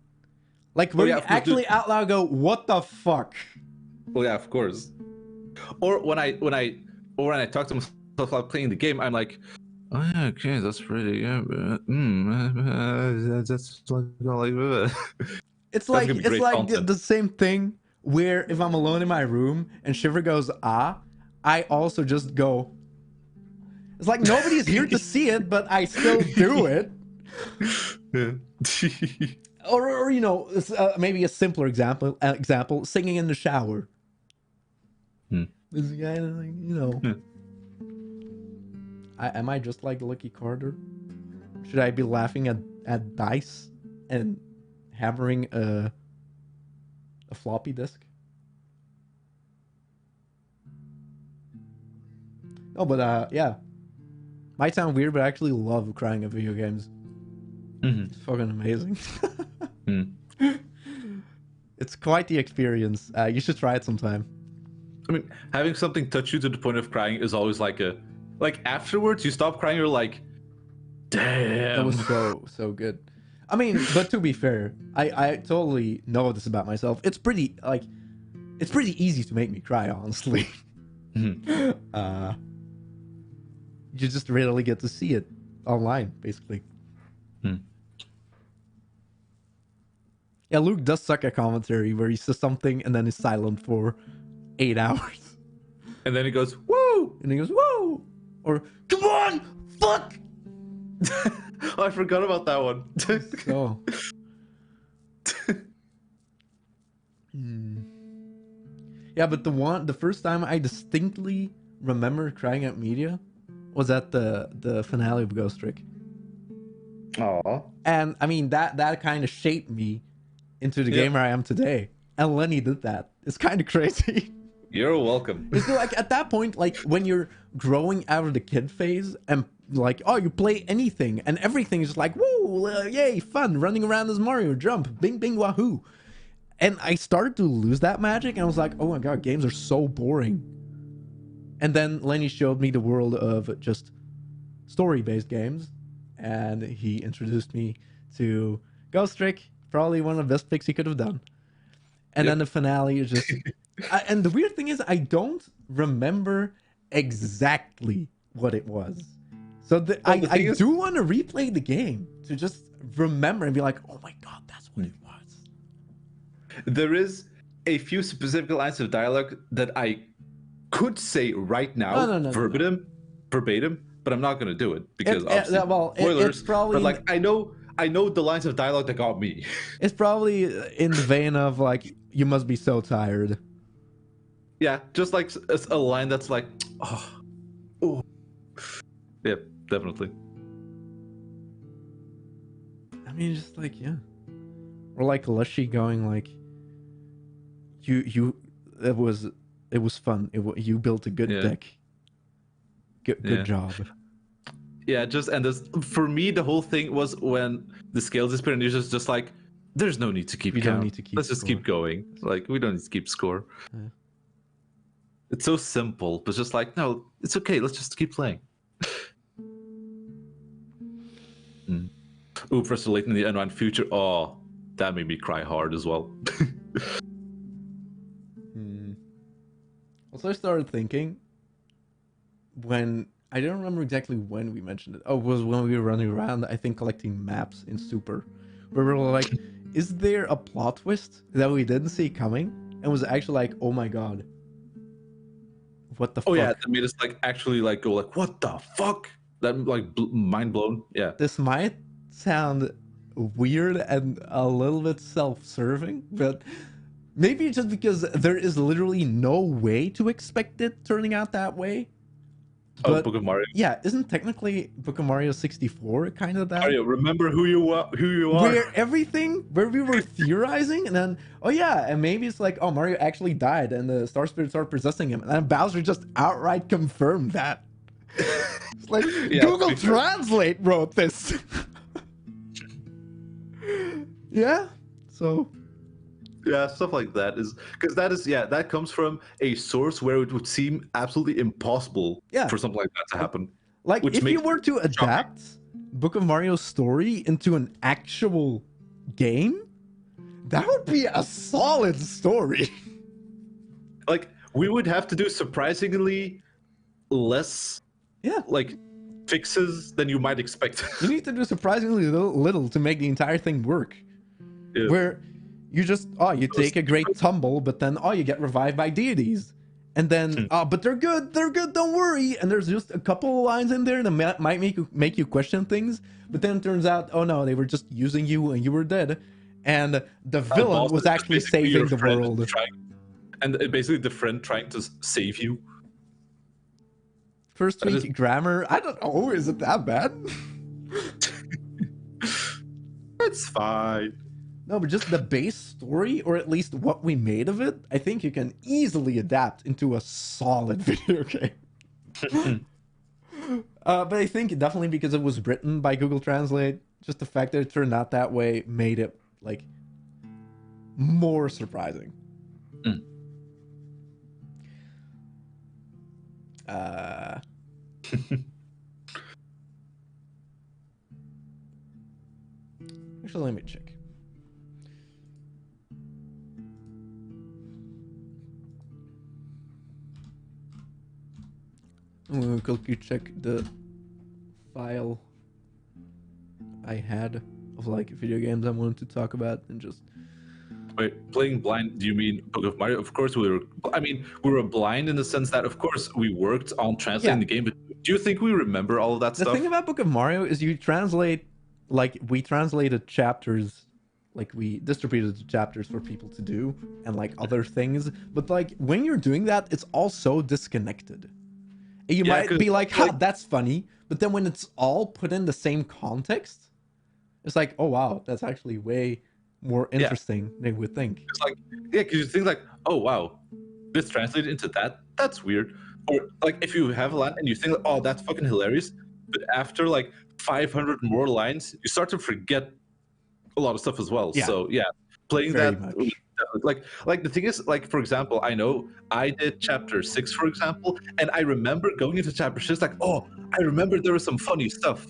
Like where yeah, you of course, actually out loud go, "What the fuck?" Well, yeah, of course. Or when I talk to myself while playing the game, I'm like, oh yeah, okay, that's pretty. Yeah, that's like. It's That's like gonna be great content. the same thing where if I'm alone in my room and Shiver goes I also just go. It's like nobody's here to see it, but I still do it. Or you know, maybe a simpler example, singing in the shower. This guy, like, you know, am I just like Lucky Carter? Should I be laughing at dice and hammering a floppy disk? Oh, but yeah, might sound weird, but I actually love crying at video games. It's fucking amazing. It's quite the experience. You should try it sometime. I mean, having something touch you to the point of crying is always like afterwards you stop crying, you're like, damn. That was so good. I mean, but to be fair, I totally know this about myself. It's pretty easy to make me cry, honestly. You just rarely get to see it online, basically. Yeah, Luke does suck at commentary where he says something and then is silent for 8 hours. And then he goes, "Woo!" And he goes, whoa! Or, come on! Fuck! Oh, I forgot about that one. So. Yeah, but the first time I distinctly remember crying at media was at the finale of Ghost Trick. Aw. And I mean that kind of shaped me into the gamer I am today. And Lenny did that. It's kind of crazy. You're welcome. It's like at that point, like when you're growing out of the kid phase and like, oh, you play anything and everything is just like, woo, yay, fun, running around as Mario, jump, bing, bing, wahoo. And I started to lose that magic and I was like, oh my god, games are so boring. And then Lenny showed me the world of just story-based games and he introduced me to Ghost Trick, probably one of the best picks he could have done. And then the finale is just... and the weird thing is, I don't remember exactly what it was. So I do want to replay the game to just remember and be like, oh my god, that's what it was. There is a few specific lines of dialogue that I could say right now, verbatim, but I'm not going to do it because spoilers. It's probably, but like I know the lines of dialogue that got me. It's probably in the vein of like, you must be so tired. Yeah, just like a line that's like, oh. Yeah, definitely. I mean, just like, yeah. Or like Lushy going like, it was fun. You built a good deck. Good job. Yeah, for me, the whole thing was when the scales disappeared and you're just like, there's no need to keep count. Let's just keep going. Like, we don't need to keep score. Yeah. It's so simple, but just like, no, it's okay. Let's just keep playing. Ooh, Professor Layton in the Unwind Future. Oh, that made me cry hard as well. Also, I started thinking when I don't remember exactly when we mentioned it. Oh, it was when we were running around, I think, collecting maps in Super, where we were like, is there a plot twist that we didn't see coming? And was actually like, oh my god. What the fuck? Oh yeah, that made us like actually like go like, what the fuck? That like mind blown. Yeah. This might sound weird and a little bit self-serving, but maybe just because there is literally no way to expect it turning out that way. But, Book of Mario. Yeah, isn't technically Book of Mario 64 kind of that? Mario, remember who you are. Where we were theorizing, and then, oh yeah, and maybe it's like, oh, Mario actually died, and the Star Spirits are possessing him, and then Bowser just outright confirmed that. It's like, Google Translate wrote this. Yeah, so... Yeah, stuff like that is because that comes from a source where it would seem absolutely impossible for something like that to happen. Like if you were to adapt Book of Mario's story into an actual game, that would be a solid story. Like we would have to do surprisingly less like fixes than you might expect. You need to do surprisingly little to make the entire thing work. Yeah. Where you just, you take a great tumble, but then, you get revived by deities. And then, but they're good, don't worry. And there's just a couple of lines in there that might make you question things. But then it turns out, oh no, they were just using you and you were dead. And the villain was actually saving the world. And basically the friend trying to save you. First week grammar, I don't know, is it that bad? It's fine. No, but just the base story, or at least what we made of it, I think you can easily adapt into a solid video game. But I think definitely because it was written by Google Translate, just the fact that it turned out that way made it, like, more surprising. Actually, let me check. I'm gonna quickly check the file I had of like video games I wanted to talk about and just Wait, playing blind? Do you mean Book of Mario? Of course we were. I mean, we were blind in the sense that, of course, we worked on translating the game. But do you think we remember all of that The stuff? thing about Book of Mario is you translate, like, we translated chapters, like, we distributed the chapters for people to do, and, like, other things. But, like, when you're doing that, it's all so disconnected. You might be like, ha, that's funny. But then when it's all put in the same context, it's like, oh, wow, that's actually way more interesting than you would think. It's like, yeah, because you think like, oh wow, this translated into that. That's weird. Or like if you have a line and you think, oh, that's fucking hilarious, but after like 500 more lines, you start to forget a lot of stuff as well. Yeah. So yeah, playing Very that much. like the thing is, like, for example, I know I did chapter 6, for example, and I remember going into chapter 6 like, oh, I remember there was some funny stuff.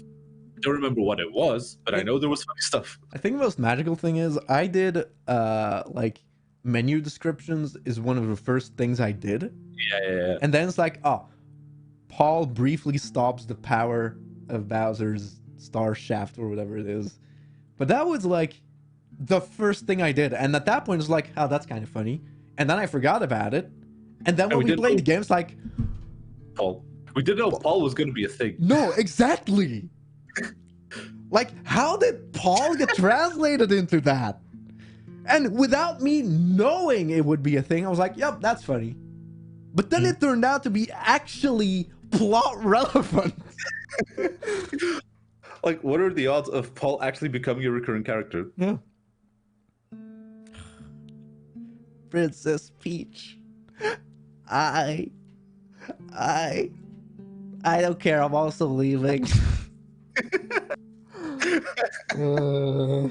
Don't remember what it was, but I know there was funny stuff. I think the most magical thing is I did like menu descriptions is one of the first things I did. Yeah. And then it's like, oh, Paul briefly stops the power of Bowser's star shaft or whatever it is. But that was like the first thing I did. And at that point it's like, oh, that's kind of funny. And then I forgot about it. And then when we played the game, it's like, Paul. We didn't know Paul was going to be a thing. No, exactly. Like, how did Paul get translated into that? And without me knowing it would be a thing, I was like, yep, that's funny. But then it turned out to be actually plot relevant. Like, what are the odds of Paul actually becoming a recurring character? Yeah. Princess Peach. I don't care. I'm also leaving. Or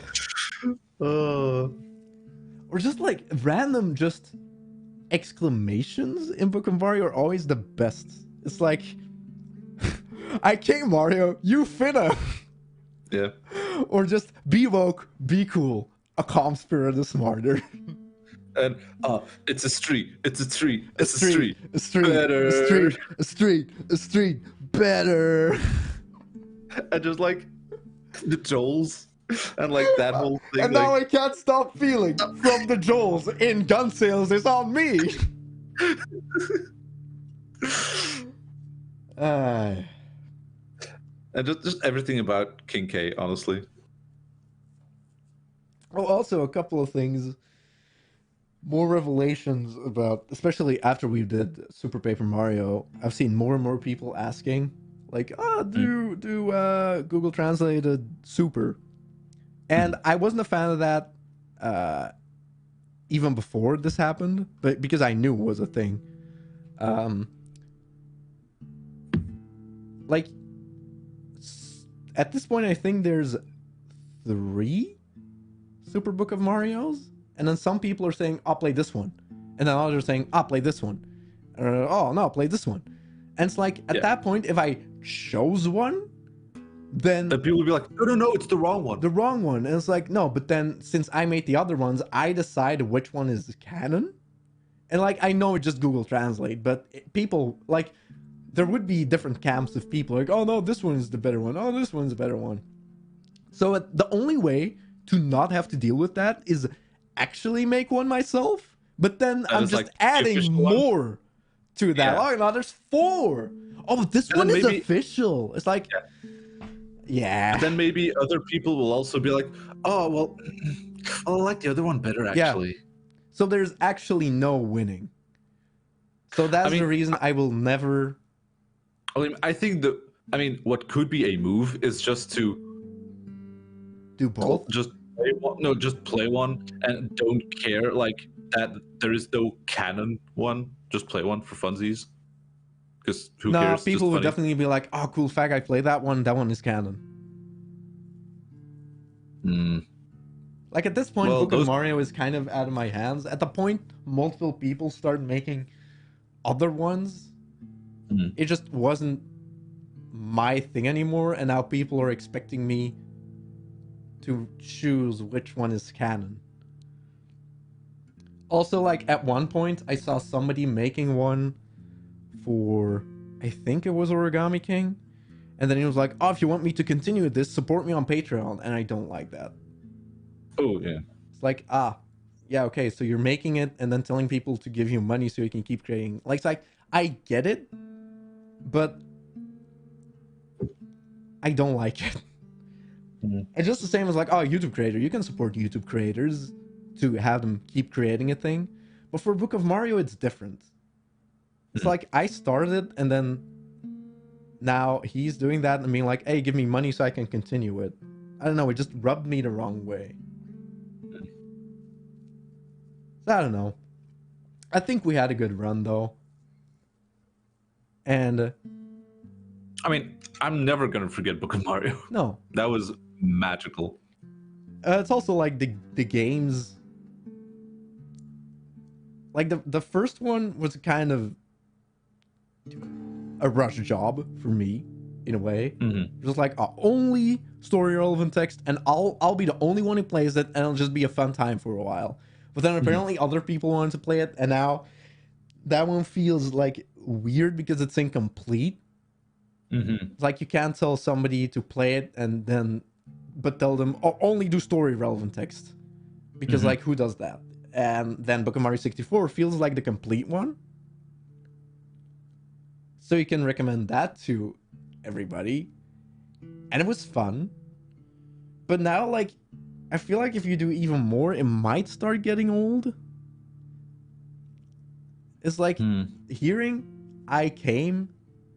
just like random just exclamations in Book of Mario are always the best. It's like, I came Mario, you finna. Yeah. Or just be woke, be cool. A calm spirit is smarter. And it's a street. It's a tree. A It's a street. A street. Better. A street. A street. A street. Better. And just like the Joels and like that whole thing. And now I can't stop feeling from the Joels in gun sales is on me. And just everything about King K, honestly. Oh, also a couple of things. More revelations about, especially after we did Super Paper Mario, I've seen more and more people asking, like, do Google translated Super? And I wasn't a fan of that even before this happened, but because I knew it was a thing. Like, at this point, I think there's 3 Super Book of Marios. And then some people are saying, I'll play this one. And then others are saying, I'll play this one. Oh, no, I'll play this one. And it's like, at that point, if I chose one, then people will be like, no, it's the wrong one. The wrong one. And it's like, no, but then since I made the other ones, I decide which one is canon. And like, I know it just Google Translate, but people, like, there would be different camps of people like, oh no, this one is the better one. Oh, this one's the better one. So the only way to not have to deal with that is actually make one myself, but then I'm just like adding more to that. Oh no, there's 4. Oh, but this one is official. It's like, yeah. Then maybe other people will also be like, oh well, I like the other one better actually. Yeah. So there's actually no winning. So that's the reason I will never. I think what could be a move is just to do both. Just play one, no, just play one and don't care like that. There is no canon one. Just play one for funsies. Because who cares? People would definitely be like, "Oh, cool fact! I played that one. That one is canon." Like at this point, Book of Mario is kind of out of my hands. At the point multiple people start making other ones, it just wasn't my thing anymore, and now people are expecting me to choose which one is canon. Also, like at one point, I saw somebody making one for, I think it was Origami King, and then he was like, "Oh, if you want me to continue with this, support me on Patreon," and I don't like that. Oh yeah, it's like yeah, okay, so you're making it and then telling people to give you money so you can keep creating. Like, it's like, I get it, but I don't like it. It's just the same as like, oh, YouTube creator. You can support YouTube creators to have them keep creating a thing. But for Book of Mario, it's different. It's like I started it and then now he's doing that and being like, hey, give me money so I can continue it. I don't know, it just rubbed me the wrong way. So I don't know. I think we had a good run though. And I mean, I'm never gonna forget Book of Mario. no. That was magical. It's also like the games. Like the first one was kind of a rush job for me, in a way. Just like only story relevant text, and I'll be the only one who plays it, and it'll just be a fun time for a while. But then apparently other people wanted to play it, and now that one feels like weird because it's incomplete. It's like you can't tell somebody to play it and then, but tell them only do story relevant text, because like who does that? And then Book of Mario 64 feels like the complete one. So you can recommend that to everybody. And it was fun. But now, like, I feel like if you do even more, it might start getting old. It's like hearing I came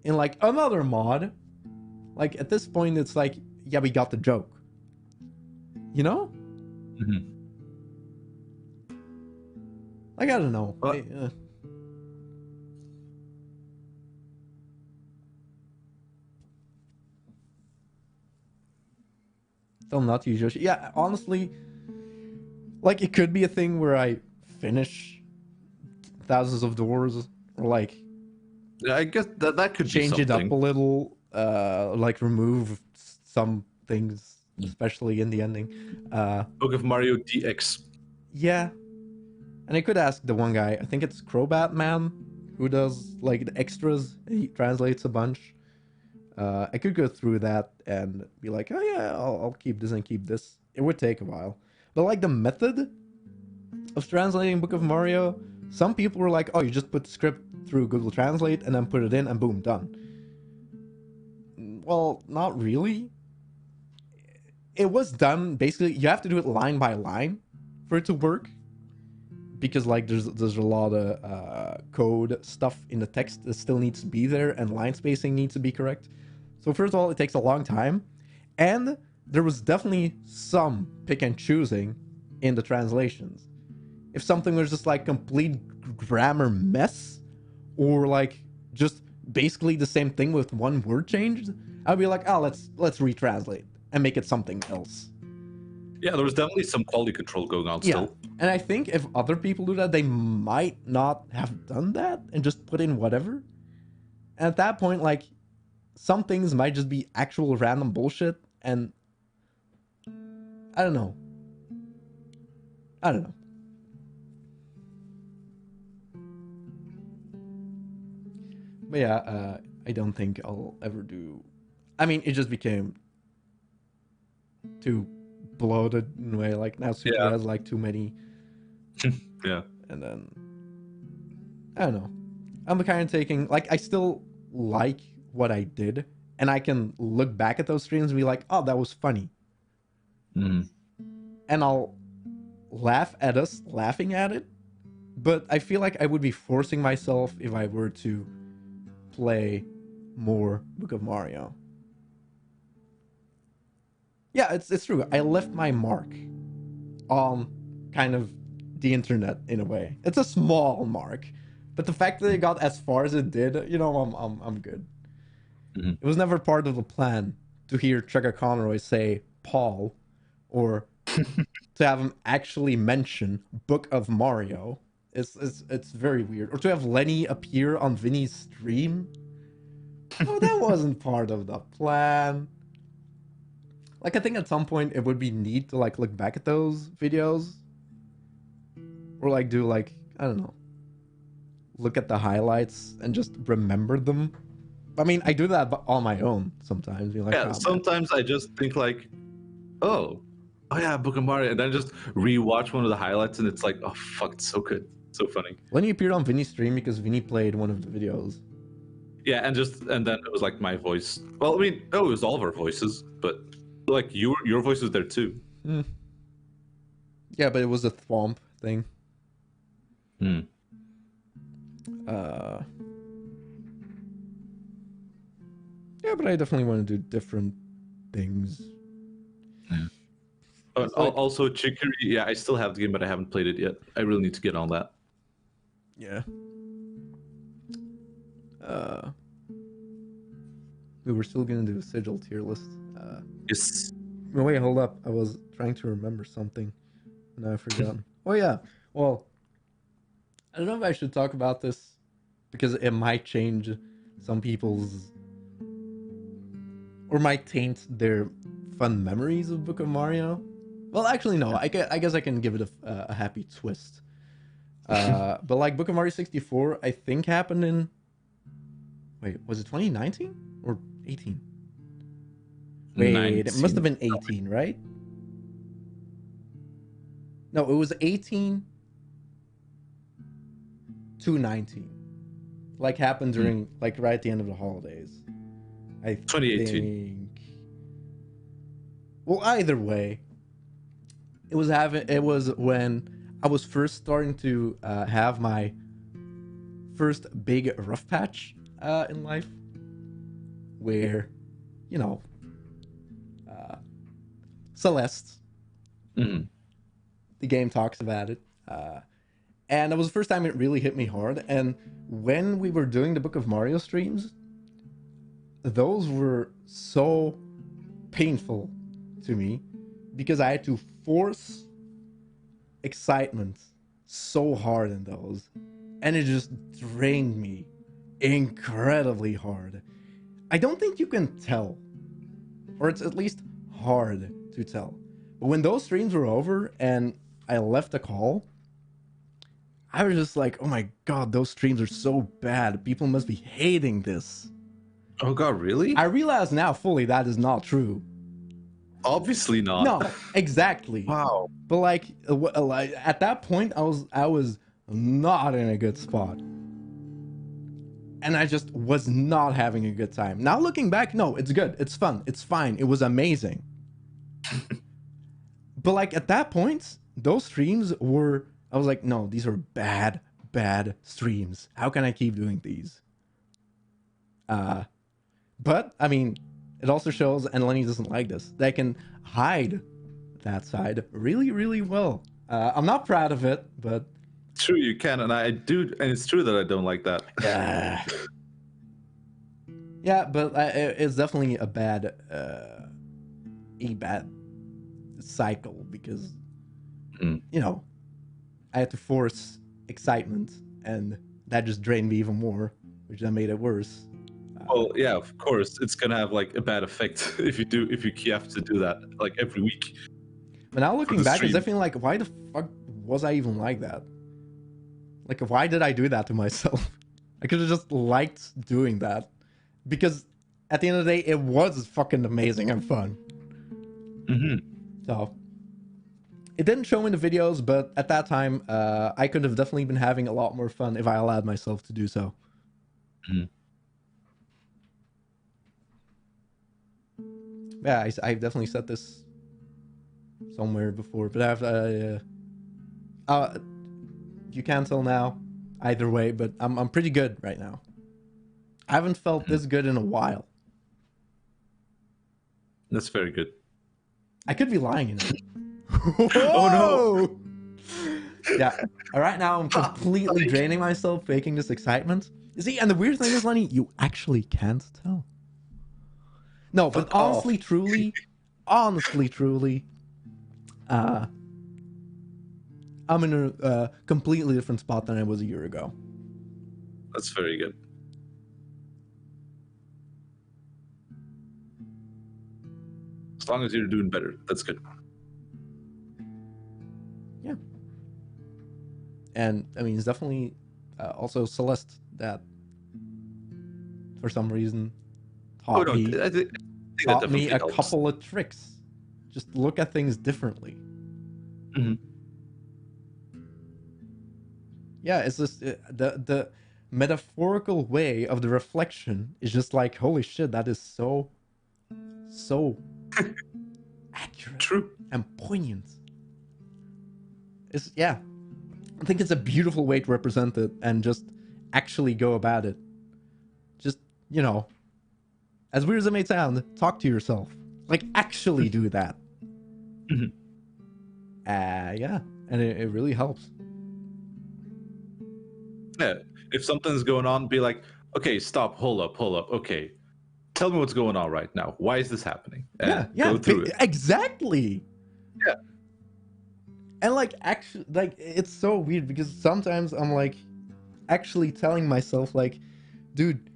in like another mod. Like at this point, it's like, yeah, we got the joke. You know? Like, I don't know. Still not use Yoshi. Yeah, honestly, like it could be a thing where I finish thousands of doors, or like, yeah, I guess that could change be it up something. a little, like remove some things, especially in the ending. Book of Mario DX. Yeah, and I could ask the one guy. I think it's Crobat Man who does like the extras. He translates a bunch. I could go through that and be like, oh yeah, I'll keep this and keep this. It would take a while. But like the method of translating Book of Mario, some people were like, oh, you just put the script through Google Translate and then put it in and boom, done. Well, not really. It was done, basically, you have to do it line by line for it to work. Because like there's a lot of code stuff in the text that still needs to be there, and line spacing needs to be correct. So first of all, it takes a long time, and there was definitely some pick and choosing in the translations. If something was just like complete grammar mess, or like just basically the same thing with one word changed, I'd be like, oh, let's retranslate and make it something else. Yeah, there was definitely some quality control going on still. And I think if other people do that, they might not have done that and just put in whatever. And at that point, like, some things might just be actual random bullshit, and I don't know. But yeah, I don't think I'll ever do. I mean, it just became too bloated in a way. Like now Super has like too many. Yeah. And then I don't know. I'm kind of taking, like, I still like what I did, and I can look back at those streams and be like, oh, that was funny. And I'll laugh at us laughing at it, but I feel like I would be forcing myself if I were to play more Book of Mario. Yeah, it's true. I left my mark on kind of the internet in a way. It's a small mark, but the fact that it got as far as it did, you know, I'm good. It was never part of the plan to hear Chugga Conroy say Paul, or to have him actually mention Book of Mario. It's very weird. Or to have Lenny appear on Vinny's stream. Oh, that wasn't part of the plan. Like, I think at some point it would be neat to like look back at those videos, or like do like, I don't know, look at the highlights and just remember them. I mean, I do that on my own sometimes. Be like, yeah, oh, sometimes I just think like, oh, oh yeah, Book of Mario, and then just rewatch one of the highlights, and it's like, oh fuck, it's so good, so funny. Lenny appeared on Vinny's stream because Vinny played one of the videos. Yeah, and then it was like my voice. Well, I mean, no, it was all of our voices, but like your voice was there too. Yeah, but it was a thwomp thing. Yeah, but I definitely want to do different things. Yeah. Like, Also, Chicory. Yeah, I still have the game, but I haven't played it yet. I really need to get on that. yeah. We were still gonna do a sigil tier list. Yes. No, wait, hold up. I was trying to remember something, and I forgot. Oh yeah. Well, I don't know if I should talk about this because it might change some people's, or might taint their fun memories of Book of Mario. Well, actually, no. I guess I can give it a happy twist. But like Book of Mario 64, I think happened in. Wait, was it 2019 or 18? Wait, 19. it must have been 18, right? No, it was 18 to 19. Like happened during like right at the end of the holidays. I 2018. think. Well, either way, it was when I was first starting to have my first big rough patch in life, where, you know, Celeste, the game talks about it, and it was the first time it really hit me hard. And when we were doing the Book of Mario streams, those were so painful to me because I had to force excitement so hard in those, and it just drained me incredibly hard. I don't think you can tell, or it's at least hard to tell, but when those streams were over and I left the call, I was just like, oh my god, those streams are so bad, people must be hating this. Oh god, really? I realize now fully that is not true. Obviously not. No, exactly. Wow. But like at that point, I was not in a good spot, and I just was not having a good time. Now looking back, no, it's good, it's fun, it's fine, it was amazing. But like at that point, those streams were, I was like, no, these are bad streams. How can I keep doing these? But I mean, it also shows, and Lenny doesn't like this, that I can hide that side really, really well. I'm not proud of it, but True, you can, and I do, and it's true that I don't like that. yeah, but it's definitely a bad cycle because you know, I had to force excitement, and that just drained me even more, which then made it worse. Well, yeah, of course, it's gonna have like a bad effect if you have to do that like every week. But now looking back, stream. it's definitely like, why the fuck was I even like that? Like, why did I do that to myself? I could have just liked doing that, because at the end of the day, it was fucking amazing and fun. So it didn't show in the videos, but at that time, I could have definitely been having a lot more fun if I allowed myself to do so. Yeah, I definitely said this somewhere before, but you can't tell now either way, but I'm pretty good right now. I haven't felt this good in a while. That's very good. I could be lying, you know. Oh no! Yeah, right now I'm completely draining myself, faking this excitement. You see, and the weird thing is, Lenny, you actually can't tell. No, but honestly, truly, I'm in a completely different spot than I was a year ago. That's very good. As long as you're doing better, that's good. Yeah. And I mean, it's definitely also Celeste that, for some reason, taught me I think that a definitely helps. couple of tricks. just look at things differently. Mhm. Yeah, it's just the metaphorical way of the reflection is just like, holy shit, that is so accurate True. and poignant. It's yeah, I think it's a beautiful way to represent it and just actually go about it. Just, you know, as weird as it may sound, talk to yourself. Like, actually do that. Mhm. Yeah, and it really helps. Yeah. If something's going on, be like, okay, stop, hold up. Okay. Tell me what's going on right now. Why is this happening? And go through it. Exactly. Yeah. And like, actually, like, it's so weird because sometimes I'm like actually telling myself like, dude,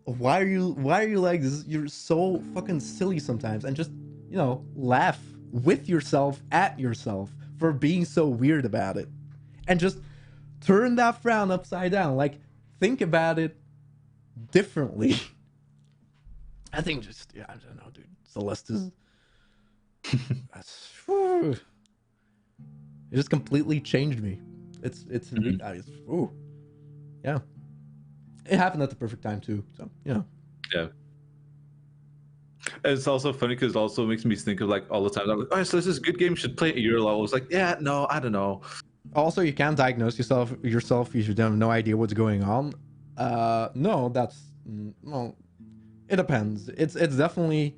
why are you like this? You're so fucking silly sometimes. And just, you know, laugh with yourself at yourself for being so weird about it. And just turn that frown upside down. Like, think about it differently. I think just, yeah, I don't know, dude. Celeste is it just completely changed me. It's ooh, yeah. It happened at the perfect time too. So yeah. Yeah. And it's also funny because it also makes me think of like all the time. I'm like, oh, so this is a good game. Should play at your level. It's like, yeah, no, I don't know. Also, you can't diagnose yourself. You should have no idea what's going on. No, that's no. It depends. It's definitely.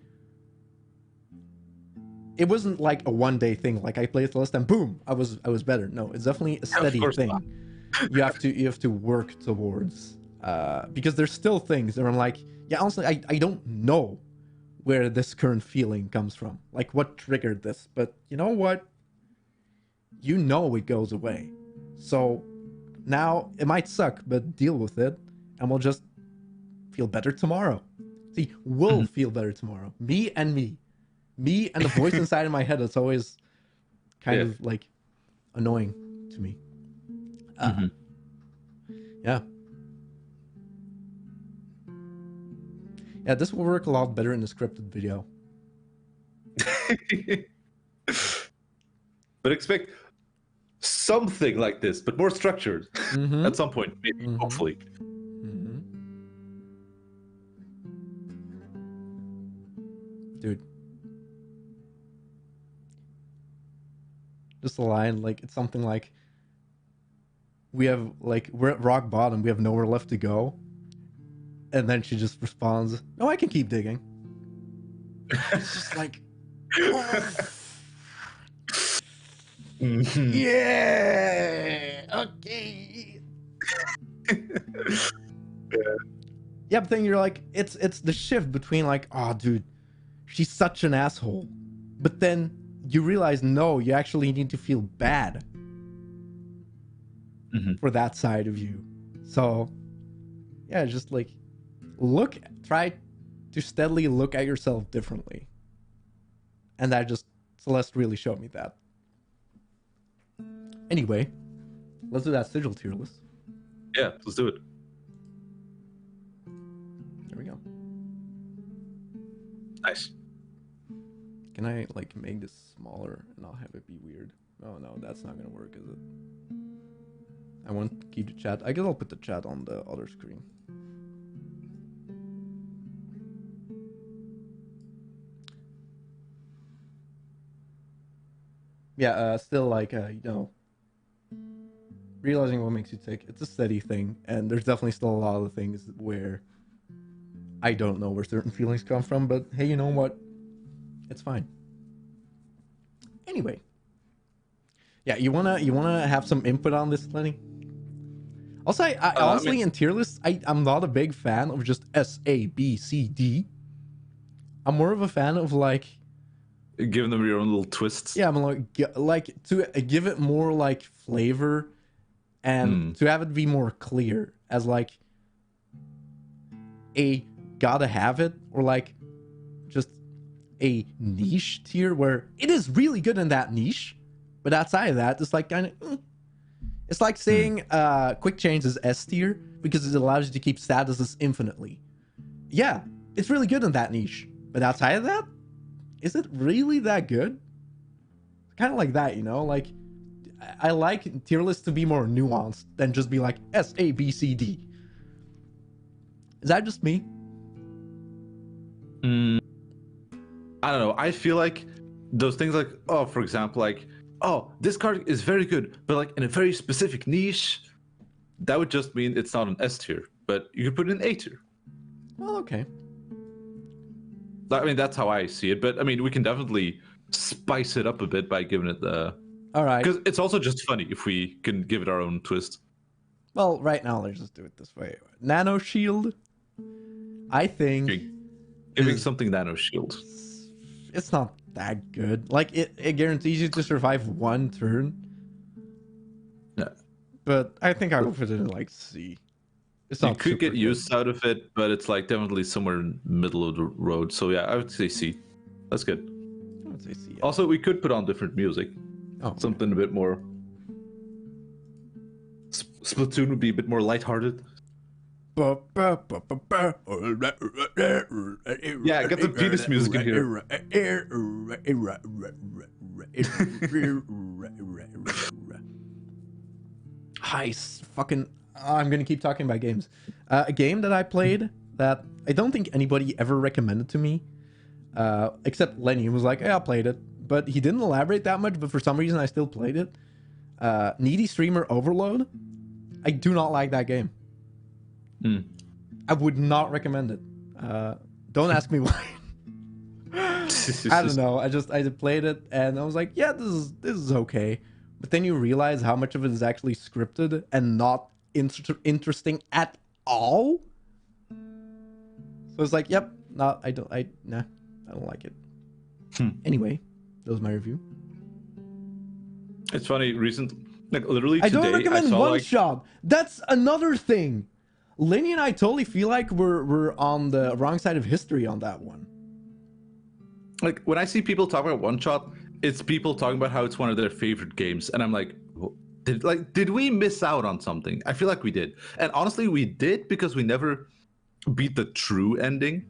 It wasn't like a one-day thing. Like I played Celeste and boom, I was better. No, it's definitely a steady thing. Not. you have to work towards. Because there's still things that I'm like, yeah, honestly, I don't know where this current feeling comes from. Like what triggered this, but you know what? You know it goes away. So now it might suck, but deal with it, and we'll just feel better tomorrow. See, we'll feel better tomorrow. Me and the voice inside of my head that's always kind of like annoying to me. Yeah. Yeah, this will work a lot better in a scripted video. But expect something like this, but more structured at some point, maybe, hopefully. Dude. Just a line, like, it's something like, we're at rock bottom, we have nowhere left to go. And then she just responds, no, I can keep digging. It's just like, yeah, okay. Yeah, but then you're like, it's the shift between like, oh, dude, she's such an asshole. But then you realize, no, you actually need to feel bad for that side of you. So, yeah, just like, try to steadily look at yourself differently. And that just, Celeste really showed me that. Anyway, let's do that sigil tier list. Yeah, let's do it. There we go. Nice. Can I like make this smaller and I'll have it be weird? Oh no, that's not gonna work, is it? I want to keep the chat. I guess I'll put the chat on the other screen. Yeah, still like, you know, realizing what makes you tick. It's a steady thing, and there's definitely still a lot of things where I don't know where certain feelings come from, but hey, you know what? It's fine. Anyway. Yeah, you wanna have some input on this, Lenny? Also, I honestly, in tier lists, I'm not a big fan of just S, A, B, C, D. I'm more of a fan of like giving them your own little twists. Yeah, I'm like to give it more like flavor and to have it be more clear as like a gotta have it or like just a niche tier where it is really good in that niche, but outside of that, it's like kind of it's like saying quick change is S tier because it allows you to keep statuses infinitely. Yeah, it's really good in that niche, but outside of that, is it really that good? Kind of like that, you know? Like, I like tier lists to be more nuanced than just be like S, A, B, C, D. Is that just me? I don't know. I feel like those things like, oh, for example, like, oh, this card is very good, but like in a very specific niche, that would just mean it's not an S tier, but you could put it in A tier. Well, okay. I mean, that's how I see it, but I mean, we can definitely spice it up a bit by giving it the... All right. Because it's also just funny if we can give it our own twist. Well, right now, let's just do it this way. Nano Shield, I think... Giving something nano shield. It's not that good. Like, it guarantees you to survive one turn. Yeah. But I think I would put it in, like, C. It's You not could get super use out of it, but it's like definitely somewhere in the middle of the road. So yeah, I would say C. That's good. good. I would say C. Yeah. Also, we could put on different music. Oh, Something a bit more... Splatoon would be a bit more lighthearted. Yeah, get the penis music in here. Hi, fucking... I'm gonna keep talking about games. A game that I played that I don't think anybody ever recommended to me, except Lenny, who was like, "Hey, I played it," but he didn't elaborate that much. But for some reason, I still played it. Needy Streamer Overload. I do not like that game. I would not recommend it. Don't ask me why. I don't know. I played it and I was like, yeah, this is okay. But then you realize how much of it is actually scripted and not interesting at all. So it's like, yep, I don't like it. Anyway, that was my review. It's funny, like literally I today, don't recommend saw, one like... shot. That's another thing. Lenny and I totally feel like we're on the wrong side of history on that one. Like when I see people talk about one shot, it's people talking about how it's one of their favorite games, and I'm like, did we miss out on something? I feel like we did, and honestly, we did because we never beat the true ending.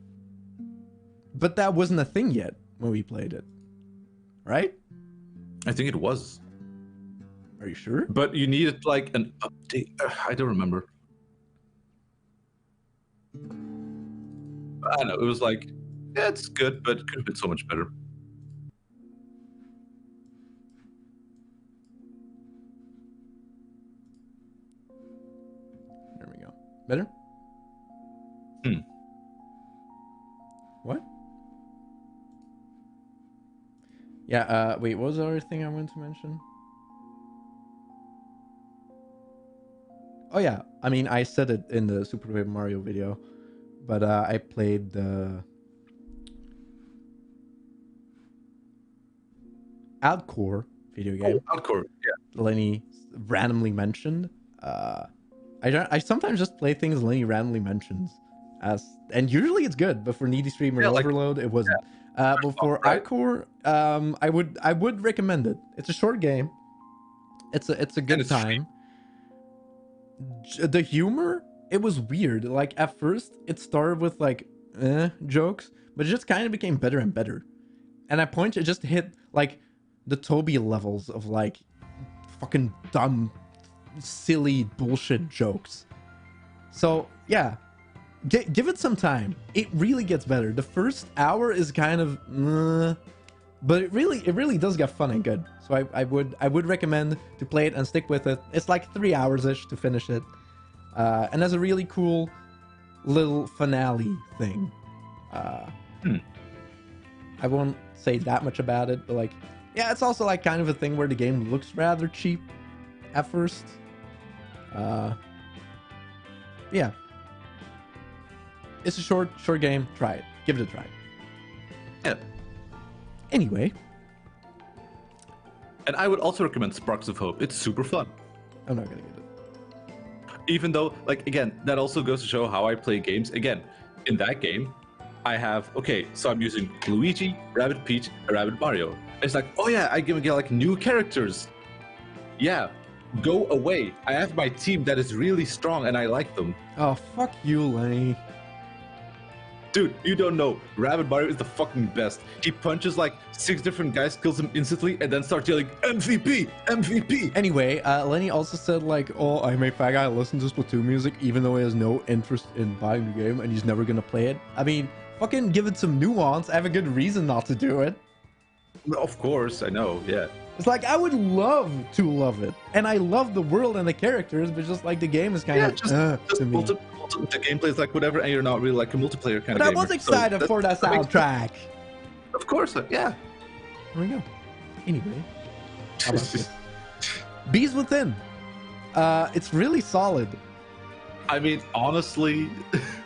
But that wasn't a thing yet when we played it, right? I think it was. Are you sure? But you needed like an update. I don't remember. I don't know. It was like, yeah, it's good, but it could have been so much better. There we go. Better? What? Yeah, wait, what was the other thing I wanted to mention? Oh yeah, I mean, I said it in the Super Paper Mario video, but I played the Outcore video game. Oh, Outcore, yeah. Lenny randomly mentioned. I sometimes just play things Lenny randomly mentions, and usually it's good. But for Needy Streamer Overload, it wasn't. But for Outcore, I would recommend it. It's a short game. It's a good time. The humor, it was weird. Like at first, it started with like jokes, but it just kind of became better and better. And at points, it just hit like the Toby levels of like fucking dumb, silly bullshit jokes. So yeah, give it some time. It really gets better. The first hour is kind of, but it really does get fun and good. So I would recommend to play it and stick with it. It's like 3 hours ish to finish it, and there's a really cool little finale thing. I won't say that much about it, but like, yeah, it's also like kind of a thing where the game looks rather cheap at first. Yeah, it's a short game. Try it. Give it a try. Yeah. Anyway. And I would also recommend Sparks of Hope. It's super fun. I'm not gonna get it. Even though, like, again, that also goes to show how I play games. Again, in that game, I have, okay, so I'm using Luigi, Rabbit Peach, and Rabbit Mario. It's like, oh yeah, I can get like new characters. Yeah, go away. I have my team that is really strong and I like them. Oh, fuck you, Lenny. Dude, you don't know. Rabbit Mario is the fucking best. He punches like 6 different guys, kills them instantly, and then starts yelling, MVP! MVP! Anyway, Lenny also said like, oh, I'm a fat guy, listen to Splatoon music, even though he has no interest in buying the game and he's never gonna play it. I mean, fucking give it some nuance. I have a good reason not to do it. Of course, I know, yeah. It's like, I would love to love it. And I love the world and the characters, but just like the game is kind of just to me. the gameplay is like whatever, and you're not really like a multiplayer kind But of gamer. I was excited for that soundtrack. Of course, yeah. There we go. Anyway, how about this? Bees Within. It's really solid. I mean, honestly,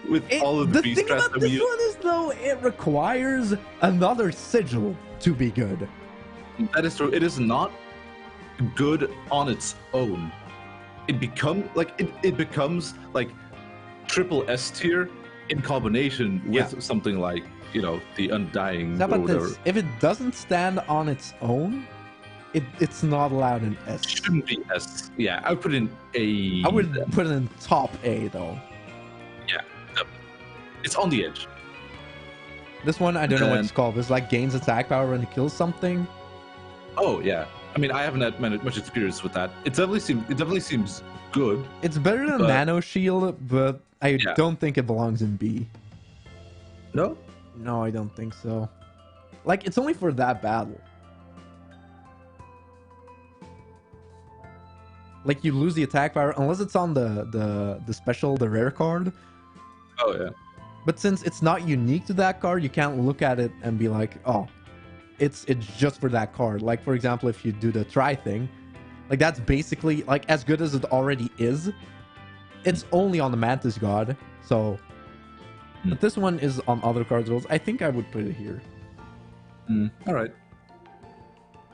with all of the thing beast strats about that we this use, one is though, it requires another sigil to be good. that is true. It is not good on its own. It becomes like triple S tier in combination with something like, you know, the Undying How or about whatever. this? If it doesn't stand on its own, it's not allowed in S. It shouldn't be S. Yeah, I would put it in A. I would put it in top A though. Yeah, it's on the edge. This one, I don't know what And- it's called. It's like gains attack power when it kills something. Oh yeah. I mean, I haven't had much experience with that. It definitely seems good. It's better than But- Nano Shield, but I Yeah. don't think it belongs in B. No. No, I don't think so. Like, it's only for that battle. Like, you lose the attack power unless it's on the special, the rare card. Oh yeah. But since it's not unique to that card, you can't look at it and be like, oh, it's just for that card. Like, for example, if you do the try thing, like, that's basically like as good as it already is. It's only on the Mantis God, so. But this one is on other cards rules. I think I would put it here. All right.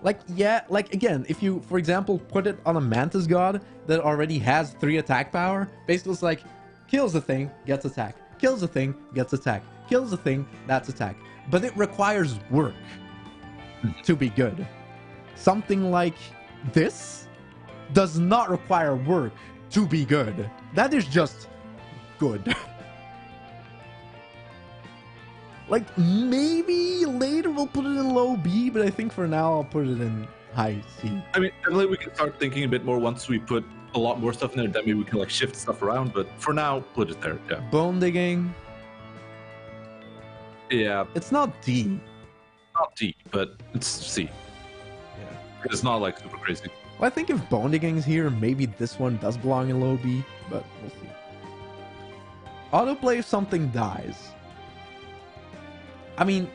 Like, yeah, like, again, if you, for example, put it on a Mantis God that already has 3 attack power, basically it's like, kills the thing, gets attack, kills the thing, gets attack, kills the thing, that's attack. But it requires work to be good. Something like this does not require work to be good. That is just good. Like, maybe later we'll put it in low B, but I think for now I'll put it in high C. I mean, definitely we can start thinking a bit more once we put a lot more stuff in there. Then maybe we can like shift stuff around. But for now, put it there. Yeah. Bone digging, Yeah. it's not D. Not D, but it's C. Yeah. It's not like super crazy. Well, I think if bone digging's here, maybe this one does belong in low B, but we'll see. Autoplay if something dies. I mean,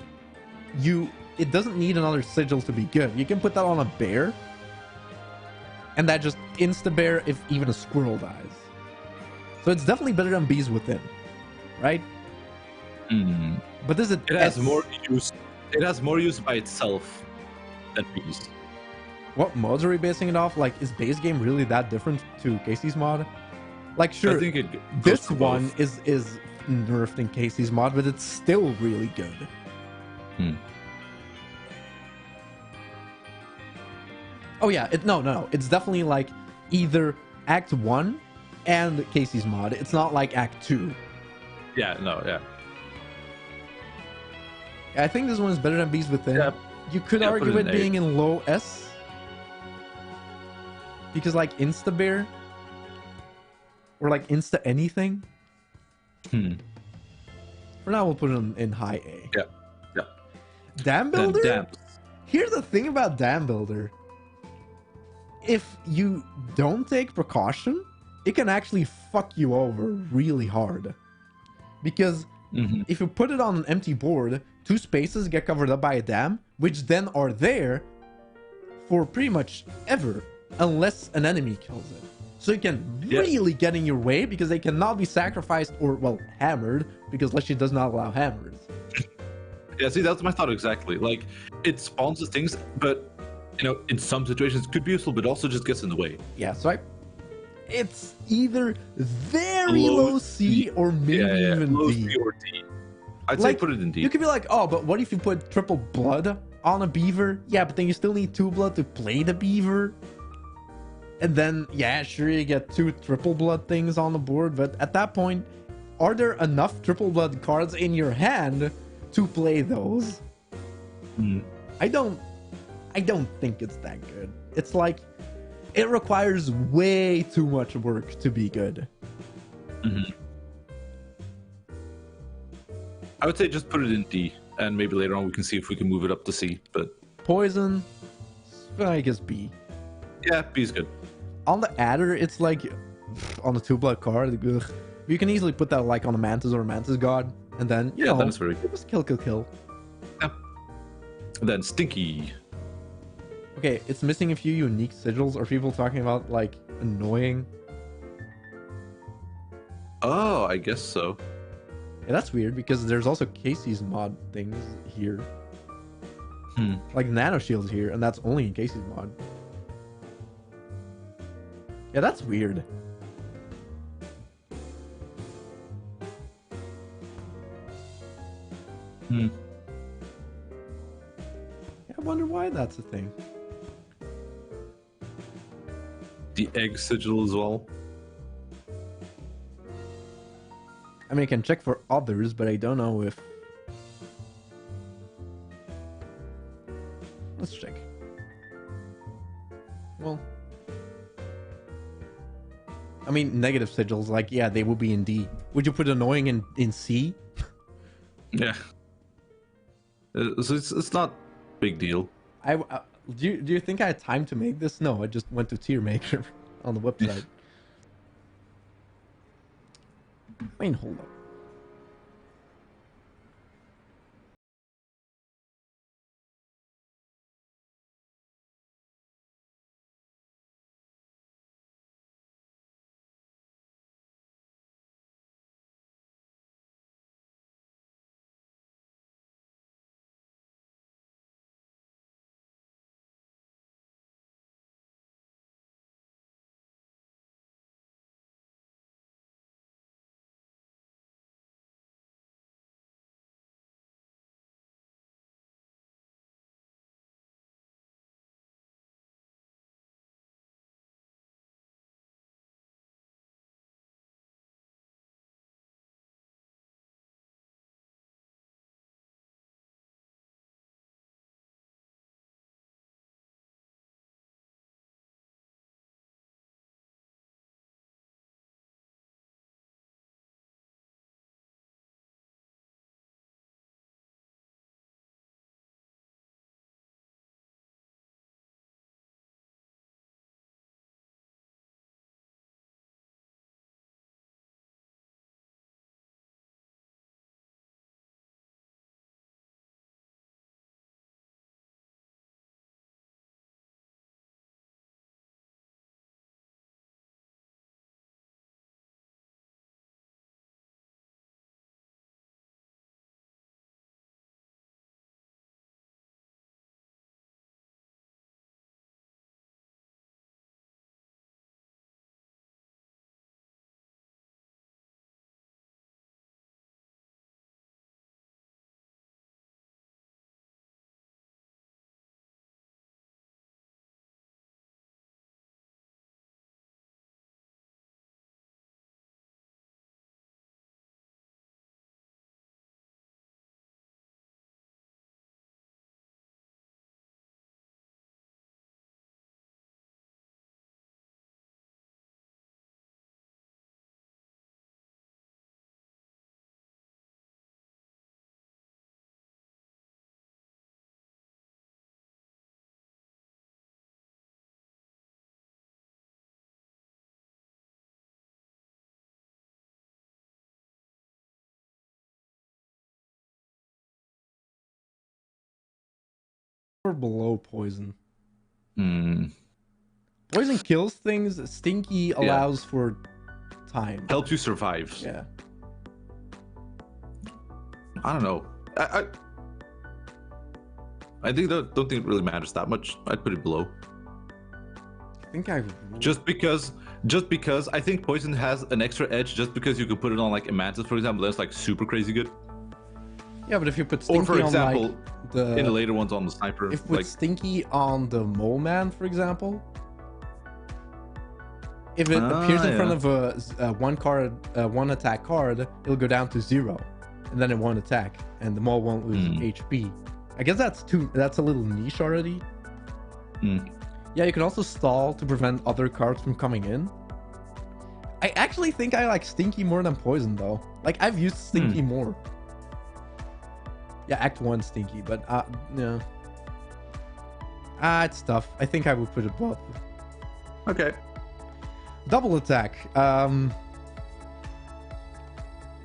it doesn't need another sigil to be good. You can put that on a bear, and that just insta-bear if even a squirrel dies. So it's definitely better than Bees Within, right? But this is It has more use. It has more use by itself than bees. What mods are we basing it off? Like, is base game really that different to Kaycee's mod? Like, sure, I think it goes this for one both. is nerfed in Kaycee's mod, but it's still really good. Oh yeah, no. It's definitely like either Act 1 and Kaycee's mod. It's not like Act 2. Yeah. No. Yeah. I think this one is better than Beast Within. Yeah. You could Yeah, argue put it it in being in low S. Because like Insta-Bear. Or like Insta anything. For now, we'll put it in high A. Yeah. Yeah. Dam Then Builder? dams. Here's the thing about Dam Builder. If you don't take precaution, it can actually fuck you over really hard. Because if you put it on an empty board, 2 spaces get covered up by a dam, which then are there for pretty much ever, unless an enemy kills it. So you can really get in your way because they cannot be sacrificed or, well, hammered, because Leshy does not allow hammers. Yeah, see, that's my thought exactly. Like, it spawns the things, but, you know, in some situations could be useful, but also just gets in the way. Yeah, so it's either very low C or maybe even Low D. C or D. I'd Like, say put it in D. You could be like, oh, but what if you put triple blood on a beaver? Yeah, but then you still need 2 blood to play the beaver. And then, yeah, sure, you get 2 triple blood things on the board, but at that point, are there enough triple blood cards in your hand to play those? I don't think it's that good. It's like it requires way too much work to be good. I would say just put it in D, and maybe later on we can see if we can move it up to C. But Poison, I guess B. yeah, B is good. On the adder, it's like on the 2-blood card. Ugh. You can easily put that like on a mantis or a mantis god, and then you know, then it's very good. just kill. Yeah. And then Stinky. Okay, it's missing a few unique sigils. Are people talking about like annoying? Oh, I guess so. Yeah, that's weird because there's also Kaycee's mod things here. Like nano shields here, and that's only in Kaycee's mod. Yeah, that's weird. Yeah, I wonder why that's a thing. The egg sigil as well. I mean, I can check for others, but I don't know if... Let's check. Well... I mean, negative sigils, like, yeah, they will be in D. Would you put annoying in C? Yeah. So it's not big deal. Do you think I had time to make this? No, I just went to tier maker on the website. I mean, hold up. Or below poison. Poison kills things. Stinky allows for time. Helps you survive. Yeah. I don't know. I think don't think it really matters that much. I'd put it below. I think I just because I think poison has an extra edge just because you could put it on like a mantis, for example. That's like super crazy good. Yeah, but if you put Stinky or for example, on like in the later ones on the sniper, if you put Stinky on the mole man, for example, if it appears in front yeah. of a one attack card, it'll go down to 0, and then it won't attack, and the mole won't lose HP. I guess that's a little niche already. Yeah, you can also stall to prevent other cards from coming in. I actually think I like Stinky more than Poison though. Like I've used Stinky more. Yeah, Act 1 Stinky, but no. It's tough. I think I would put it both. Okay. Double attack.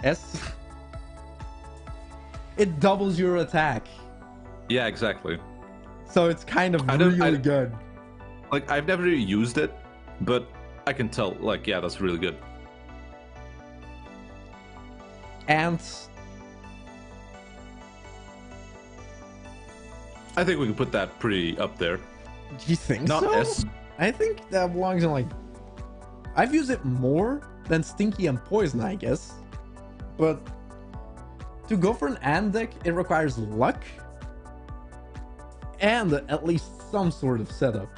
S. It doubles your attack. Yeah, exactly. So it's kind of really good. Like, I've never really used it, but I can tell, like, yeah, that's really good. Ants. I think we can put that pretty up there. Do you think Not so? S. I think that belongs in like... I've used it more than Stinky and Poison, I guess. But to go for an Ant deck, it requires luck. And at least some sort of setup.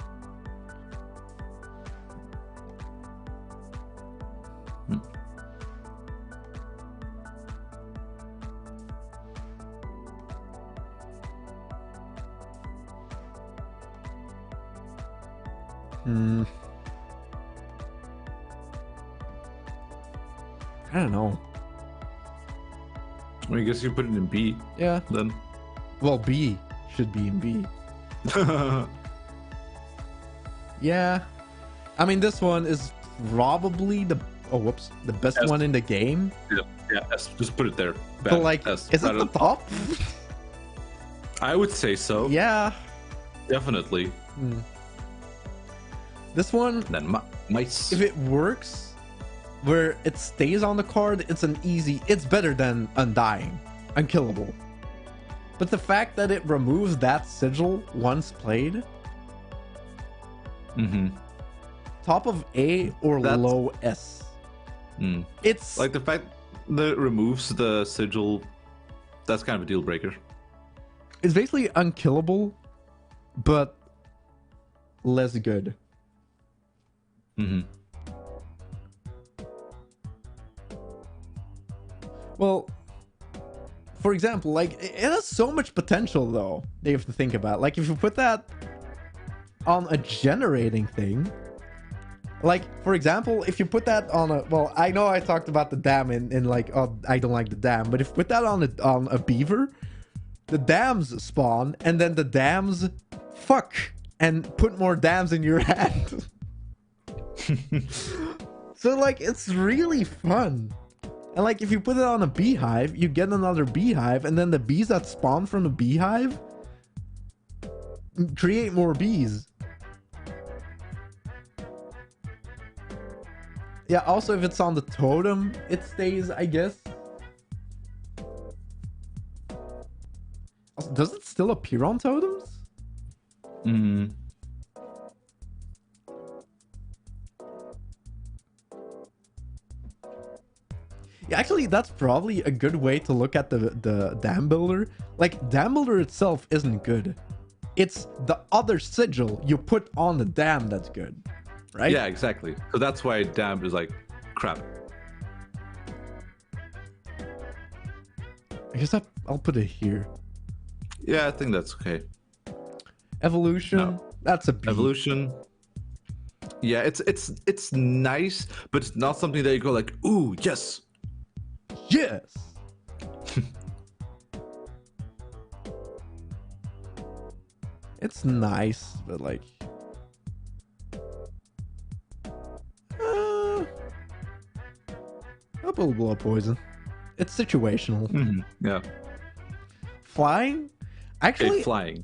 I don't know. Well, I guess you put it in B. Yeah. Then. Well, B should be in B. Yeah. I mean, this one is probably the best S. one in the game. Yeah, S. Just put it there. But like, S. is it the top? I would say so. Yeah. Definitely. This one, Then mice. if it works, where it stays on the card, it's better than Undying, Unkillable. But the fact that it removes that sigil once played, top of A or low S. It's like the fact that it removes the sigil, that's kind of a deal breaker. It's basically Unkillable, but less good. Well, for example, like it has so much potential though. That you have to think about. Like if you put that on a generating thing, like for example, if you put that on a I know I talked about the dam in like I don't like the dam, but if you put that on a beaver, the dams spawn and then the dams fuck and put more dams in your hand. So like it's really fun. And like if you put it on a beehive, you get another beehive, and then the bees that spawn from the beehive create more bees. Yeah, also if it's on the totem, it stays, I guess. Does it still appear on totems? Yeah, actually, that's probably a good way to look at the dam builder. Like, dam builder itself isn't good. It's the other sigil you put on the dam that's good, right? Yeah, exactly. So that's why dam is like crap. I guess I'll put it here. Yeah, I think that's okay. Evolution, No. That's a B. Evolution. Yeah, it's nice, but it's not something that you go like, ooh, yes. Yes. It's nice, but like, I'll put a blow poison. It's situational. Yeah. Flying, actually, Okay, flying.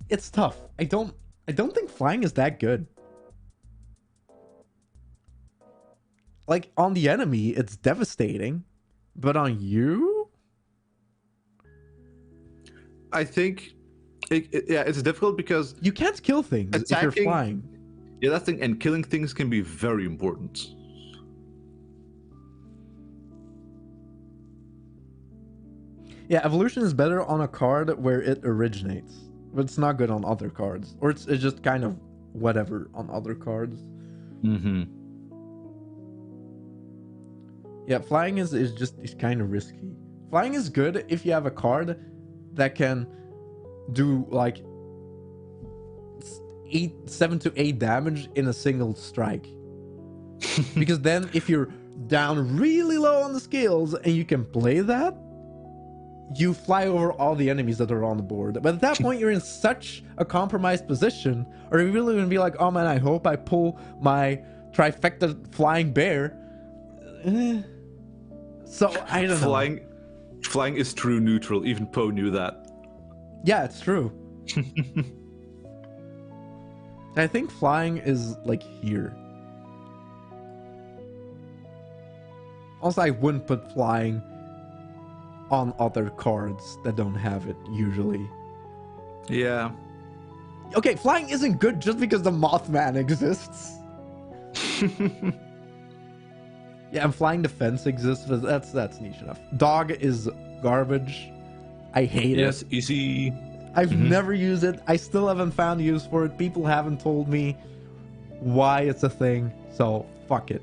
it's tough. I don't think flying is that good. Like on the enemy, it's devastating, but on you, I think, it's difficult because you can't kill things if you're Attacking- flying. yeah, that thing and killing things can be very important. Yeah, evolution is better on a card where it originates, but it's not good on other cards, or it's just kind of whatever on other cards. Yeah, flying is kind of risky. Flying is good if you have a card that can do like 7 to 8 damage in a single strike. Because then if you're down really low on the scales and you can play that, you fly over all the enemies that are on the board. But at that point, you're in such a compromised position, or you're really gonna be like, oh man, I hope I pull my trifecta flying bear. So I don't know. Flying is true neutral. Even Poe knew that. Yeah, it's true. I think flying is like here. Also, I wouldn't put flying on other cards that don't have it usually. Yeah. Okay, flying isn't good just because the Mothman exists. Yeah, and flying defense exists, but that's niche enough. Dog is garbage. I hate it. Yes, easy. I've never used it. I still haven't found use for it. People haven't told me why it's a thing, so fuck it.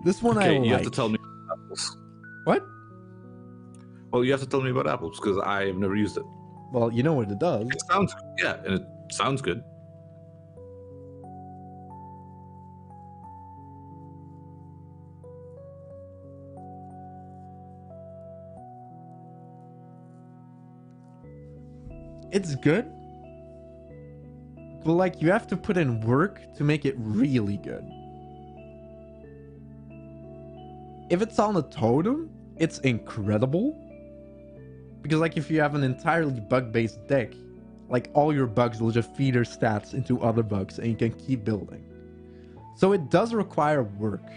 This one Okay, I like. you have to tell me about apples. What? Well, you have to tell me about apples because I have never used it. Well, you know what it does. It sounds yeah, and it sounds good. It's good, but like you have to put in work to make it really good. If it's on a totem, it's incredible. Because like if you have an entirely bug-based deck, like all your bugs will just feed their stats into other bugs and you can keep building. So it does require work.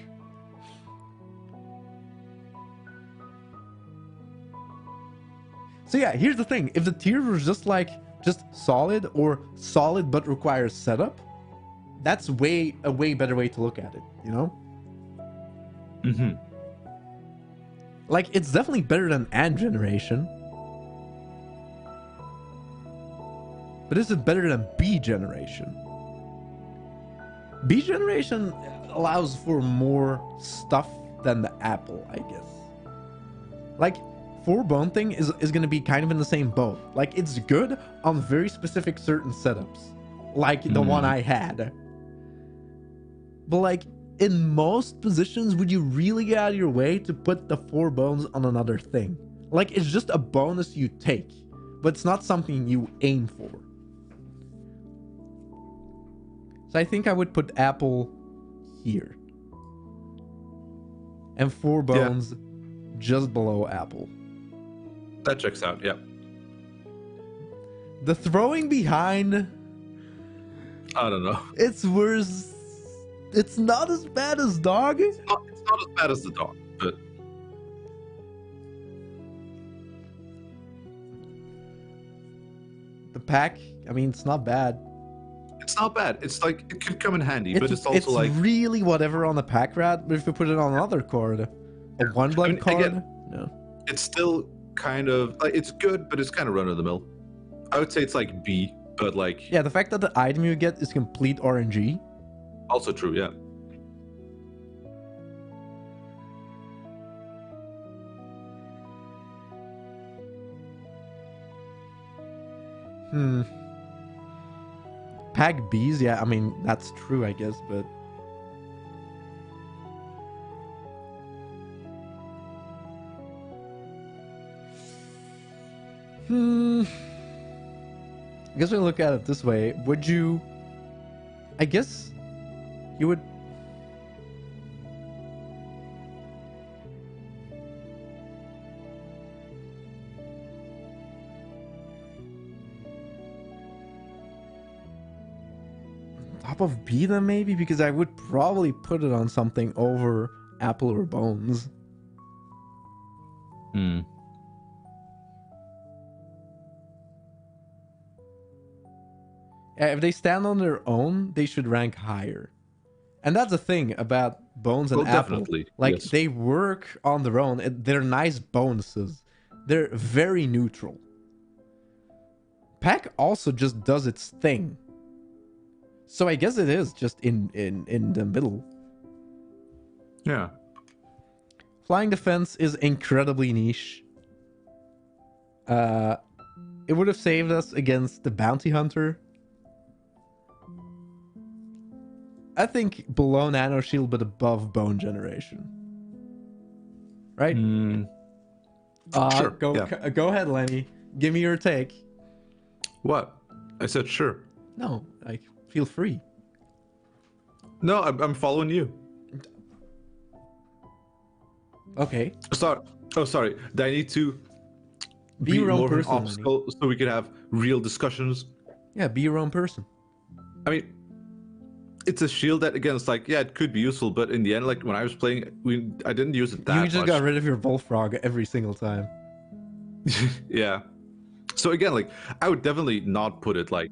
So yeah, here's the thing. If the tier was just solid or solid but requires setup, that's a way better way to look at it, you know? Mm-hmm. Like, it's definitely better than Ant Generation. But is it better than B Generation? B Generation allows for more stuff than the Apple, I guess. Like, 4-bone thing is going to be kind of in the same boat. Like, it's good on very specific certain setups. Like the one I had. But like, in most positions, would you really get out of your way to put the 4 bones on another thing? Like, it's just a bonus you take, but it's not something you aim for. So I think I would put Apple here. And 4 bones just below Apple. That checks out, yeah. The throwing behind, I don't know. it's worse. It's not as bad as Dog. It's not as bad as the dog, but The pack, I mean, it's not bad. it's not bad. It's like it could come in handy, but it's also like really whatever on the pack rat, but if you put it on another card, a one blood card, again, no. it's still kind of like it's good, but it's kind of run of the mill. I would say it's like B, but like Yeah, the fact that the item you get is complete RNG. also true, yeah. Pack Bs, yeah, I mean, that's true, I guess, but... I guess we look at it this way. Would you... I guess you would... Top of B then maybe? Because I would probably put it on something over Apple or Bones. Yeah, if they stand on their own, they should rank higher. And that's the thing about Bones and Apple. Definitely. Like, yes. they work on their own. They're nice bonuses. They're very neutral. Pack also just does its thing. So I guess it is just in the middle. Yeah. Flying defense is incredibly niche. It would have saved us against the bounty hunter. I think below nano shield, but above bone generation. Right? Sure. Go ahead, Lenny. Give me your take. What? I said sure. No, like feel free. No, I'm following you. Okay. Sorry. Oh, sorry. Do I need to Be your own more of an person, Lenny. obstacle so we can have real discussions? Yeah, be your own person. I mean, it's a shield that, again, it's like, yeah, it could be useful, but in the end, like when I was playing, I didn't use it that You much. just got rid of your bullfrog every single time. Yeah. So again, like I would definitely not put it like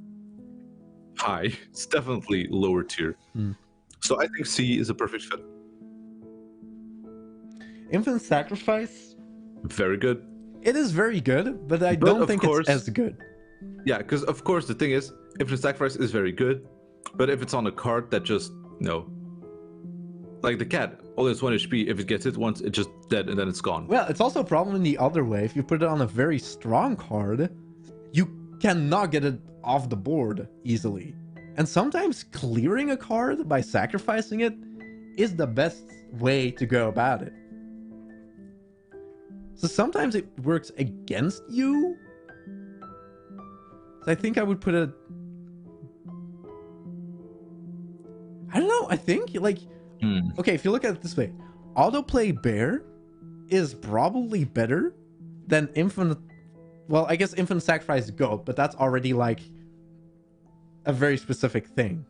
high. It's definitely lower tier. So I think C is a perfect fit. Infinite Sacrifice. Very good. It is very good, but I But don't of think course- it's as good. Yeah, because of course the thing is, Infinite Sacrifice is very good, but if it's on a card that just like the cat, only has 1 HP. If it gets hit once, it's just dead and then it's gone. Well, it's also a problem in the other way. If you put it on a very strong card, you cannot get it off the board easily. And sometimes clearing a card by sacrificing it is the best way to go about it. So sometimes it works against you. So I think I would put it... I don't know. I think, like... Okay, if you look at it this way, autoplay bear is probably better than infinite. Well, I guess infinite sacrifice goat, but that's already like a very specific thing.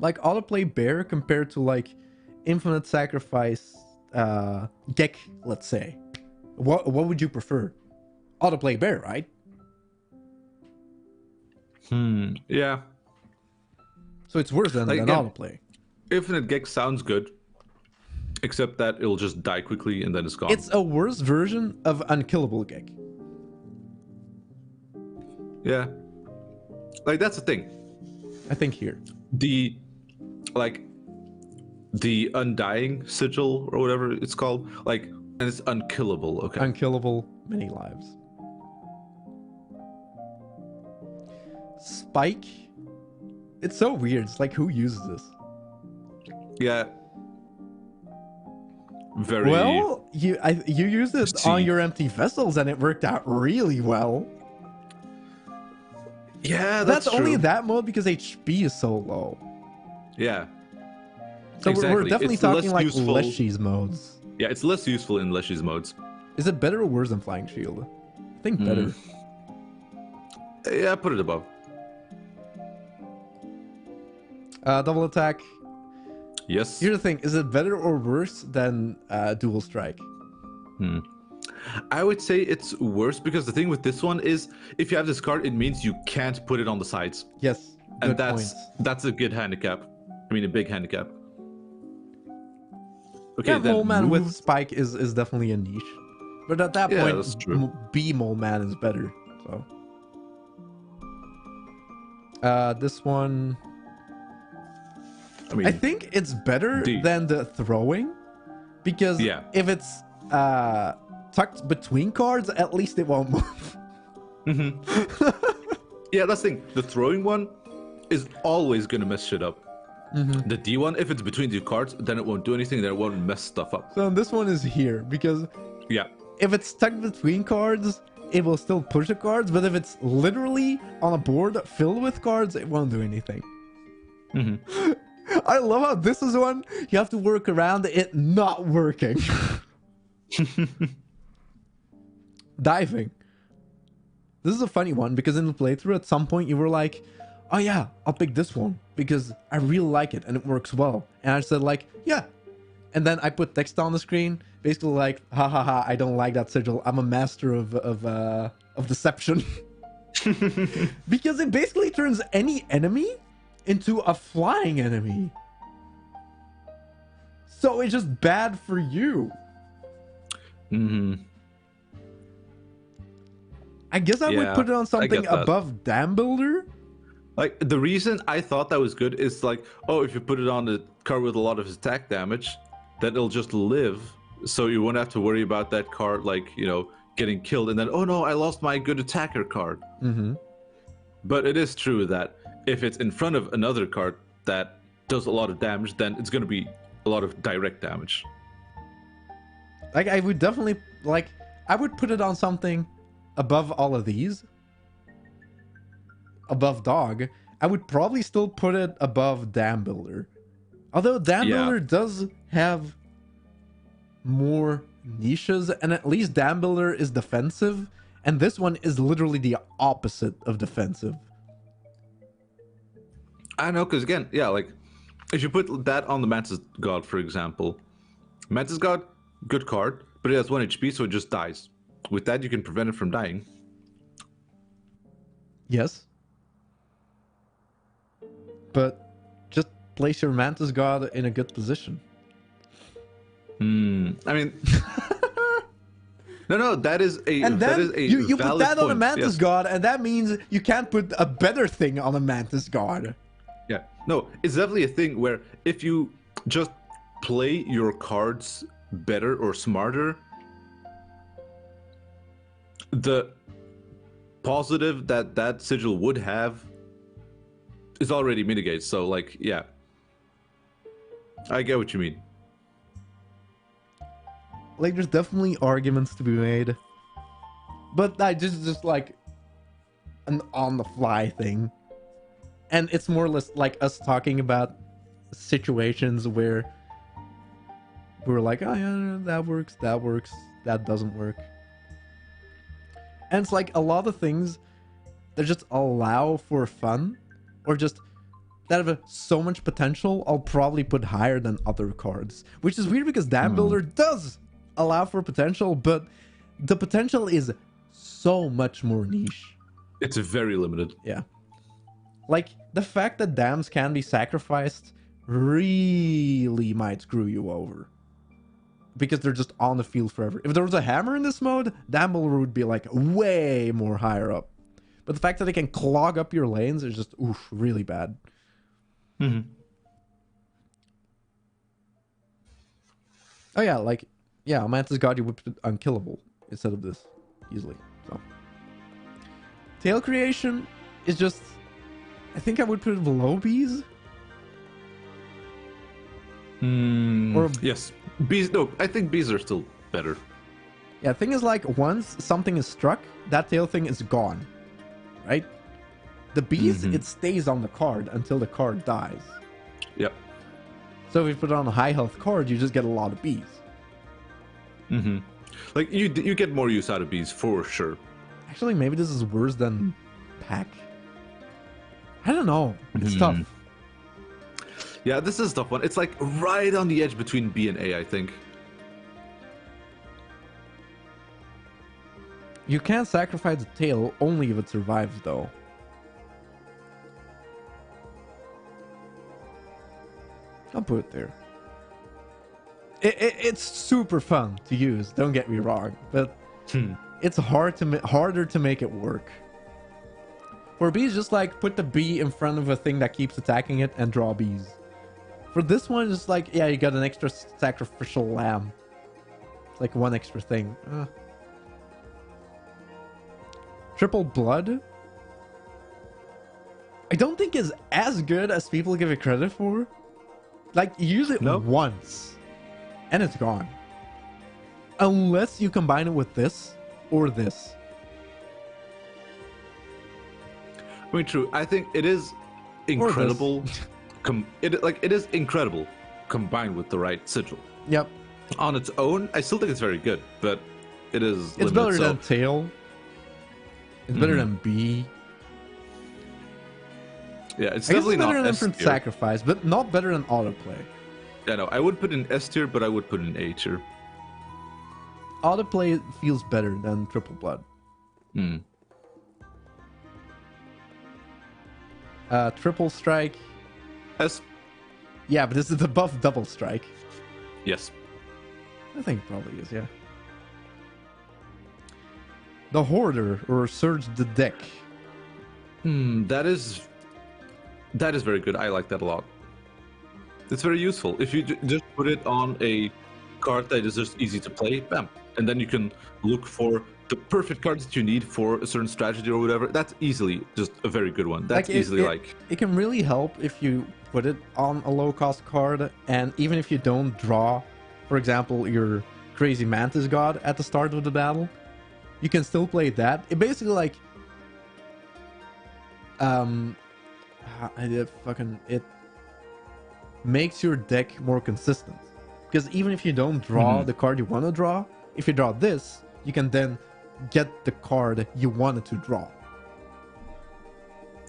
Like autoplay bear compared to like infinite sacrifice Gek, let's say. What would you prefer? Autoplay bear, right? Yeah. So it's worse than Again, autoplay. Infinite Gex sounds good, except that it'll just die quickly and then it's gone. It's a worse version of unkillable Gek. Yeah. Like that's the thing. I think here. The undying sigil or whatever it's called, like, and it's unkillable. Okay. Unkillable, many lives. Spike. It's so weird. It's like, who uses this? Yeah. Very Well, you used it See. on your empty vessels and it worked out really well. Yeah, That's true. only that mode because HP is so low. Yeah. So we're Exactly. definitely It's talking less like useful. Leshy's modes. Yeah, it's less useful in Leshy's modes. Is it better or worse than Flying Shield? I think better. Yeah, put it above. Double attack. Yes. Here's the thing: is it better or worse than Dual Strike? I would say it's worse because the thing with this one is if you have this card, it means you can't put it on the sides. Yes, And good point. that's a good handicap. I mean, a big handicap. Okay, Yeah, then Mole Man with move- Spike is definitely a niche. But at that Yeah, point, that's true. B Mole Man is better. So, this one, I mean, I think it's better D. than the throwing, because Yeah. if it's tucked between cards, at least it won't move. yeah, that's the thing. The throwing one is always gonna mess shit up. The D one, if it's between two cards, then it won't do anything. Then it won't mess stuff up. So this one is here because Yeah. if it's stuck between cards, it will still push the cards. But if it's literally on a board filled with cards, it won't do anything. I love how this is one you have to work around it not working. Diving. This is a funny one because in the playthrough at some point you were like, oh yeah, I'll pick this one because I really like it and it works well. And I said like, yeah. And then I put text on the screen, basically like, ha ha ha, I don't like that sigil. I'm a master of deception. Because it basically turns any enemy into a flying enemy. So it's just bad for you. I guess I would Yeah, put it on I something get that. above Dam Builder. Like, the reason I thought that was good is like, oh, if you put it on a card with a lot of attack damage, then it'll just live, so you won't have to worry about that card, like, getting killed, and then, oh no, I lost my good attacker card. Mm-hmm. But it is true that if it's in front of another card that does a lot of damage, then it's going to be a lot of direct damage. Like, I would definitely, like, I would put it on something above all of these. Above Dog. I would probably still put it above Dam Builder. Although Dam Builder does have more niches, and at least Dam Builder is defensive, and this one is literally the opposite of defensive. I know, because again, yeah, like, if you put that on the Mantis God, for example, Mantis God, good card, but it has 1 HP, so it just dies. With that, you can prevent it from dying. Yes. But just place your Mantis God in a good position. I mean, no, that is a And then that is a you put valid that on a point, Mantis yes. God, and that means you can't put a better thing on a Mantis God. Yeah, no, it's definitely a thing where if you just play your cards better or smarter, the positive that sigil would have is already mitigated. So, like, yeah, I get what you mean. Like, there's definitely arguments to be made, but that just like an on-the-fly thing, and it's more or less like us talking about situations where we're like, oh yeah, that works, that doesn't work, and it's like a lot of things that just allow for fun, or just that have so much potential, I'll probably put higher than other cards, which is weird because Dam Builder does allow for potential, but the potential is so much more niche. It's very limited. Yeah. Like, the fact that dams can be sacrificed really might screw you over. Because they're just on the field forever. If there was a hammer in this mode, Dam Builder would be like way more higher up. But the fact that they can clog up your lanes is just, oof, really bad. Mm-hmm. Oh yeah, like, yeah, Mantis God, you would put unkillable instead of this, easily. So, tail creation is just, I think I would put it below bees. Or Yes, bees. No, I think bees are still better. yeah, thing is, like, once something is struck, that tail thing is gone, right? The bees, it stays on the card until the card dies. Yep. So if you put it on a high health card, you just get a lot of bees. Mm-hmm. Like, you get more use out of bees for sure. Actually, maybe this is worse than pack. I don't know. It's tough. Yeah, this is a tough one. It's like right on the edge between B and A, I think. You can sacrifice the tail only if it survives, though. I'll put it there. It's super fun to use, don't get me wrong, but it's harder to make it work. For bees, just like put the bee in front of a thing that keeps attacking it and draw bees. For this one, it's like, yeah, you got an extra sacrificial lamb. It's like one extra thing. Triple blood, I don't think is as good as people give it credit for. Like, you use it once and it's gone, unless you combine it with this or this. I mean, true. I think it is incredible. It is incredible combined with the right sigil. Yep. On its own, I still think it's very good, but it is. It's limited, better so. than tail. It's better than B. Yeah, it's I guess definitely it's better not than S from tier. sacrifice, but not better than autoplay. Yeah, no, I would put in S tier, but I would put in A tier. Autoplay feels better than triple blood. Triple strike. S. Yeah, but this is above double strike. Yes. I think it probably is, yeah. The Hoarder, or Surge the Deck. That is That is very good. I like that a lot. It's very useful. If you just put it on a card that is just easy to play, bam, and then you can look for the perfect cards that you need for a certain strategy or whatever. That's easily just a very good one. That's easily it can really help if you put it on a low cost card, and even if you don't draw, for example, your crazy mantis god at the start of the battle, you can still play that. It basically like it makes your deck more consistent, because even if you don't draw the card you want to draw, if you draw this, you can then get the card you wanted to draw.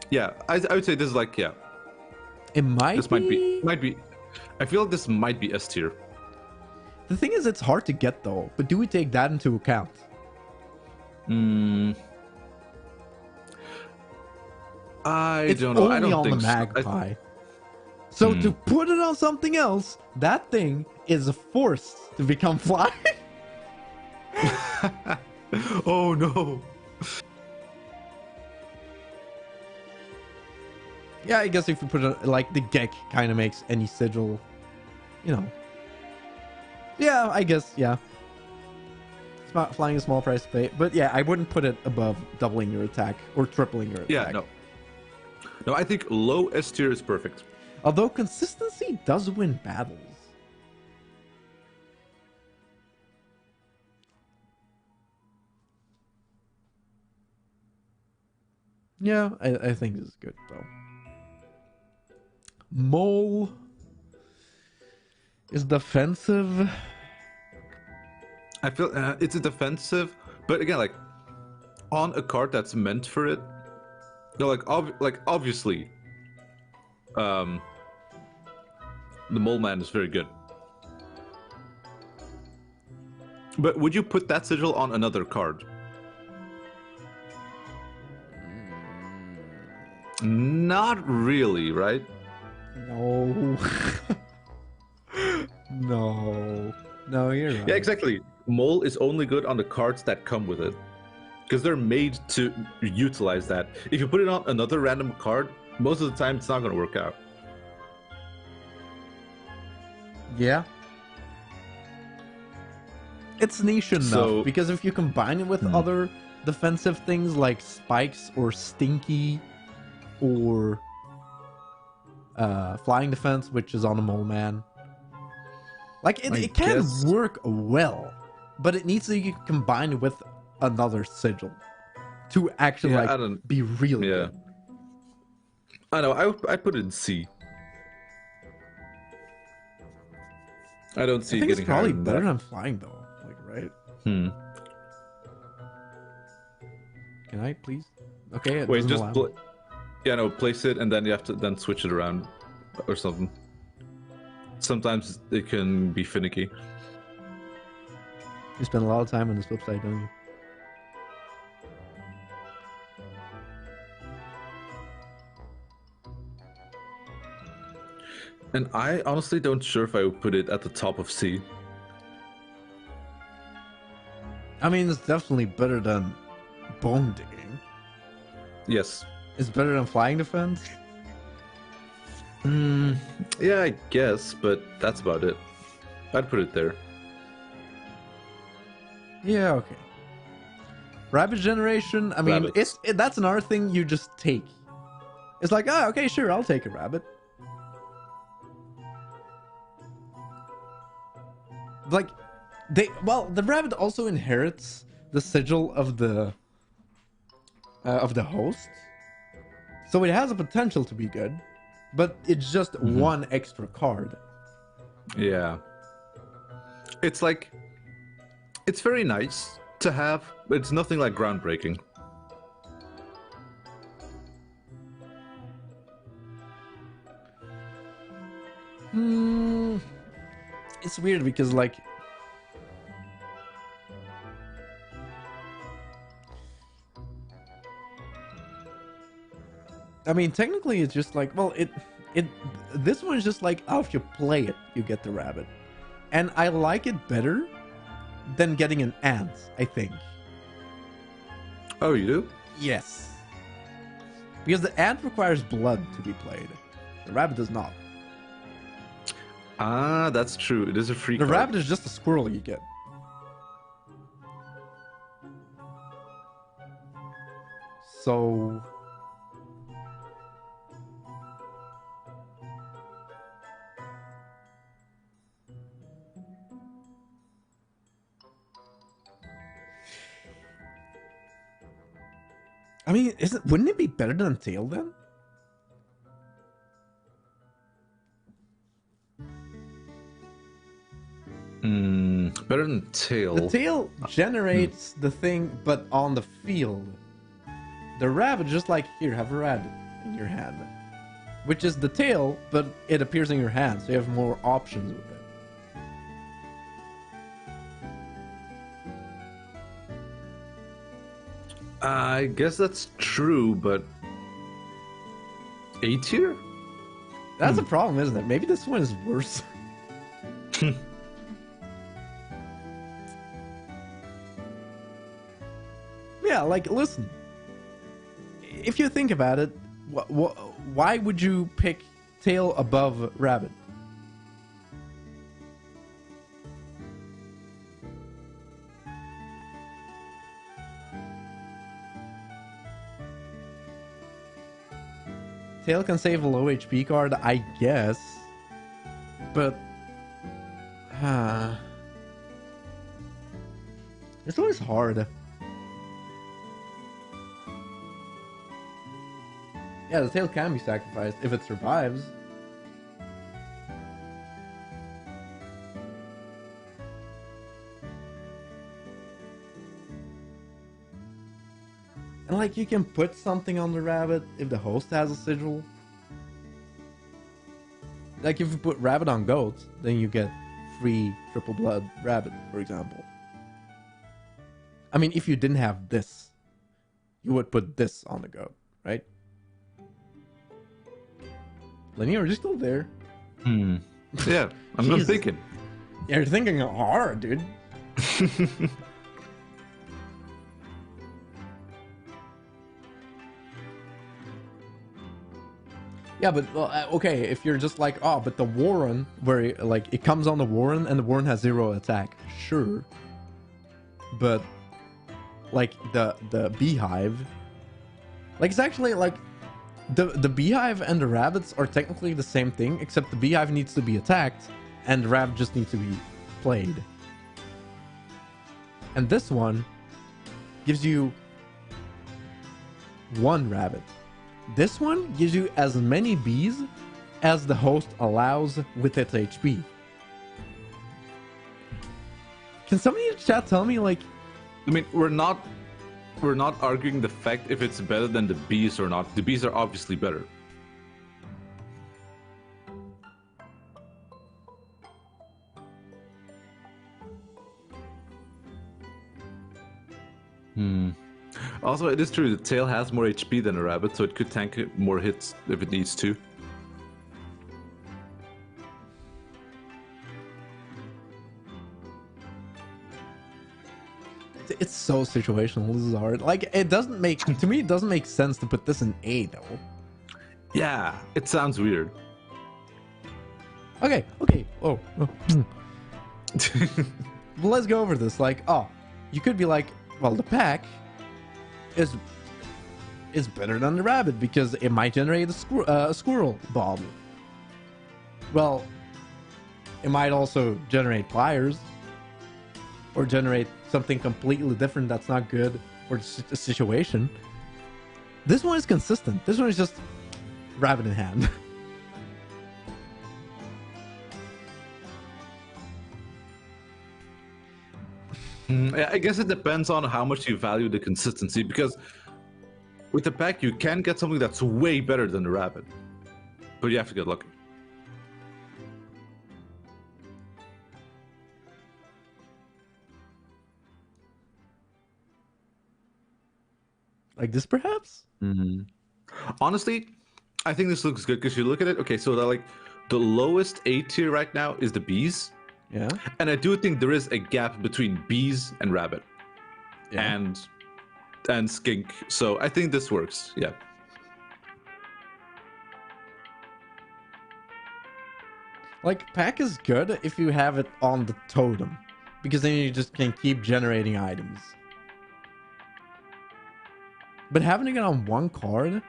Yeah, I would say this is like, yeah, It might this be... might be I feel like this might be S tier. The thing is, it's hard to get though, but do we take that into account? I It's don't know. I only don't on think the so. magpie. So to put it on something else, that thing is forced to become fly. Oh no. Yeah, I guess if you put it like the Gek kind of makes any sigil, you know. Yeah, I guess, yeah. It's not flying a small price to pay, but yeah, I wouldn't put it above doubling your attack or tripling your attack. Yeah, no. No, I think low S tier is perfect. Although consistency does win battles. Yeah, I think this is good though. Mole is defensive. I feel it's a defensive, but again, like on a card that's meant for it. No, like obviously, the Mole Man is very good. But would you put that sigil on another card? Not really, right? No. No, you're right. Yeah, exactly. Mole is only good on the cards that come with it, because they're made to utilize that. If you put it on another random card, most of the time it's not going to work out. Yeah. It's niche enough, because if you combine it with other defensive things like spikes or stinky or flying defense, which is on a Mole Man, like it can work well, but it needs to be combined with another sigil to actually be really good. I know. I put it in C. I don't see. I think it getting it's probably higher than better that. than flying though. Like, right? Can I please? Okay. It Wait, doesn't just allow me. place it and then you have to then switch it around or something. Sometimes it can be finicky. You spend a lot of time on this website, don't you? And I honestly don't sure if I would put it at the top of C. I mean, it's definitely better than bone digging. Yes. It's better than flying defense. Yeah, I guess, but that's about it. I'd put it there. Yeah, okay. Rabbit generation, I mean, that's another thing you just take. It's like, oh, okay, sure, I'll take a rabbit. Like, the rabbit also inherits the sigil of the host, so it has a potential to be good, but it's just one extra card. Yeah. It's like, it's very nice to have, but it's nothing like groundbreaking. It's weird because, like, I mean, technically it's just like, well, this one's just like, oh, if you play it, you get the rabbit. And I like it better than getting an ant, I think. Oh, you do? Yes. Because the ant requires blood to be played. The rabbit does not. Ah, that's true. It is a free The card. rabbit is just a squirrel you get. So... I mean, wouldn't it be better than tail then? Better than tail. The tail generates the thing, but on the field. The rabbit, just like, here, have a rabbit in your hand. Which is the tail, but it appears in your hand, so you have more options with it. I guess that's true, but A tier? That's a problem, isn't it? Maybe this one is worse. Yeah, like, listen. If you think about it, why would you pick tail above rabbit? Tail can save a low HP card, I guess. But... it's always hard. Yeah, the tail can be sacrificed if it survives. And like, you can put something on the rabbit if the host has a sigil. Like, if you put rabbit on goat, then you get free triple blood rabbit, for example. I mean, if you didn't have this, you would put this on the goat, right? Lenny, are you still there? Yeah, I'm not thinking. Yeah, you're thinking hard, dude. Yeah, but okay, if you're just like, oh, but the Warren, where like it comes on the Warren and the Warren has 0 attack, sure. But like the beehive, like it's actually like the beehive and the rabbits are technically the same thing, except the beehive needs to be attacked and the rabbit just needs to be played. And this one gives you 1 rabbit. This one gives you as many bees as the host allows with its HP. Can somebody in the chat tell me, like... I mean, we're not arguing the fact if it's better than the bees or not. The bees are obviously better. Also, it is true, the tail has more HP than a rabbit, so it could tank more hits if it needs to. It's so situational. This is hard. Like, it doesn't make... To me, it doesn't make sense to put this in A, though. Yeah, it sounds weird. Okay. Oh. Well, let's go over this. Like, oh, you could be like, well, the pack is better than the rabbit because it might generate a squirrel bomb. Well, it might also generate pliers or generate something completely different that's not good for the situation. This one is consistent. This one is just rabbit in hand. I guess it depends on how much you value the consistency, because with the pack you can get something that's way better than the rabbit, but you have to get lucky. Like this, perhaps? Honestly, I think this looks good because you look at it. Okay, so the lowest A tier right now is the bees. Yeah. And I do think there is a gap between bees and rabbit, Yeah. and skink. So I think this works. Yeah. Like, pack is good if you have it on the totem, because then you just can keep generating items. But having it on one card,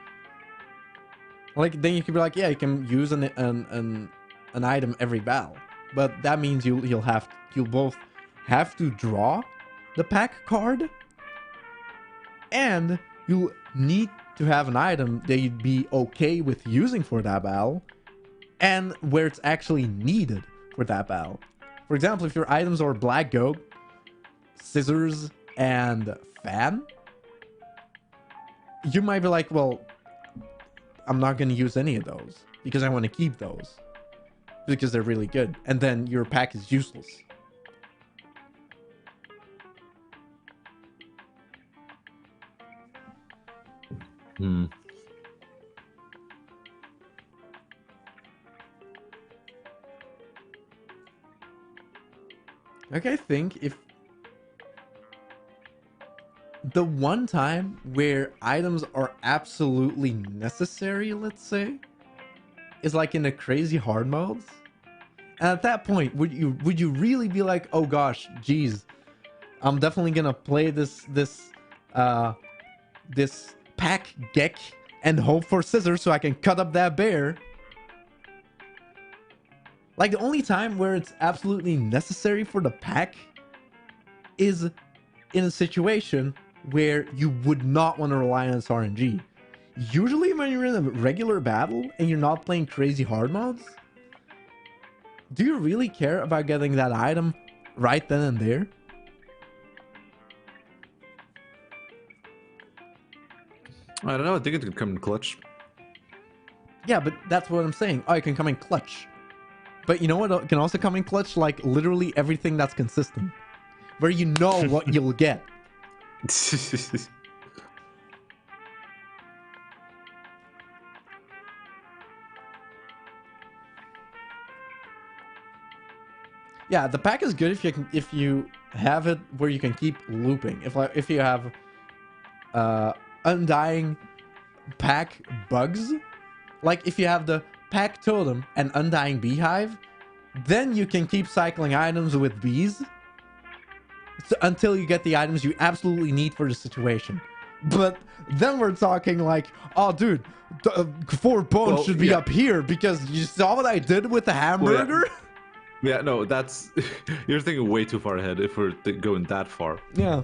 like, then you can be like, yeah, you can use an item every battle. But that means you'll both have to draw the pack card, and you need to have an item that you'd be okay with using for that battle, and where it's actually needed for that battle. For example, if your items are black goat, scissors, and fan, you might be like, well, I'm not going to use any of those because I want to keep those because they're really good. And then your pack is useless. Like, I think if the one time where items are absolutely necessary, let's say, is like in the crazy hard modes. And at that point, would you really be like, oh gosh, geez, I'm definitely gonna play this pack Gek and hope for scissors so I can cut up that bear? Like, the only time where it's absolutely necessary for the pack is in a situation where you would not want to rely on its RNG. Usually when you're in a regular battle and you're not playing crazy hard modes, do you really care about getting that item right then and there? I don't know. I think it could come in clutch. Yeah, but that's what I'm saying. Oh, it can come in clutch. But you know what? It can also come in clutch, like literally everything that's consistent, where you know what you'll get. Yeah, the pack is good if you have it where you can keep looping. If you have undying pack bugs, like if you have the pack totem and undying beehive, then you can keep cycling items with bees until you get the items you absolutely need for the situation. But then we're talking like, oh dude, 4 bones should be up here because you saw what I did with the hamburger. Well, yeah, no, that's you're thinking way too far ahead if we're going that far. Yeah.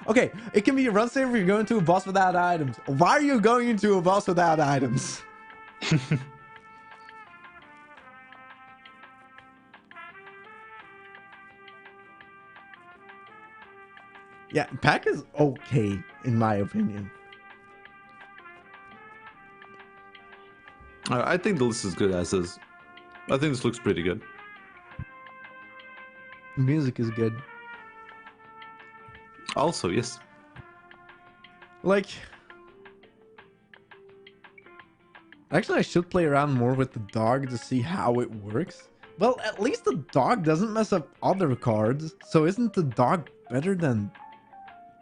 Okay, it can be a run saver if you're going to a boss without items. Why are you going into a boss without items? Yeah, pack is okay, in my opinion. I think the list is good as is. I think this looks pretty good. The music is good. Also, yes. Like, actually, I should play around more with the dog to see how it works. Well, at least the dog doesn't mess up other cards. So isn't the dog better than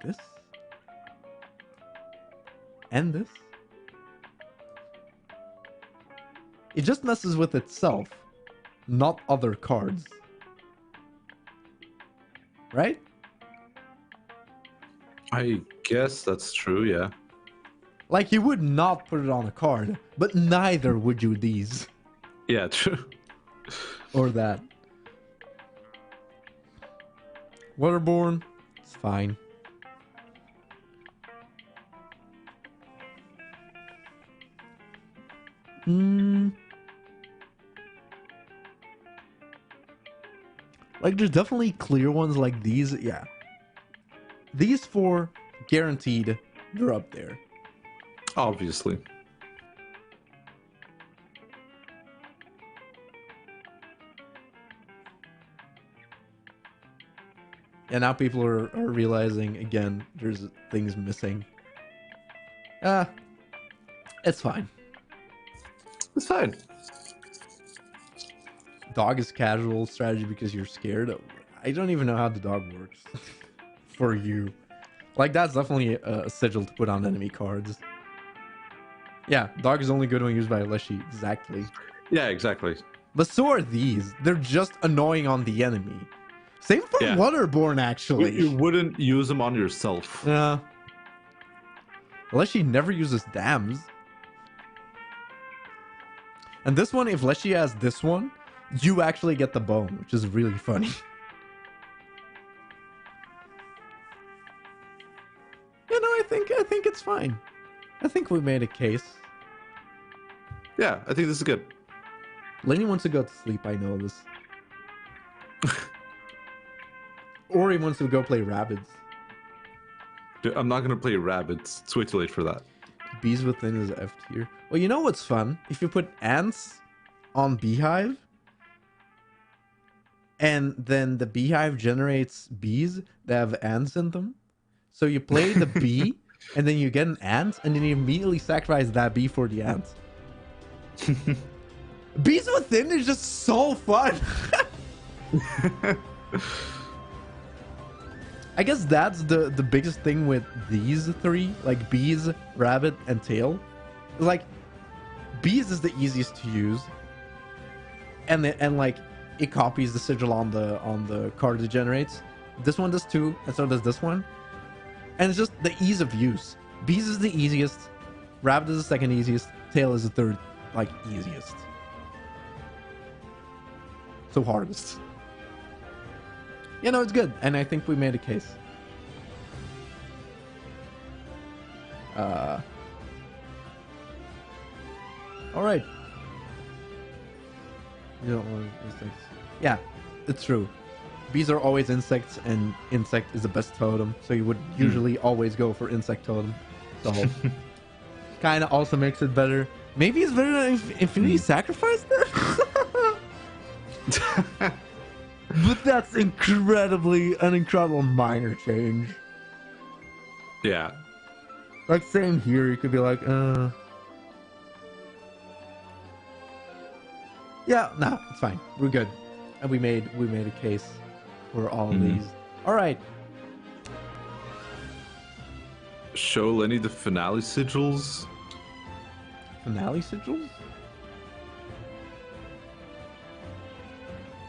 this? And this? It just messes with itself, not other cards. Right? I guess that's true, yeah. Like, you would not put it on a card, but neither would you these. Yeah, true. Or that. Waterborne, it's fine. Like, there's definitely clear ones like these, yeah. These 4, guaranteed, they're up there. Obviously. And now people are realizing, again, there's things missing. It's fine. It's fine. Dog is casual strategy because you're scared. I don't even know how the dog works. For you. Like, that's definitely a sigil to put on enemy cards. Yeah, dog is only good when used by Leshy. Exactly. Yeah, exactly. But so are these. They're just annoying on the enemy. Same for Yeah. Waterborne, actually. You wouldn't use them on yourself. Yeah. Leshy never uses dams. And this one, if Leshy has this one, you actually get the bone, which is really funny. You know, I think it's fine. I think we made a case. Yeah, I think this is good. Lenny wants to go to sleep, I know this. Or he wants to go play Rabbids. Dude, I'm not gonna play rabbits. It's way too late for that. Bees within is F tier. Well, you know what's fun? If you put ants on Beehive, and then the Beehive generates bees that have ants in them. So you play the bee, and then you get an ant, and then you immediately sacrifice that bee for the ant. Bees within is just so fun. I guess that's the biggest thing with these three, like bees, rabbit, and tail. Like, bees is the easiest to use, and like it copies the sigil on the card it generates. This one does too, and so does this one. And it's just the ease of use. Bees is the easiest, rabbit is the second easiest, tail is the third, like, easiest. So hardest. You know, it's good, and I think we made a case. All right. You don't want insects. Yeah, it's true. Bees are always insects, and insect is the best totem, so you would usually always go for insect totem. So, kind of also makes it better. Maybe it's better than Infinity Sacrifice then? But that's an incredible minor change. Yeah. Like, same here, you could be like, yeah, nah, it's fine. We're good. And we made a case for all of these. All right. Show Lenny the finale sigils. Finale sigils?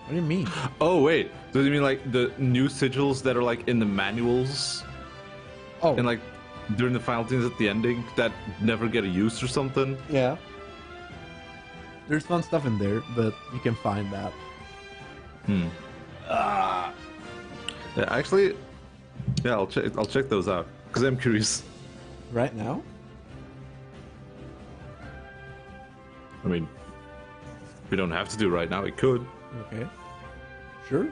What do you mean? Oh wait, does it mean like the new sigils that are like in the manuals Oh, and like during the final things at the ending that never get a use or something? yeah. There's fun stuff in there, but you can find that. Yeah, actually, yeah, I'll check those out because I'm curious. Right now? I mean, we don't have to do it right now. We could. Okay. Sure.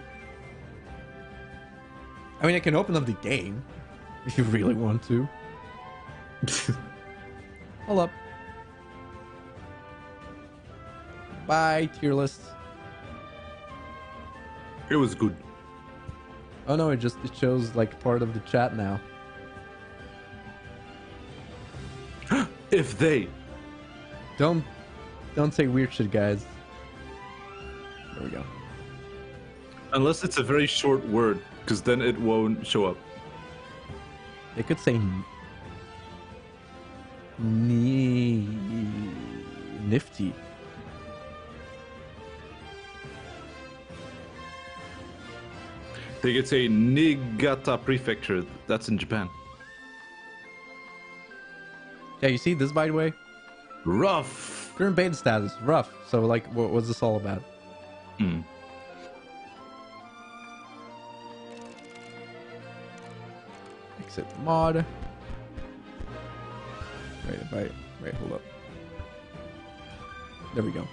I mean, I can open up the game if you really want to. Hold up. Bye, tier list. It was good. Oh no, it shows like part of the chat now. If they. Don't say weird shit, guys. There we go. Unless it's a very short word, because then it won't show up. They could say nifty. They could say Niigata Prefecture. That's in Japan. Yeah, you see this, by the way? Rough. Current beta status, rough. So, like, what's this all about? Exit mod. Wait, hold up. There we go.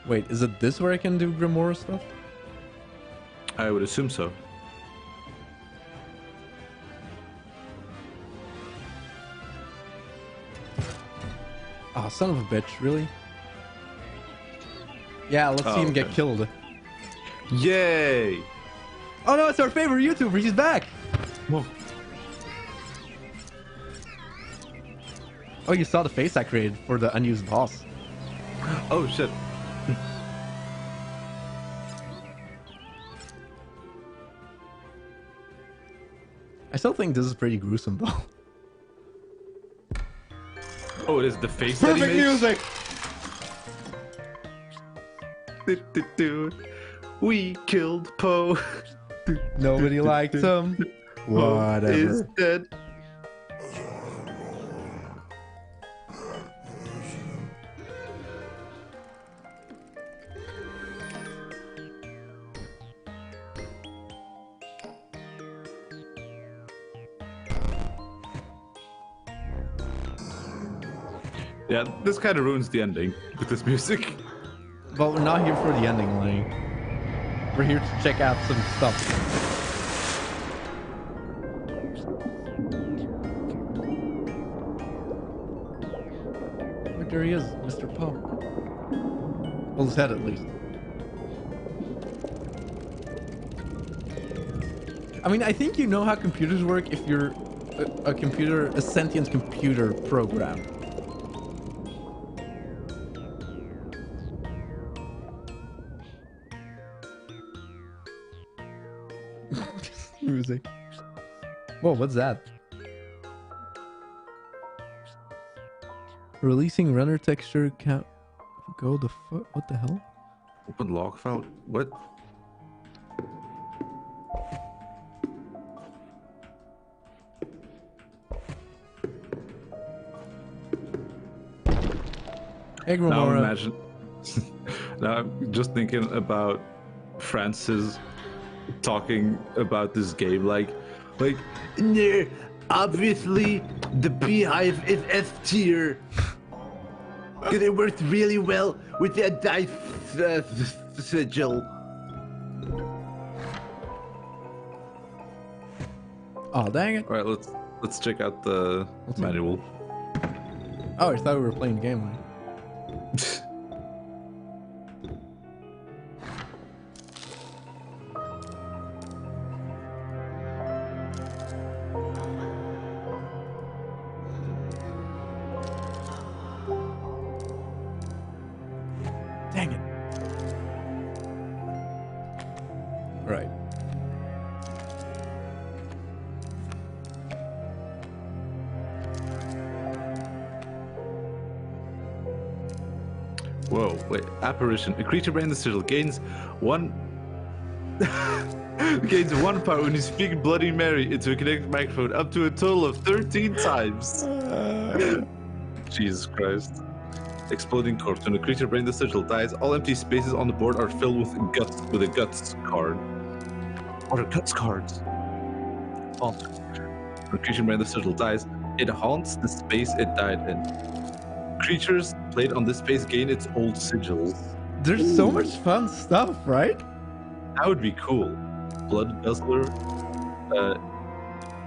Wait, is it this where I can do Grimoire stuff? I would assume so. Oh, son of a bitch, really? Yeah, let's see him get okay. killed. Yay! Oh no, it's our favorite YouTuber, he's back! Whoa. Oh, you saw the face I created for the unused boss. Oh shit. I still think this is pretty gruesome though. Oh, it is the face that he Perfect makes? music! We killed Poe. Nobody liked him. Poe is Whatever. dead. Yeah, this kind of ruins the ending with this music. But we're not here for the ending, Lenny. We're here to check out some stuff. Look, there he is, Mr. Poe. Well, his head at least. I mean, I think you know how computers work if you're a sentient computer program. Music. Whoa, what's that? Releasing render texture can't go the fuck. What the hell? Open log file? What? Hey, Now Gromora. imagine. Now I'm just thinking about Francis talking about this game like, no, obviously the Beehive is S tier. Because it worked really well with that dice sigil. Oh, dang it. All right, let's check out the manual. Oh, I thought we were playing the game. Dang it. Right. Whoa, wait, apparition. A creature brain the sigil gains one gains 1 power when you speak Bloody Mary into a connected microphone up to a total of 13 times. Jesus Christ. Exploding corpse. When a creature brain the sigil dies, all empty spaces on the board are filled with a guts card. What are guts cards? Oh. When a creature brain the sigil dies, it haunts the space it died in. Creatures played on this space gain its old sigils. There's so much fun stuff, right? That would be cool. Blood Guzzler.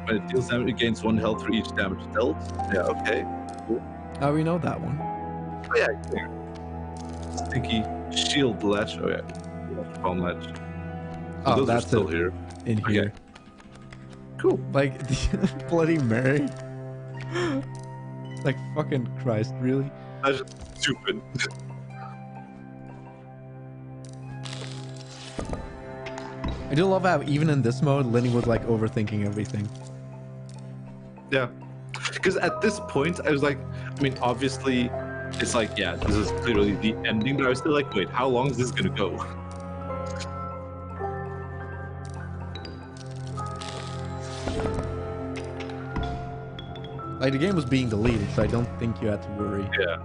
When it deals damage, it gains 1 health for each damage dealt. Yeah, okay. Cool. Oh, we know that one. Oh, yeah. Sticky Shield Latch. Oh, yeah. Palm Latch. So Oh, those that's are still it. here. In here. Cool. Like, the Bloody Mary. Like, fucking Christ, really? That's just stupid. I do love how even in this mode, Lenny was like overthinking everything. Yeah. Because at this point, I was like, I mean, obviously, it's like, yeah, this is clearly the ending, but I was still like, wait, how long is this going to go? Like, the game was being deleted, so I don't think you had to worry. Yeah.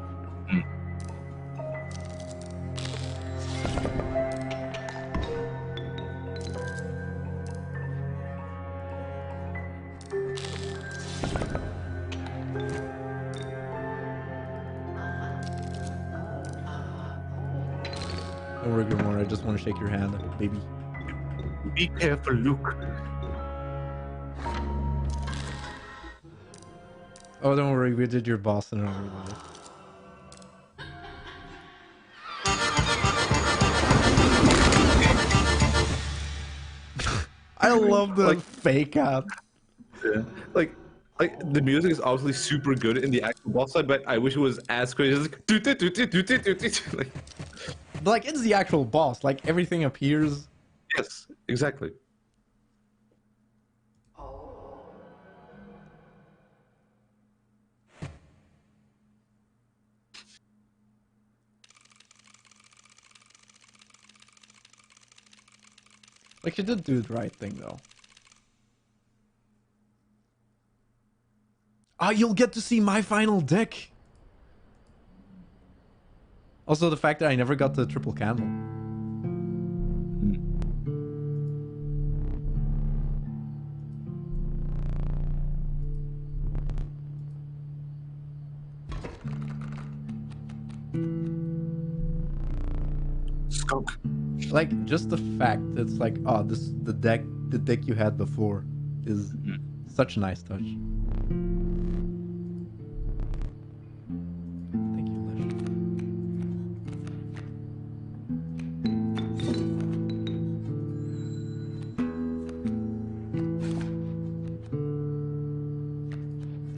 Don't worry, Grimore, I just want to shake your hand, baby. Be careful, Luke. Oh, don't worry, we did your boss and everything. I love the Like- fake out. Yeah. Like the music is obviously super good in the actual boss fight, but I wish it was as crazy. It's like, doot, doot, doot, doot, doot, doot, doot. Like, Like, it's the actual boss. Like, everything appears. yes, exactly. Like, you did do the right thing, though. Ah, you'll get to see my final deck! Also, the fact that I never got the triple candle. Skunk. Like, just the fact that it's like, oh, the deck you had before is such a nice touch. Thank you, Lish.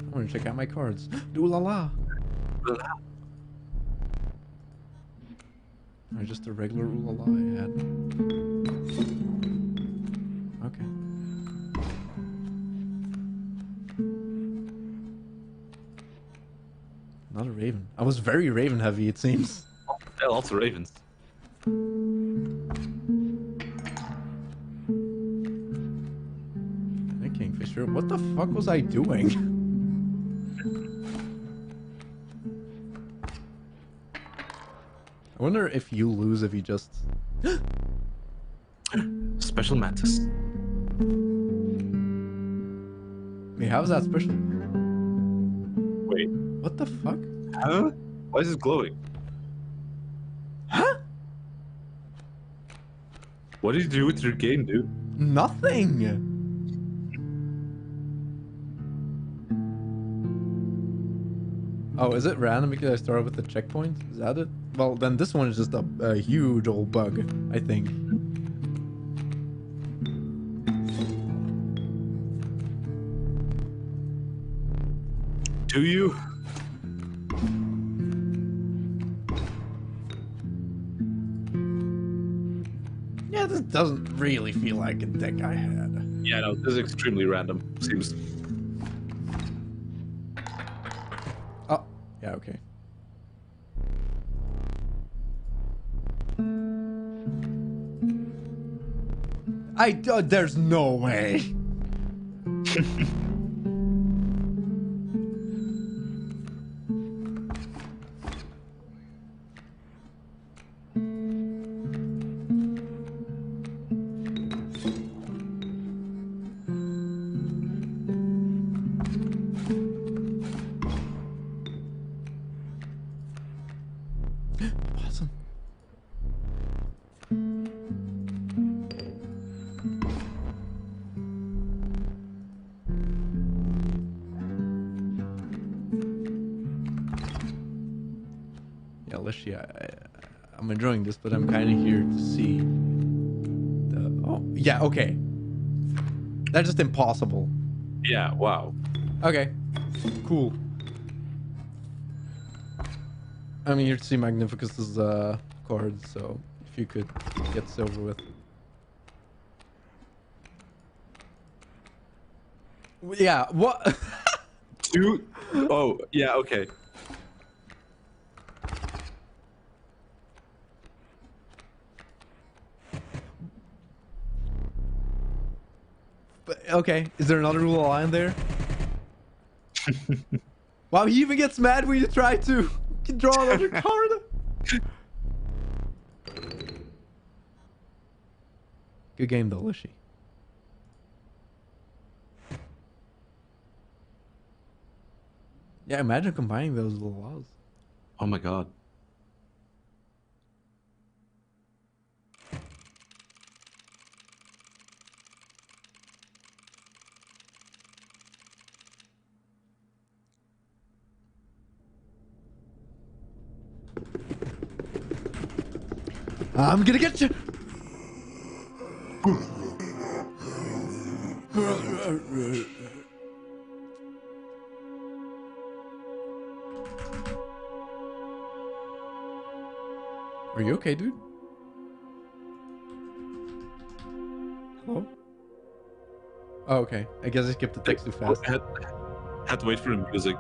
I want to check out my cards. Ooh la la. Or just a regular ooh la la I had. Okay. Not a raven. I was very raven heavy, it seems. Yeah, lots of ravens. Hey, Kingfisher, what the fuck was I doing? I wonder if you lose if you just... Special mantis. Wait, how is that special? Wait. What the fuck? Huh? Why is it glowing? Huh? What did you do with your game, dude? Nothing! Oh, is it random because I started with the checkpoint? Is that it? Well, then this one is just a huge old bug, I think. Do you? Yeah, this doesn't really feel like a deck I had. Yeah, no, this is extremely random. Seems. Oh, yeah, okay. There's no way. Awesome. Yeah, Lish, I'm enjoying this, but I'm kind of here to see the... Oh, yeah, okay. That's just impossible. Yeah, wow. Okay, cool. I'm here to see Magnificus's cards, so if you could get this over with. Yeah, what? Two? Oh, yeah, okay. But, okay, is there another rule of line there? Wow, he even gets mad when you try to draw another card. Good game though, Lishy. Yeah, imagine combining those little laws. Oh my god. I'm gonna get you. Are you okay, dude? Hello? Oh, okay. I guess I skipped the text too fast. Had to wait for the music.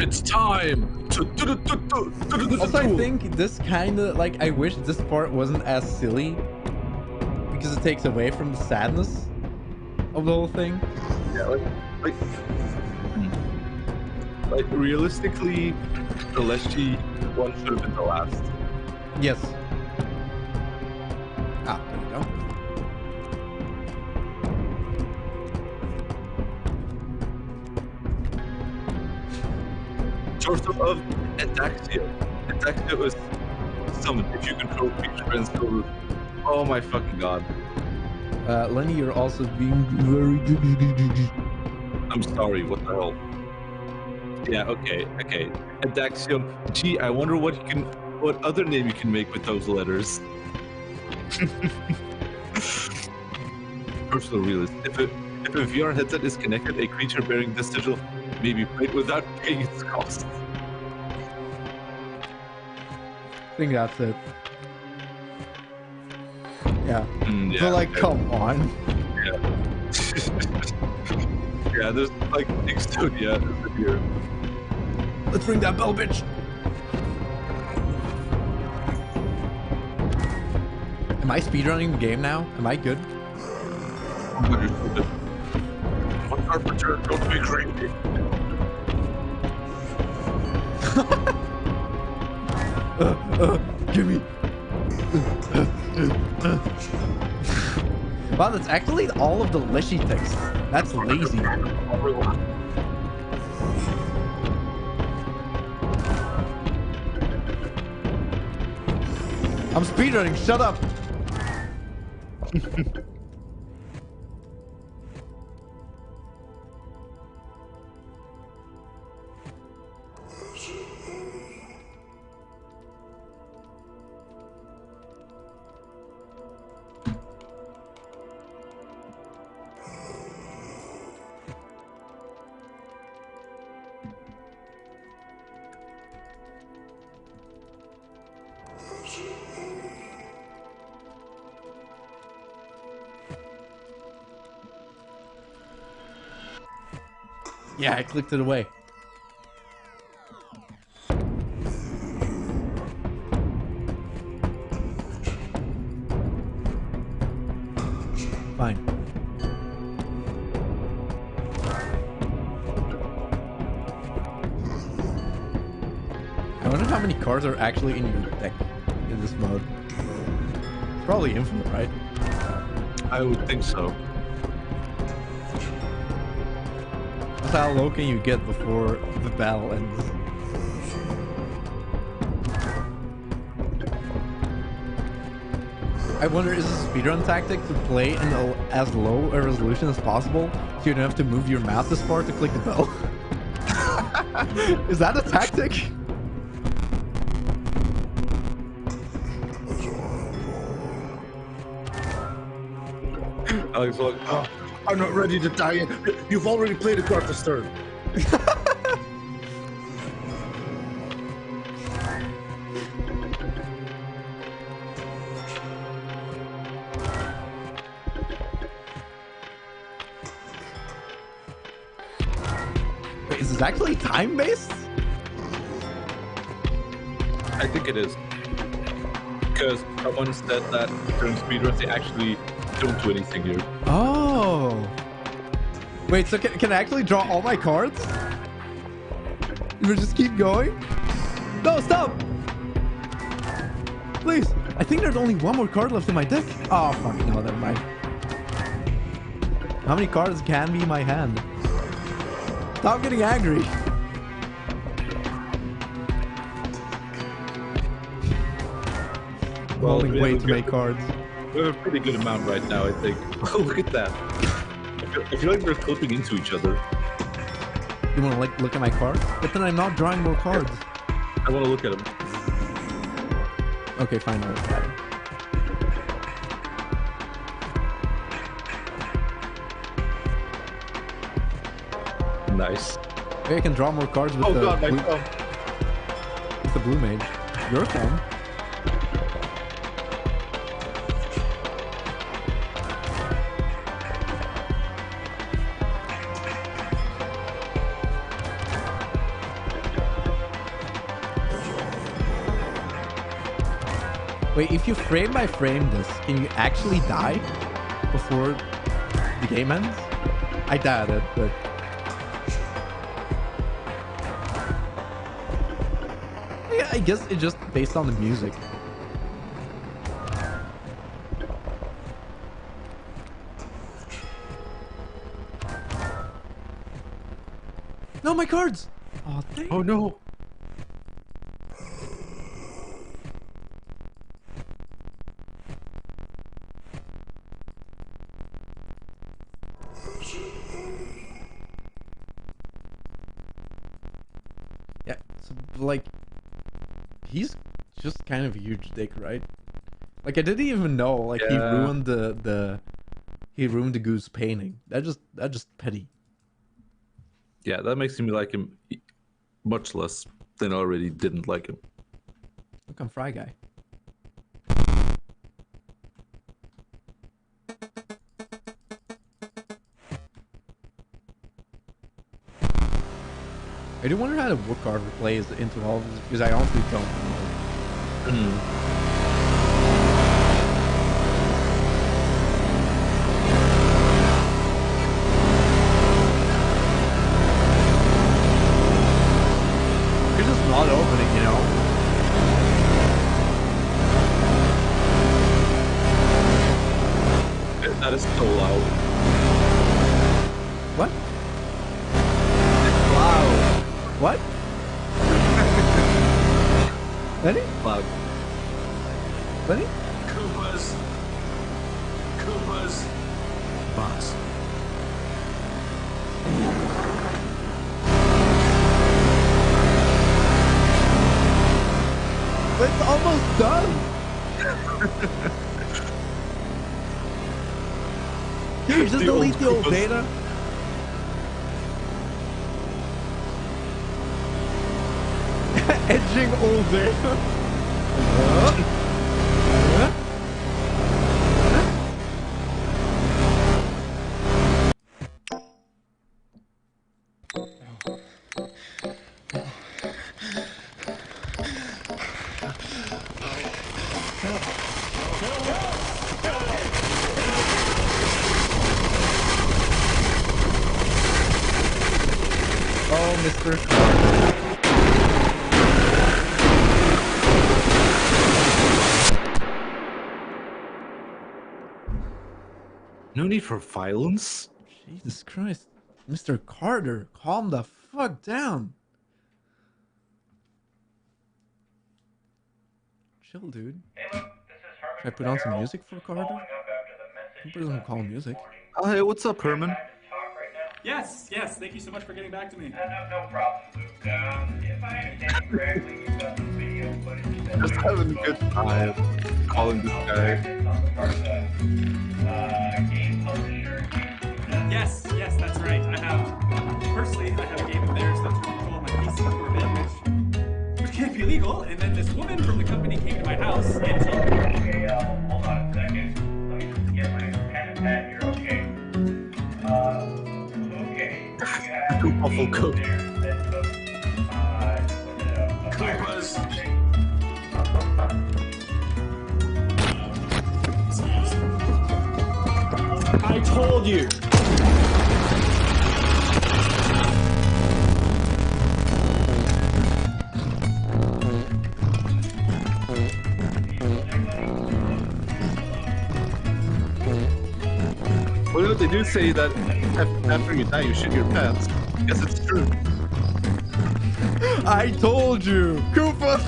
It's time. Also, I think this kind of like I wish this part wasn't as silly because it takes away from the sadness of the whole thing. Yeah, like realistically, the Leshy one should have been the last. Yes. Ah, there we go. Short of Ataxia. Ataxia was summoned if you control creature friends over. Oh my fucking god. Lenny, you're also being very. I'm sorry, what the hell? Yeah, okay. Adaxium. Gee, I wonder what other name you can make with those letters. Personal realist. If a VR headset is connected, a creature bearing this sigil may be played without paying its cost. I think that's it. Yeah. Yeah, But like, okay. come on. Yeah. Yeah, there's like Exodia is here. Let's ring that bell, bitch. Am I speedrunning the game now? Am I good? One carpenter, don't be crazy. Give me. Wow, that's actually all of the Leshy text. That's lazy. I'm speedrunning, shut up! Yeah, I clicked it away. Fine. I wonder how many cards are actually in your deck in this mode. It's probably infinite, right? I would think so. How low can you get before the battle ends? I wonder, is this a speedrun tactic to play in as low a resolution as possible so you don't have to move your mouse this far to click the bell? Is that a tactic? Alex was like, oh, I'm not ready to die yet. You've already played a card this turn. Wait, is this actually time-based? I think it is. Because someone said that during speedruns they actually don't do anything here. Oh. Wait, so can I actually draw all my cards? You just keep going? No, stop! Please. I think there's only one more card left in my deck. Oh, fuck. No, never mind. How many cards can be in my hand? Stop getting angry. Rolling way too many cards. We have a pretty good amount right now, I think. Look at that. I feel like we're clipping into each other. You want to like look at my cards? But then I'm not drawing more cards. I want to look at them. Okay, fine. I'll look at it. Nice. Okay, I can draw more cards with Oh the god, my blue, thumb. with the blue mage. Your thumb. Wait, if you frame by frame this, can you actually die before the game ends? I doubt it, but... Yeah, I guess it's just based on the music. No, my cards! Oh, dang. Oh no! Yeah, so, like, he's just kind of a huge dick, right? Like, I didn't even know, like, he Yeah. ruined he ruined the goose painting. That just petty. Yeah, that makes me like him much less than I already didn't like him. Look, I'm Fry Guy. I do wonder how the woodcarver plays into all of this, because I honestly don't know. You're just not opening, you know? That is so loud. What? Wow. What? Lenny? Loud. Lenny? Koopas. Koopas. Box. It's almost done. Can you just The delete old the old Koopas. data? Edging old data. Oh, Mr. Carter. No need for violence. Jesus Christ. Mr. Carter, calm the fuck down. Chill, dude. Should I put on some music for Carter? Who doesn't call music? Oh, hey, what's up, Herman? Yes, yes. Thank you so much for getting back to me. No problem, Luke. If I understand you correctly, you've got some video footage that Just having a good time calling this guy. on the part of the game publisher. Yes, yes, that's right. I have personally, I have a game of theirs that's control of my PC for a bit, which can't be legal. And then this woman from the company came to my house and told me. Okay, hold on a second. Let me just get my pen and pad here, okay? Okay. Too awful code. Koopas. I told you. Well, they do say that after you die, you shit your pants. Guess it's true. I told you! Koopas!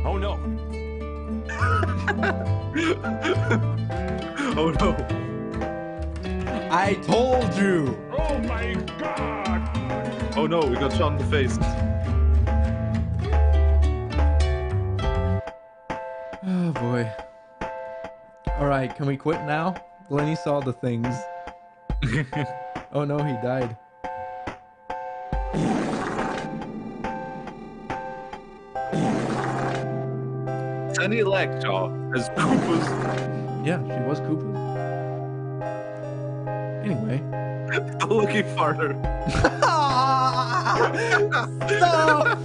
Oh no. Oh no. I told you! Oh my god. Oh no, we got shot in the face. Oh boy. Alright, can we quit now? Lenny saw the things. Oh no, he died. Sunny Lackjaw as Koopas. Yeah, she was Koopa. Anyway. Lucky farter. Stop!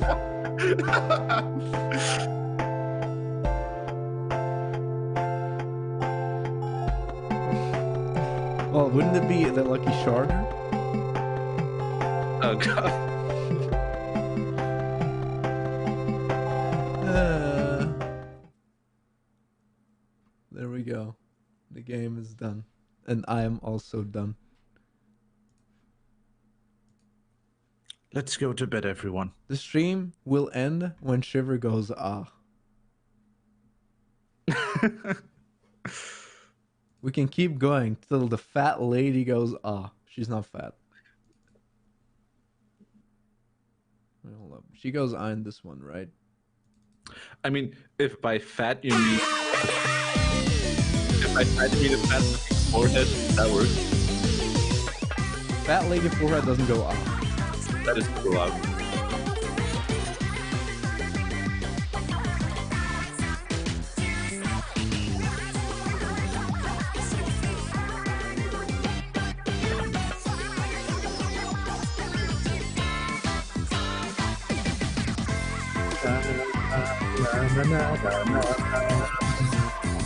Well, wouldn't it be the lucky sharder? Oh god. There we go. The game is done. And I am also done. Let's go to bed, everyone. The stream will end when Shiver goes, ah. We can keep going till the fat lady goes, ah. She's not fat. Wait, hold up. She goes on this one, right? I mean, if by fat you mean... If by fat you mean a fat looking forehead, that works. Fat lady forehead doesn't go ah. That is too loud.